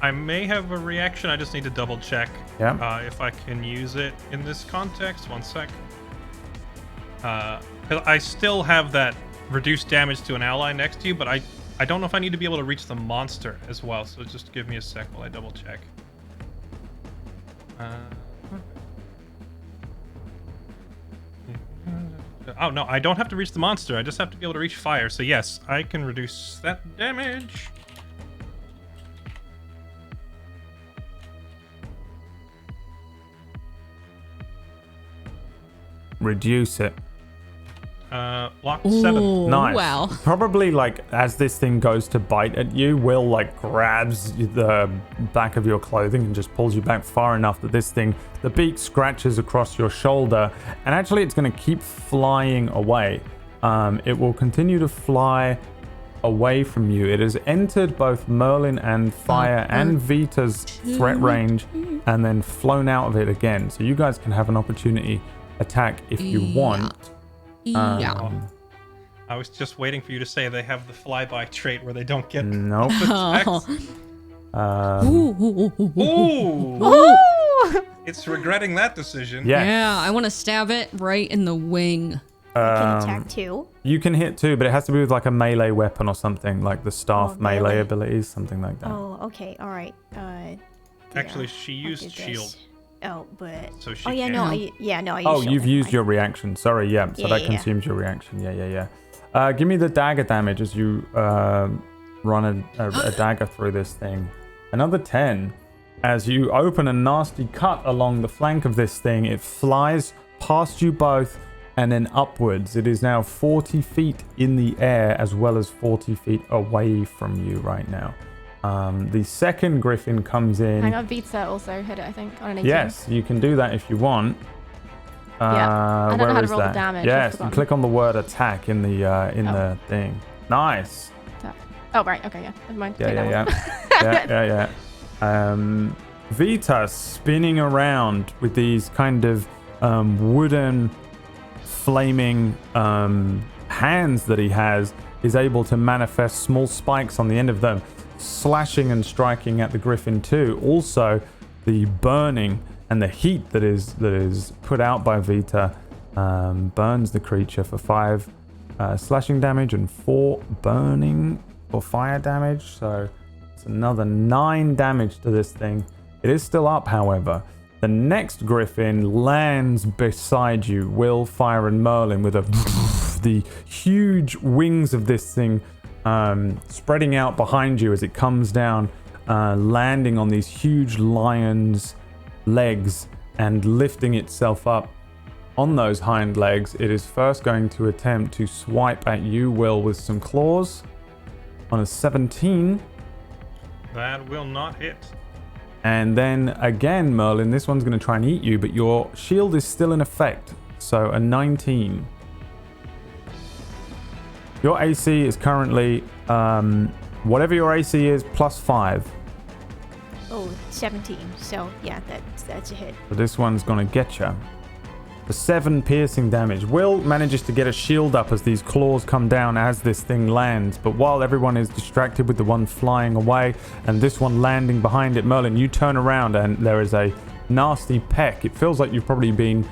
I may have a reaction. I just need to double check Yeah. if I can use it in this context. One sec. 'Cause I still have that reduced damage to an ally next to you, but I don't know if I need to be able to reach the monster as well. So just give me a sec while I double check. Oh no, I don't have to reach the monster. I just have to be able to reach fire. So yes, I can reduce that damage. Reduce it. Lock 7. Ooh, Nice. wow. Probably like as this thing goes to bite at you, Will like grabs the back of your clothing and just pulls you back far enough that this thing, the beak scratches across your shoulder, and actually it's going to keep flying away. It will continue to fly away from you. It has entered both Merlin and Fire and Vita's threat range and then flown out of it again. So you guys can have an opportunity attack if you want. Yeah. I was just waiting for you to say they have the flyby trait where they don't get Nope. attacks. Ooh. Ooh. It's regretting that decision. Yes. Yeah, I want to stab it right in the wing. Can attack too. You can hit too, but it has to be with like a melee weapon or something, like the staff Oh, melee melee. abilities, something like that. Oh, okay, all right. Actually, she I'll used do this. shield. Oh, but So she oh yeah, can. no, I used Oh, shield, you've never used mind. your reaction. Sorry, yeah. So that Yeah. consumes your reaction. Yeah. Give me the dagger damage as you run a dagger through this thing. Another 10. As you open a nasty cut along the flank of this thing, it flies past you both and then upwards. It is now 40 feet in the air as well as 40 feet away from you right now. The second griffin comes in. Hang on, Vita also hit it, I think, on an 18. Yes, you can do that if you want. I don't know where how to is roll the that? damage, I've Yes, you forgotten. click on the word attack in the thing. Nice. Oh, right, okay, yeah. Never mind. Take that Yeah. Vita spinning around with these kind of wooden flaming hands that he has, is able to manifest small spikes on the end of them, slashing and striking at the griffin too. Also, the burning and the heat that is put out by Vita burns the creature for 5 slashing damage and 4 burning or fire damage. So it's another 9 damage to this thing. It is still up, however. The next griffin lands beside you, Will, Fire, and Merlin, with the huge wings of this thing spreading out behind you as it comes down, landing on these huge lion's legs and lifting itself up on those hind legs. It is first going to attempt to swipe at you, Will, with some claws on a 17. That will not hit. And then again, Merlin, this one's going to try and eat you, but your shield is still in effect. So a 19. Your AC is currently, whatever your AC is, plus 5. Oh, 17. So, yeah, that's a hit. So this one's going to get you. For 7 piercing damage. Will manages to get a shield up as these claws come down as this thing lands. But while everyone is distracted with the one flying away and this one landing behind it, Merlin, you turn around and there is a nasty peck. It feels like you've probably been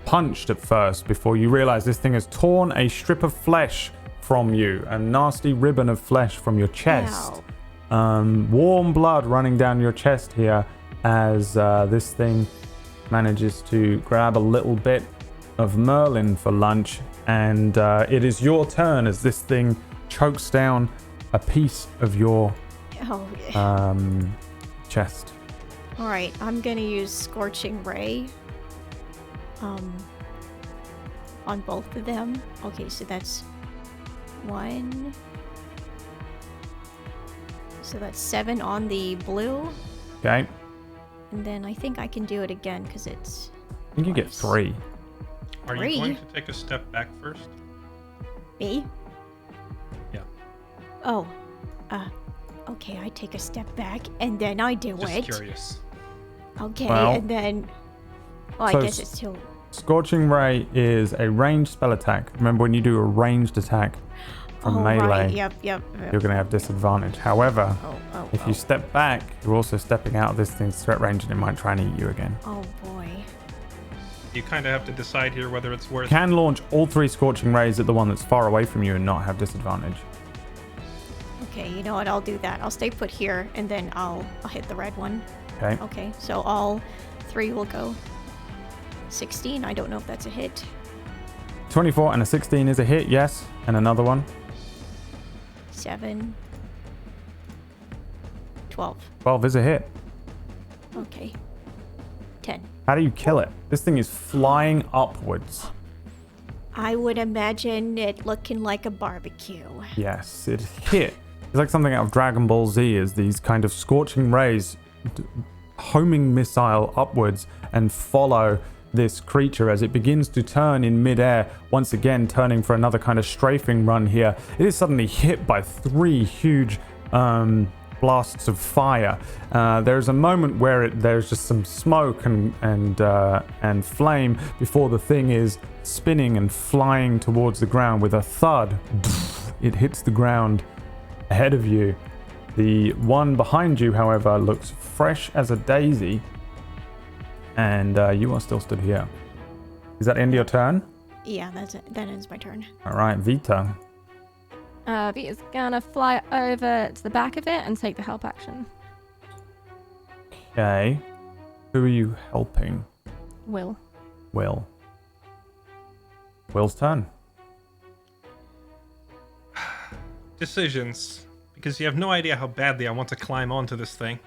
punched at first before you realize this thing has torn a strip of flesh from you. A nasty ribbon of flesh from your chest. Warm blood running down your chest here as this thing manages to grab a little bit of Merlin for lunch, and it is your turn as this thing chokes down a piece of your chest. All right, I'm gonna use Scorching Ray on both of them. Okay, so that's 1. So that's 7 on the blue. Okay. And then I think I can do it again because it's. I think you get 3. Are you going to take a step back first? Me? Yeah. Oh. Okay, I take a step back and then I do Just it. curious. Okay, Well, and then. Well, so I guess it's still. Scorching Ray is a ranged spell attack. Remember, when you do a ranged attack from melee, Right. Yep. you're going to have disadvantage. However, if you step back, you're also stepping out of this thing's threat range and it might try and eat you again. Oh boy. You kind of have to decide here whether it's worth. You can launch all 3 Scorching Rays at the one that's far away from you and not have disadvantage. Okay, you know what? I'll do that. I'll stay put here and then I'll hit the red one. Okay. Okay, so all 3 will go. 16. I don't know if that's a hit. 24 and a 16 is a hit, yes. And another one. 7. 12. 12 is a hit. Okay. 10. How do you kill it? This thing is flying upwards. I would imagine it looking like a barbecue. Yes, it hit. It's like something out of Dragon Ball Z, is these kind of scorching rays homing missile upwards and follow this creature as it begins to turn in midair, once again turning for another kind of strafing run here. It is suddenly hit by 3 huge blasts of fire. There's a moment where there's just some smoke and flame before the thing is spinning and flying towards the ground with a thud. It hits the ground ahead of you. The one behind you, however, looks fresh as a daisy, and you are still stood here. Is that end of your turn? Yeah, that ends my turn. All right, Vita. Vita's gonna fly over to the back of it and take the help action. Okay. Who are you helping? Will. Will. Will's turn. Decisions. Because you have no idea how badly I want to climb onto this thing.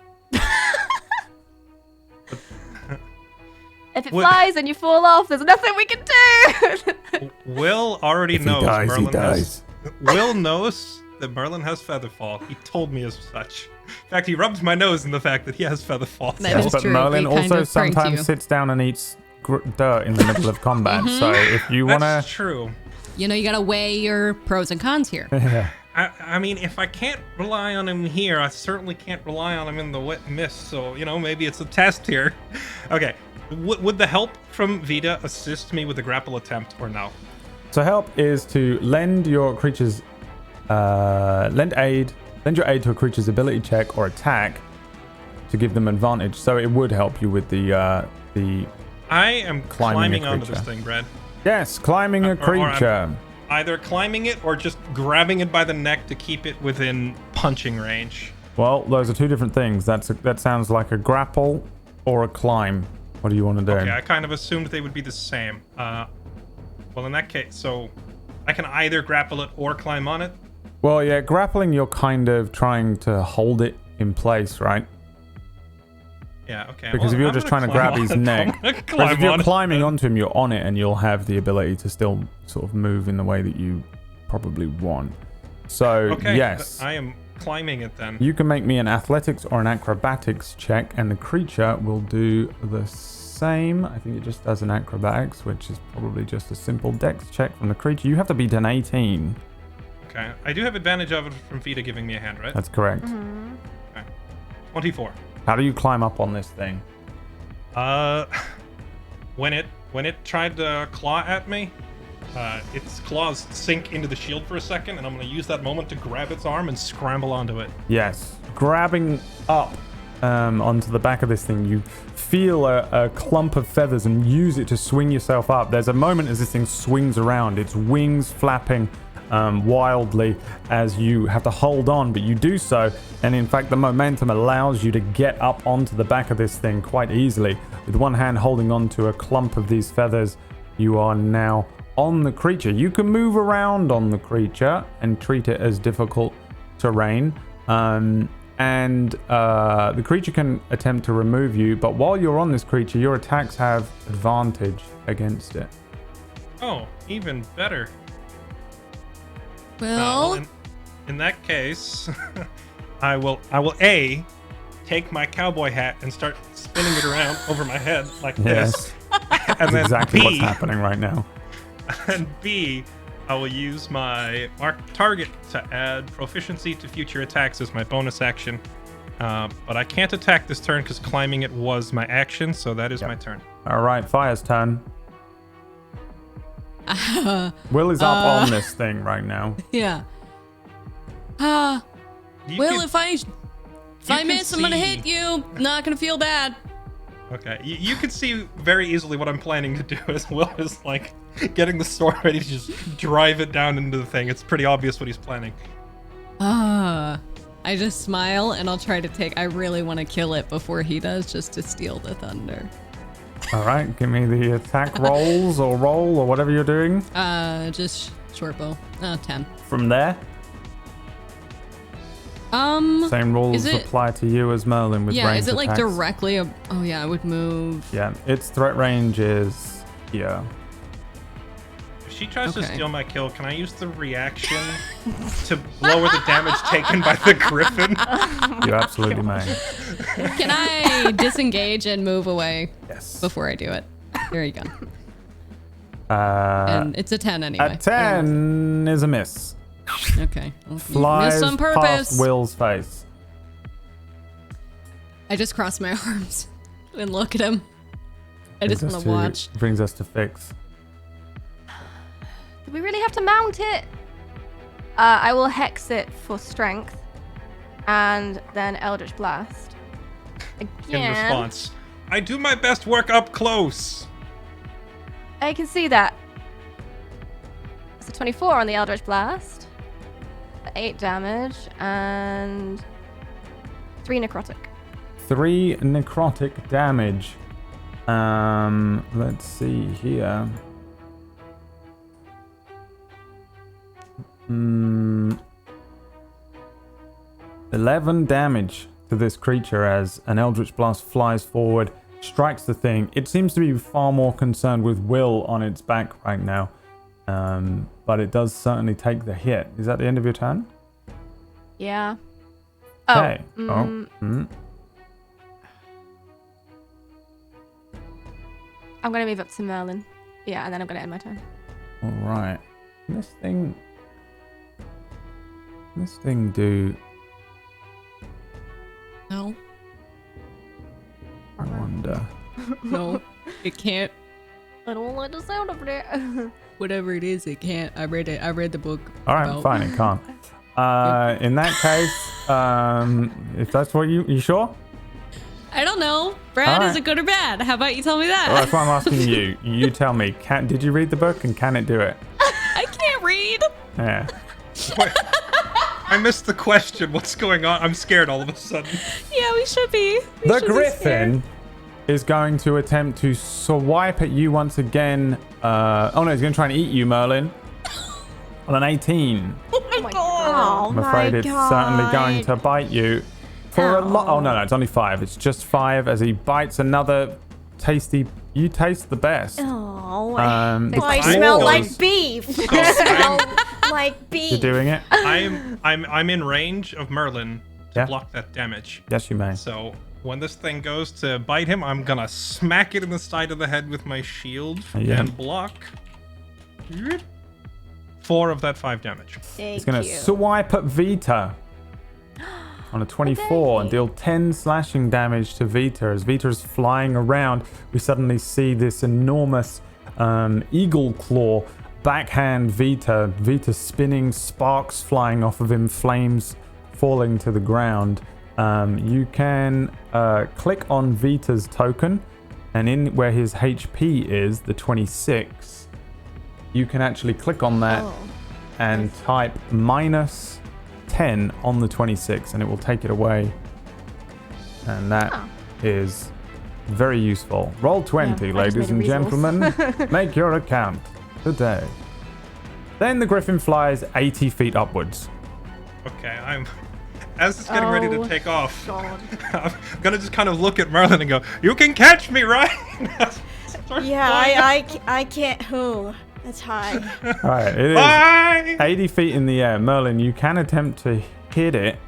If it flies and you fall off, there's nothing we can do. Will already knows. He Merlin dies. Will knows that Merlin has Featherfall. He told me as such. In fact, he rubs my nose in the fact that he has Featherfall. That Yes, is but true. Merlin We kind also of pranked sometimes you. sits down and eats dirt in the middle of combat. So if you want That's to... true. You know, you gotta weigh your pros and cons here. Yeah. I mean, if I can't rely on him here, I certainly can't rely on him in the wet mist. So, maybe it's a test here. Okay. Would the help from Vita assist me with the grapple attempt or no? So help is to lend your creature's lend your aid to a creature's ability check or attack to give them advantage. So it would help you with the I am climbing a onto this creature. thing, Brad. yes, climbing a Or I'm creature. Either climbing it or just grabbing it by the neck to keep it within punching range. Well, those are two different things. That sounds like a grapple or a climb. What do you want to do? Okay, I kind of assumed they would be the same. Well, in that case, so I can either grapple it or climb on it? Well, yeah, grappling, you're kind of trying to hold it in place, right? Yeah, okay. Because if you're just trying to grab his neck, whereas if you're climbing onto him, you're on it, and you'll have the ability to still sort of move in the way that you probably want. So, Okay, yes, I am climbing it then. you can make me an athletics or an acrobatics check, and the creature will do the same. I think it just does an acrobatics, which is probably just a simple dex check from the creature. You have to beat an 18. Okay, I do have advantage of it from Vita giving me a hand, right? That's correct. Okay. 24. How do you climb up on this thing? When it tried to claw at me, its claws sink into the shield for a second, and I'm going to use that moment to grab its arm and scramble onto it. Yes. Grabbing up onto the back of this thing, you feel a clump of feathers and use it to swing yourself up. There's a moment as this thing swings around, its wings flapping wildly as you have to hold on, but you do so, and in fact the momentum allows you to get up onto the back of this thing quite easily. With one hand holding on to a clump of these feathers, you are now on the creature. You can move around on the creature and treat it as difficult terrain, and the creature can attempt to remove you, but while you're on this creature, your attacks have advantage against it. Oh, even better. Well, In that case, I will A, take my cowboy hat and start spinning it around over my head like this. Yes, And then exactly B, what's happening right now. And B, I will use my mark target to add proficiency to future attacks as my bonus action. But I can't attack this turn because climbing it was my action, so that is my turn. All right, Fire's turn. Will is up on this thing right now. yeah. You Well, could- if I can miss, I'm gonna see- hit you. Not gonna feel bad. Okay, you can see very easily what I'm planning to do as Will is like getting the sword ready to just drive it down into the thing. It's pretty obvious what he's planning. I just smile and I'll try to take. I really want to kill it before he does, just to steal the thunder. All right, give me the attack rolls or roll or whatever you're doing. Just short bow. 10. From there, same rules is it- apply to you as Merlin with Yeah, ranged is it like attacks. directly? Oh yeah, I would move. Yeah, its threat range is here. If she tries to Okay. steal my kill, can I use the reaction to lower the damage taken by the griffin? You absolutely may. Can I disengage and move away Yes. before I do it? There you go. Uh, And it's a 10 anyway. a 10 is a miss. Okay. Well, you Flies missed on past purpose. Will's face. I just cross my arms and look at him. I just want to watch. Brings us to Fix. Do we really have to mount it? I will hex it for strength, and then Eldritch Blast. In Again. response, I do my best work up close. I can see that. It's a 24 on the Eldritch Blast. 8 damage and 3 necrotic. 3 necrotic damage. Let's see here. 11 damage to this creature as an Eldritch Blast flies forward, strikes the thing. It seems to be far more concerned with Will on its back right now. But it does certainly take the hit. Is that the end of your turn? Yeah. Oh. Okay. I'm gonna move up to Merlin. Yeah, and then I'm gonna end my turn. All right. This thing do. No, I wonder. no, it can't. I don't like the sound of it. Whatever it is, it can't. I read it. I read the book. All right, about- fine. It can't. In that case, if that's what you sure? I don't know. Brad, All is it good or bad? How about you tell me that? Well, that's what I'm asking you. You tell me. Did you read the book and can it do it? I can't read. Yeah. Wait, I missed the question. What's going on? I'm scared all of a sudden. Yeah, we should be. We The should be griffin scared. is going to attempt to swipe at you once again. Oh no, he's going to try and eat you, Merlin. On an 18. Oh my god. Oh, I'm afraid my it's God. certainly going to bite you. For a lot. Oh no, it's only 5. It's just 5 as he bites another tasty. You taste the best. Oh, The I claws. smell like beef. So I smell like beef. You're doing it? I'm in range of Merlin to Yeah. block that damage. Yes, you may. So when this thing goes to bite him, I'm gonna smack it in the side of the head with my shield Yeah. and block. 4 of that 5 damage. He's going to swipe at Vita on a 24 and deal 10 slashing damage to Vita. As Vita is flying around, we suddenly see this enormous eagle claw backhand Vita. Vita spinning, sparks flying off of him, flames falling to the ground. You can click on Vita's token, and in where his HP is, the 26, you can actually click on that and type -10 on the 26, and it will take it away. And that is very useful. Roll 20, Yeah, I just ladies made and a resource. gentlemen. Make your account today. Then the griffin flies 80 feet upwards. Okay, as it's getting ready to Oh, take off, God. I'm gonna just kind of look at Merlin and go, "You can catch me, right?" Start Yeah, flying. I can't. Who? That's high. All right, it is Bye. 80 feet in the air. Merlin, you can attempt to hit it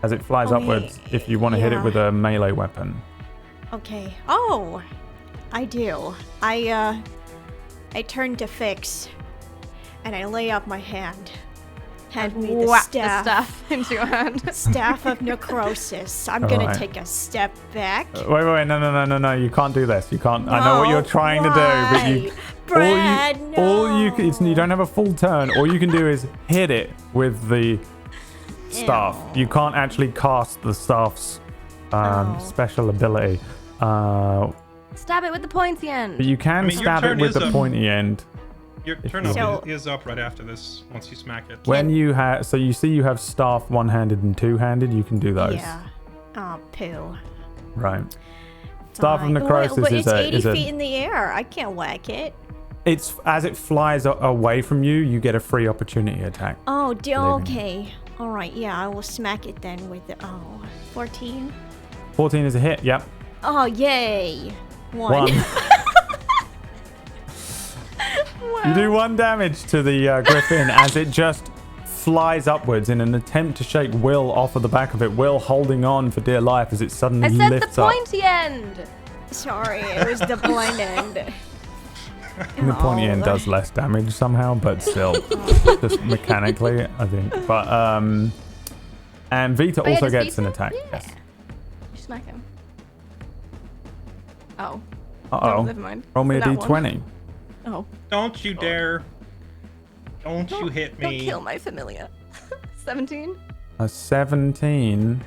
as it flies Okay, upwards if you want to hit it yeah. with a melee weapon. Okay. Oh, I do. I turn to Fix, and I lay up my hand. Hand me the Whack staff. the staff into your hand. Staff of necrosis. I'm gonna Alright. take a step back. Wait, no, you can't do this. You can't. I know what you're trying to do, but you. Brad, You don't have a full turn. All you can do is hit it with the staff. Ew. You can't actually cast the staff's special ability. Stab it with the pointy end. But you can I mean, your stab it turn with is the up. pointy end. Your If turn you- up So- is up right after this. Once you smack it. When you have, so you see you have staff one-handed and two-handed. You can do those. Yeah. Oh, poo. Right. Staff of Fine. necrosis But is it's a 80 is a. feet in the air. I can't whack it. It's as it flies away from you, you get a free opportunity attack. Oh, Believe me. okay. All right. Yeah, I will smack it then with the 14. 14 is a hit. Yep. Oh, yay. One. You do 1 damage to the griffin as it just flies upwards in an attempt to shake Will off of the back of it. Will holding on for dear life as it suddenly I said the lifts up. pointy end. Sorry, it was the blind end. And the pointy end Oh. does less damage somehow, but still, just mechanically, I think. But and Vita Oh, yeah, also does gets an Vita? attack. Yeah. Yes. You smack him. Oh. Uh No, oh. never mind. Roll me a That one. d20. Oh. Don't you dare! Don't you hit Don't me! kill my familiar. 17. A 17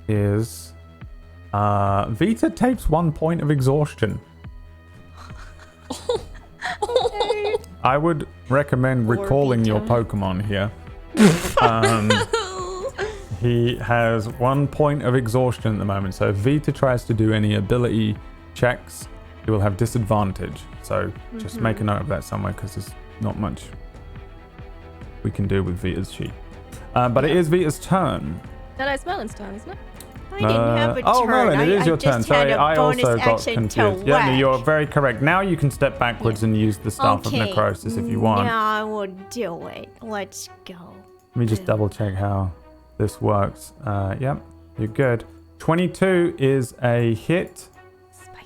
is Vita takes 1 point of exhaustion. I would recommend Poor recalling your Vita. Pokemon here. He has 1 point of exhaustion at the moment, so if Vita tries to do any ability checks, he will have disadvantage. So just make a note of that somewhere, because there's not much we can do with Vita's sheet. But it is Vita's turn. No, it's Merlin's turn, isn't it? I didn't have a turn. Oh, Merlin, it is your turn. just had Sorry, a I bonus also got action to confused. Yeah, no, whack. you're very correct. Now you can step backwards and use the Staff of Necrosis if you want. Yeah, I will do it. Let's go. Let me just double check how. this works. Yep, you're good. 22 is a hit.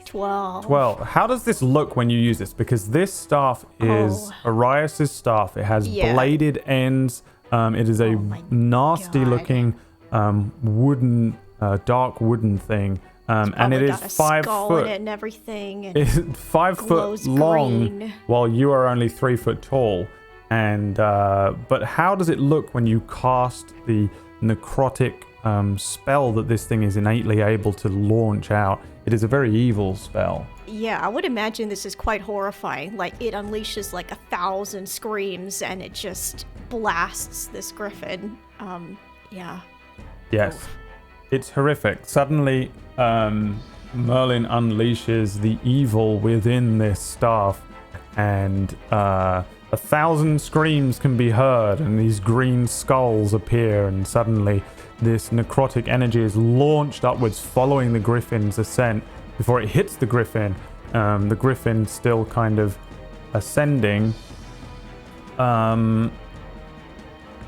12. How does this look when you use this? Because this staff is Arias's staff. It has bladed ends. It is a nasty looking wooden, dark wooden thing. And it is 5 foot. In it and everything. And it's 5 foot long, green. while you are only 3 foot tall. And but how does it look when you cast the necrotic spell that this thing is innately able to launch out? It is a very evil spell. Yeah, I would imagine this is quite horrifying. Like, it unleashes like 1,000 screams and it just blasts this griffin. Yeah. Yes. Oof. It's horrific. Suddenly, Merlin unleashes the evil within this staff, and 1,000 screams can be heard, and these green skulls appear, and suddenly this necrotic energy is launched upwards, following the griffin's ascent. Before it hits the griffin, the griffin still kind of ascending.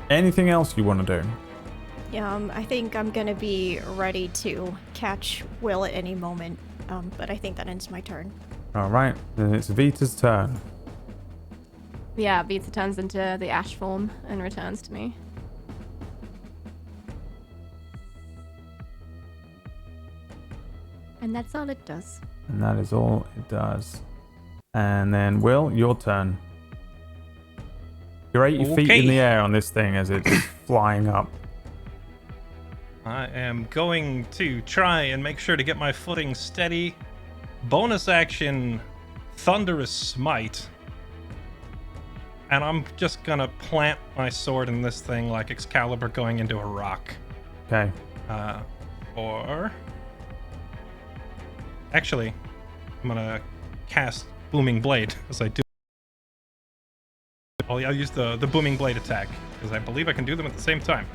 Anything else you want to do? Yeah, I think I'm gonna be ready to catch Will at any moment, but I think that ends my turn. All right, then it's Vita's turn. Yeah, Vita turns into the ash form and returns to me. And that's all it does. And that is all it does. And then, Will, your turn. You're 80 feet in the air on this thing as it's flying up. I am going to try and make sure to get my footing steady. Bonus action, Thunderous Smite. And I'm just gonna plant my sword in this thing like Excalibur going into a rock. Okay. Or... Actually, I'm gonna cast Booming Blade as I do. I'll use the Booming Blade attack, because I believe I can do them at the same time.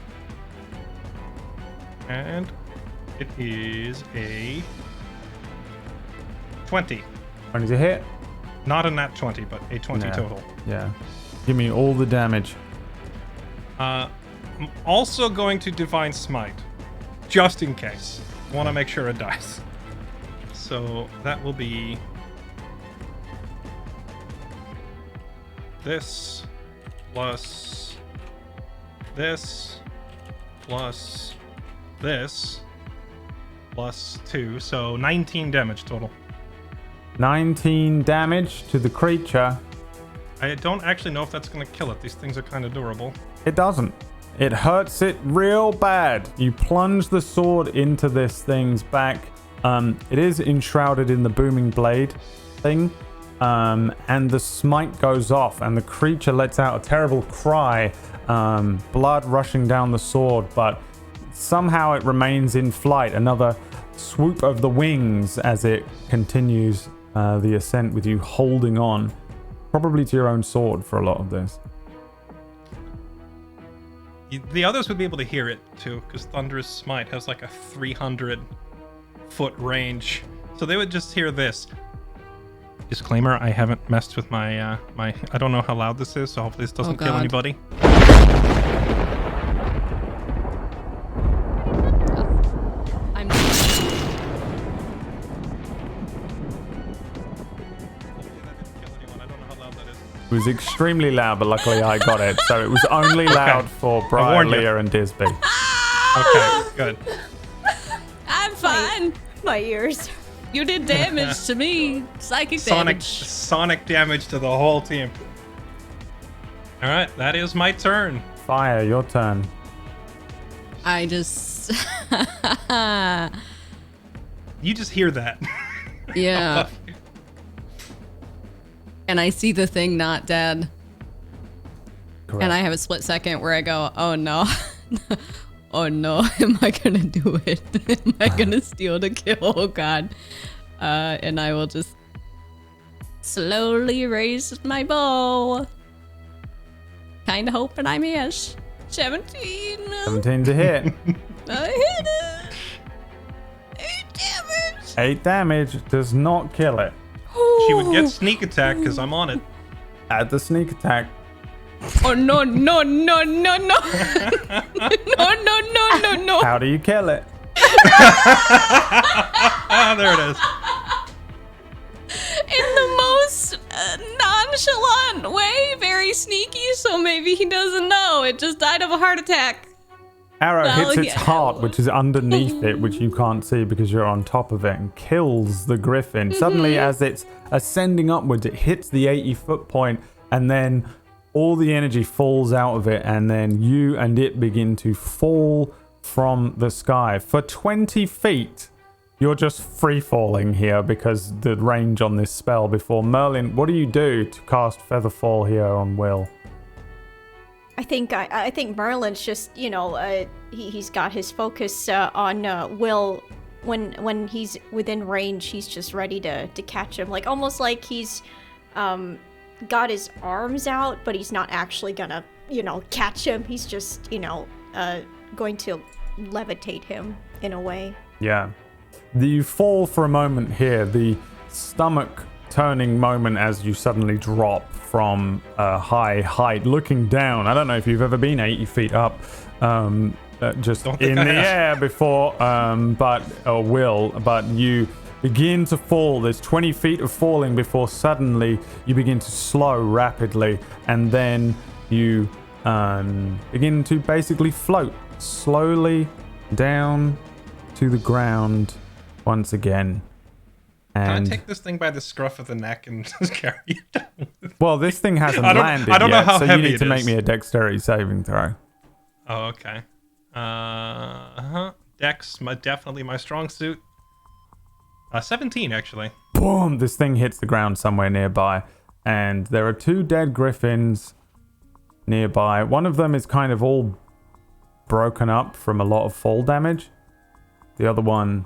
And it is a 20. 20's a hit? Not a nat 20, but a 20 total. Yeah. Give me all the damage. I'm also going to Divine Smite, just in case. I want to make sure it dies. So that will be this plus this plus this plus 2, so 19 damage total. 19 damage to the creature. I don't actually know if that's going to kill it. These things are kind of durable. It doesn't. It hurts it real bad. You plunge the sword into this thing's back. It is enshrouded in the booming blade thing. And the smite goes off, and the creature lets out a terrible cry, blood rushing down the sword, but somehow it remains in flight. Another swoop of the wings as it continues the ascent with you holding on, probably to your own sword for a lot of this. The others would be able to hear it too, because Thunderous Smite has like a 300-foot range, so they would just hear this. Disclaimer: I haven't messed with my I don't know how loud this is, so hopefully this doesn't kill anybody. I'm It was extremely loud, but luckily I got it, so it was only loud for Brian, Leah, and Disby. Okay, good. I'm fine. My ears. You did damage to me. Psychic damage. Sonic damage to the whole team. All right, that is my turn. Fire, your turn. I just... You just hear that. Yeah. And I see the thing not dead. Correct. And I have a split second where I go, oh no. Oh no, am I gonna do it? Am I gonna steal the kill? Oh god. And I will just slowly raise my bow. Kinda hoping I miss. 17. 17's a hit. I hit it. 8 damage. 8 damage does not kill it. She would get sneak attack because I'm on it. Add the sneak attack. Oh no no no no no no. How do you kill it? Ah, there it is. In the most nonchalant way, very sneaky, so maybe he doesn't know. It just died of a heart attack. Arrow Well, hits its yeah. heart, which is underneath it, which you can't see because you're on top of it, and kills the griffin. Suddenly, as it's ascending upwards, it hits the 80-foot point, and then all the energy falls out of it, and then you and it begin to fall from the sky. For 20 feet, you're just free-falling here because the range on this spell before. Merlin, what do you do to cast Featherfall here on Will? I think Merlin's just, he's got his focus on Will. When he's within range, he's just ready to catch him. Like, almost like he's got his arms out, but he's not actually gonna, catch him. He's just, going to levitate him in a way. Yeah. You fall for a moment here, the stomach turning moment as you suddenly drop from a high height, looking down. I don't know if you've ever been 80 feet up, just Don't in think I the have. air before, but you begin to fall. There's 20 feet of falling before suddenly you begin to slow rapidly, and then you begin to basically float slowly down to the ground once again. Can And I take this thing by the scruff of the neck and just carry it down? well, this thing hasn't I don't- landed I don't know yet, how so you heavy need it to make is. me a dexterity saving throw. Oh, okay. Dex, definitely my strong suit. 17, actually. Boom! This thing hits the ground somewhere nearby, and there are 2 dead griffins nearby. One of them is kind of all broken up from a lot of fall damage. The other one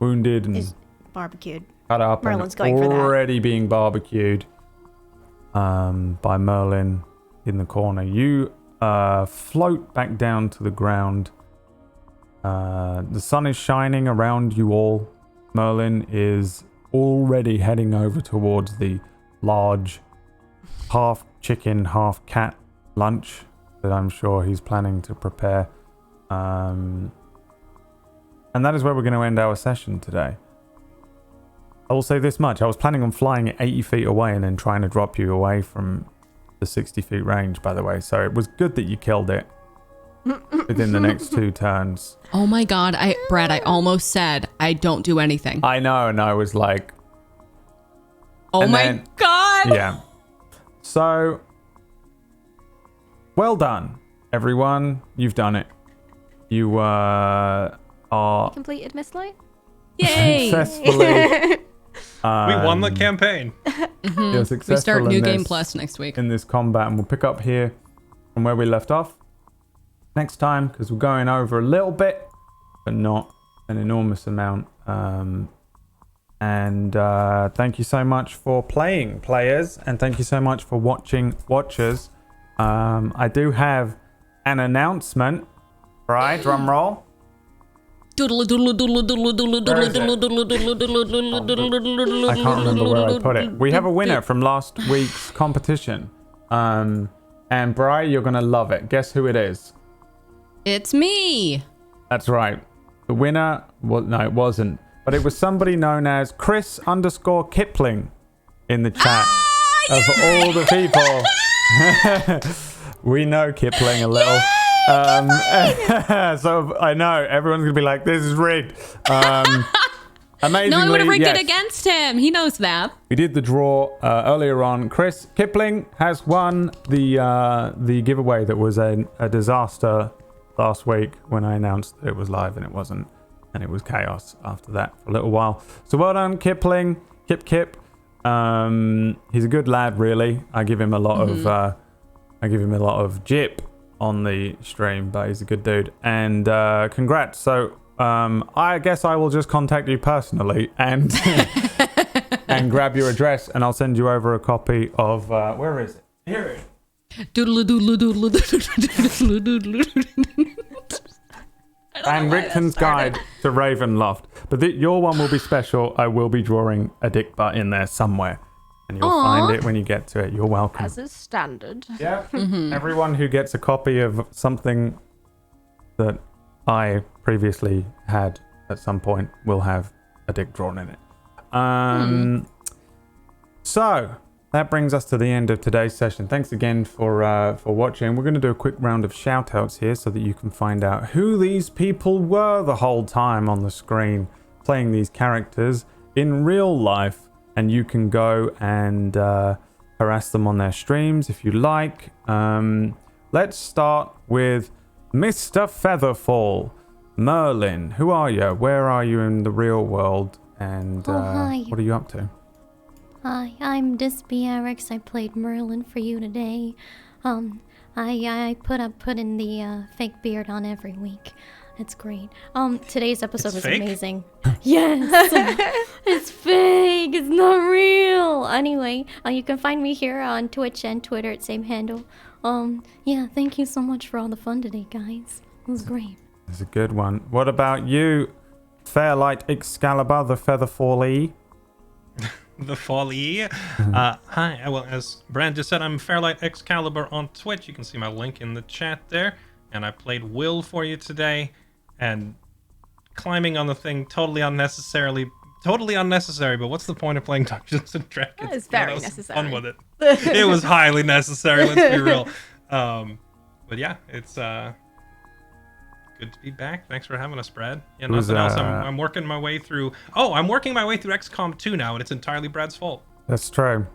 wounded and Is barbecued. cut up Merlin's and going for that. already being barbecued by Merlin in the corner. You float back down to the ground. The sun is shining around you all. Merlin is already heading over towards the large half chicken, half cat lunch that I'm sure he's planning to prepare. And that is where we're going to end our session today. I will say this much. I was planning on flying at 80 feet away and then trying to drop you away from the 60 feet range, by the way. So it was good that you killed it within the next 2 turns. Oh my god, Brad, I almost said I don't do anything. I know, and I was like, Oh and my then- god! yeah. So, well done, everyone. You've done it. You are Completed Mistlight? Yay! successfully... We won the campaign. You're successful We start in New Game this- Plus next week. in this combat, and we'll pick up here from where we left off next time, because we're going over a little bit but not an enormous amount. And thank you so much for playing, players, and thank you so much for watching, watchers. I do have an announcement. Right, drum roll. I can't remember where I put it. We have a winner from last week's competition. And Bri, you're going to love it. Guess who it is? It's me! That's right. The winner, well, no, it wasn't. But it was somebody known as Chris_Kipling in the chat. Of all the people. We know Kipling a little. So I know everyone's going to be like, this is rigged. Amazingly, No, I would have rigged yes. it against him. He knows that. We did the draw earlier on. Chris Kipling has won the giveaway that was a disaster last week when I announced that it was live, and it wasn't, and it was chaos after that for a little while. So well done, Kipling. Kip. He's a good lad, really. I give him a lot of jip on the stream, but he's a good dude. And congrats. So I guess I will just contact you personally and and grab your address, and I'll send you over a copy of where is it? Here it is. And Richton's Guide to Ravenloft. But your one will be special. I will be drawing a dick butt in there somewhere. And you'll Aw. find it when you get to it. You're welcome. As is standard. Yeah. Everyone who gets a copy of something that I previously had at some point will have a dick drawn in it. So that brings us to the end of today's session. Thanks again for watching. We're going to do a quick round of shout outs here so that you can find out who these people were the whole time on the screen playing these characters in real life. And you can go and harass them on their streams if you like. Let's start with Mr. Featherfall. Merlin, who are you? Where are you in the real world? And hi. what are you up to? Hi, I'm Disbiarix. I played Merlin for you today. I put in the fake beard on every week. It's great. Today's episode was fake? amazing. Yes, it's fake. It's not real. Anyway, you can find me here on Twitch and Twitter at same handle. Yeah, thank you so much for all the fun today, guys. It was great. It's a good one. What about you, Fairlight Excalibur, the Featherfall-y? The Folly. Hi. Well, as Brand just said, I'm Fairlight Excalibur on Twitch. You can see my link in the chat there. And I played Will for you today. And climbing on the thing, totally unnecessary. But what's the point of playing Dungeons and Dragons? That is very was necessary. Fun with it. It was highly necessary. Let's be real. But yeah, it's good to be back. Thanks for having us, Brad. Yeah, nothing else. I'm working my way through. Oh, I'm working my way through XCOM 2 now, and it's entirely Brad's fault. That's true.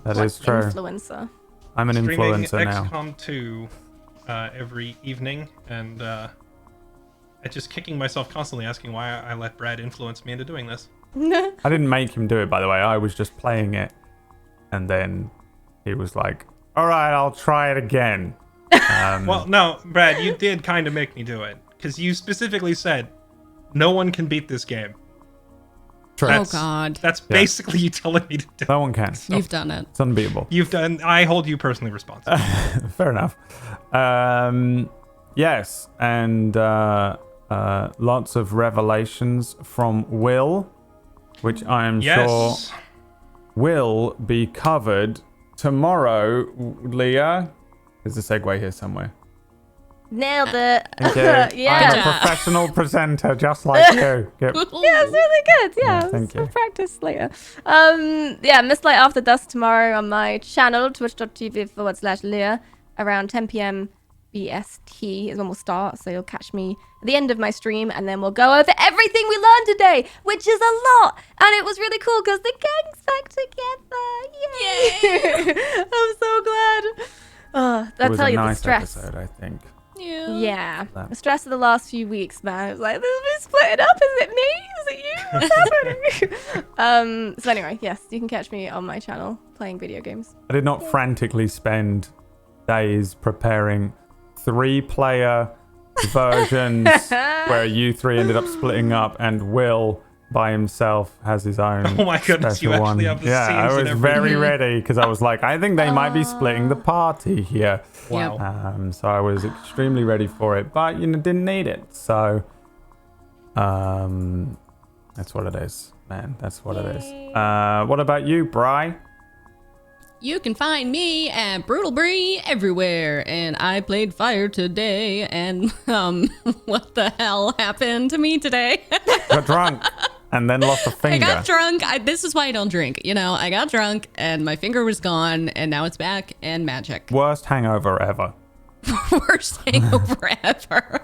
That is true. Influencer. I'm an Streaming influencer now. XCOM 2 every evening, and just kicking myself constantly, asking why I let Brad influence me into doing this. I didn't make him do it, by the way. I was just playing it. And then he was like, all right, I'll try it again. Well, no, Brad, you did kind of make me do it. Because you specifically said, no one can beat this game. True. Oh, God. That's basically you telling me to do it. No one can. You've done it. It's unbeatable. I hold you personally responsible. Fair enough. Yes, and lots of revelations from Will, which I am sure will be covered tomorrow. Leah, there's a segue here somewhere. Nailed it. Thank you. Yeah. I'm a professional presenter, just like you. Yep. Yeah, it's really good. Yeah, thank you. Practice later. Yeah, Mistlight After Dusk tomorrow on my channel, twitch.tv/Leah, around 10 p.m. BST is when we'll start. So you'll catch me at the end of my stream, and then we'll go over everything we learned today, which is a lot. And it was really cool because the gang's back together. Yay! I'm so glad. I'll tell you the stress. Episode, I think. Yeah. The stress of the last few weeks, man. It was like, we're splitting up. Is it me? Is it you? What's happening? So anyway, yes, you can catch me on my channel playing video games. I did not frantically spend days preparing 3-player versions where you three ended up splitting up and Will by himself has his own Oh my goodness, you special actually one. have the Yeah, I scenes was and very ready because I was like, I think they might be splitting the party here. Wow. So I was extremely ready for it, but didn't need it. So that's what it is, man. That's what it is. What about you, Bri? You can find me at Brutal Bree everywhere, and I played Fire today, and what the hell happened to me today? Got drunk and then lost a finger. I got drunk. This is why I don't drink. I got drunk, and my finger was gone, and now it's back, and magic. Worst hangover ever. Worst hangover ever.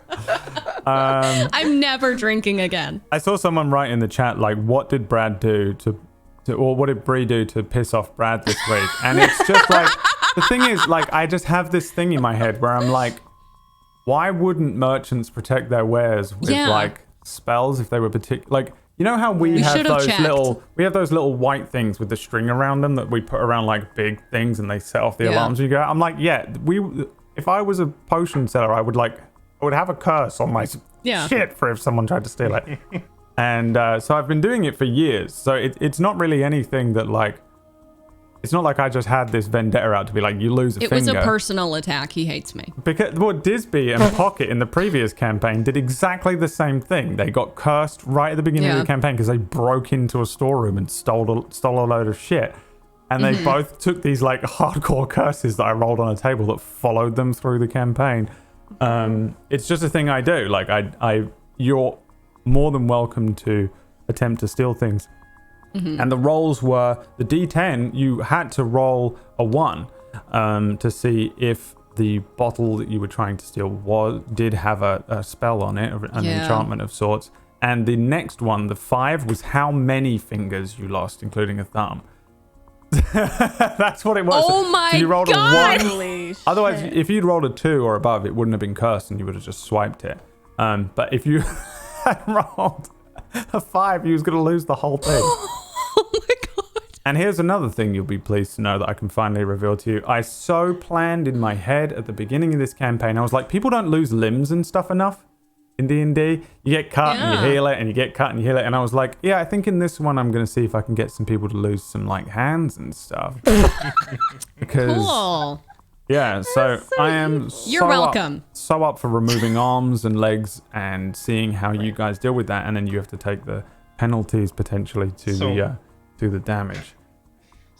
I'm never drinking again. I saw someone write in the chat, like, what did Brad do or what did Bree do to piss off Brad this week? And it's just like, the thing is, like, I just have this thing in my head where I'm like, why wouldn't merchants protect their wares with like spells if they were like, you know how we have those little white things with the string around them that we put around like big things and they set off the alarms and you go, I'm like, if I was a potion seller, I would have a curse on my shit for if someone tried to steal it. And so I've been doing it for years. So it's not really anything that like, it's not like I just had this vendetta out to be like, you lose a finger. It was a personal attack. He hates me. Because Disby and Pocket in the previous campaign did exactly the same thing. They got cursed right at the beginning of the campaign because they broke into a storeroom and stole a load of shit. And they both took these like hardcore curses that I rolled on a table that followed them through the campaign. It's just a thing I do. Like you're more than welcome to attempt to steal things. And the rolls were the D10. You had to roll a 1 to see if the bottle that you were trying to steal did have a spell on it, an enchantment of sorts. And the next one, the 5, was how many fingers you lost, including a thumb. That's what it was. Oh my so you rolled God. a 1. Holy Otherwise, shit. if you'd rolled a 2 or above, it wouldn't have been cursed and you would have just swiped it. But if you had rolled a 5, you was going to lose the whole thing. Oh my God. And here's another thing you'll be pleased to know that I can finally reveal to you. I so planned in my head at the beginning of this campaign. I was like, people don't lose limbs and stuff enough in D&D. You get cut and you heal it, and you get cut and you heal it. And I was like, yeah, I think in this one I'm going to see if I can get some people to lose some like hands and stuff. Because Cool. yeah, so I am You're welcome. so up for removing arms and legs and seeing how you guys deal with that, and then you have to take the penalties potentially to the damage.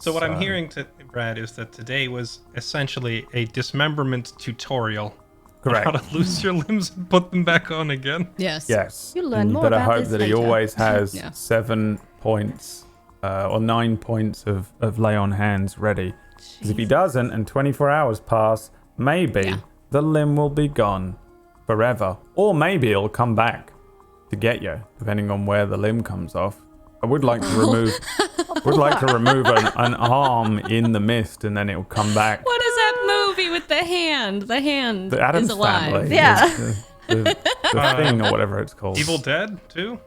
So what I'm hearing, Brad, is that today was essentially a dismemberment tutorial. Correct. On how to lose your limbs and put them back on again. Yes. Yes. You learn and more better about hope this that he later. always has Yeah. 7 points or 9 points of lay on hands ready. Because if he doesn't and 24 hours pass, maybe the limb will be gone forever. Or maybe it'll come back to get you, depending on where the limb comes off. I would like to remove an arm in the mist, and then it'll come back. What is that movie with the hand? The hand The Addams is alive. Family. Yeah. The thing or whatever it's called. Evil Dead, too?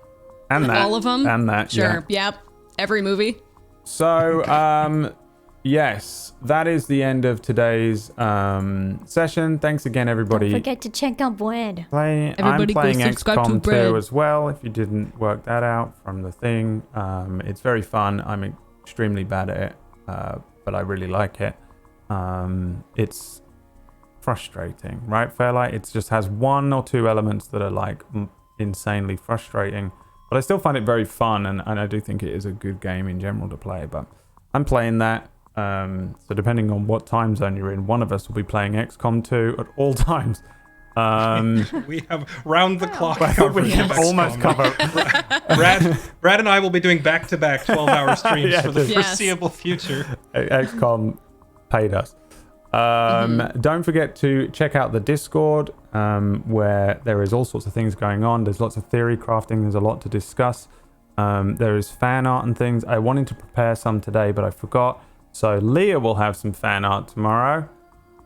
And that. All of them? And that, Sure. Yep. Every movie. So, yes, that is the end of today's session. Thanks again, everybody. Don't forget to check out Brad. I'm Everybody go playing subscribe to XCOM 2 Brad. as well, if you didn't work that out from the thing. It's very fun. I'm extremely bad at it, but I really like it. It's frustrating, right, Fairlight? It just has 1 or 2 elements that are like insanely frustrating, but I still find it very fun, and I do think it is a good game in general to play. But I'm playing that. So depending on what time zone you're in, one of us will be playing XCOM 2 at all times. We have round the clock We coverage can of almost XCOM. cover Brad and I will be doing back-to-back 12-hour streams Yeah, for the just- foreseeable future. XCOM paid us. Don't forget to check out the Discord, where there is all sorts of things going on. There's lots of theory crafting. There's a lot to discuss. There is fan art and things. I wanted to prepare some today, but I forgot. So Leah will have some fan art tomorrow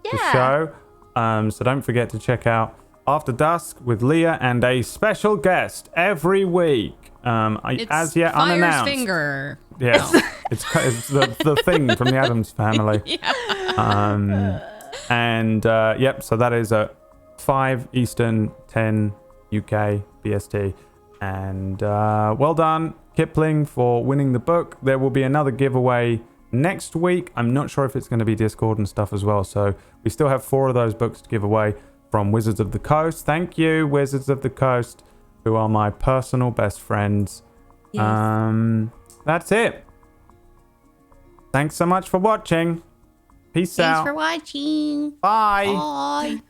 to show. So don't forget to check out After Dusk with Leah and a special guest every week. It's as yet Fire's unannounced. finger. Yes, it's the thing from the Addams Family. Yep, so that is at 5 Eastern, 10 UK BST. And well done, Kipling, for winning the book. There will be another giveaway next week. I'm not sure if it's going to be Discord and stuff as well. So we still have 4 of those books to give away from Wizards of the Coast. Thank you, Wizards of the Coast, who are my personal best friends. Yes. That's it. Thanks so much for watching. Peace Thanks out. for watching. Bye. Bye.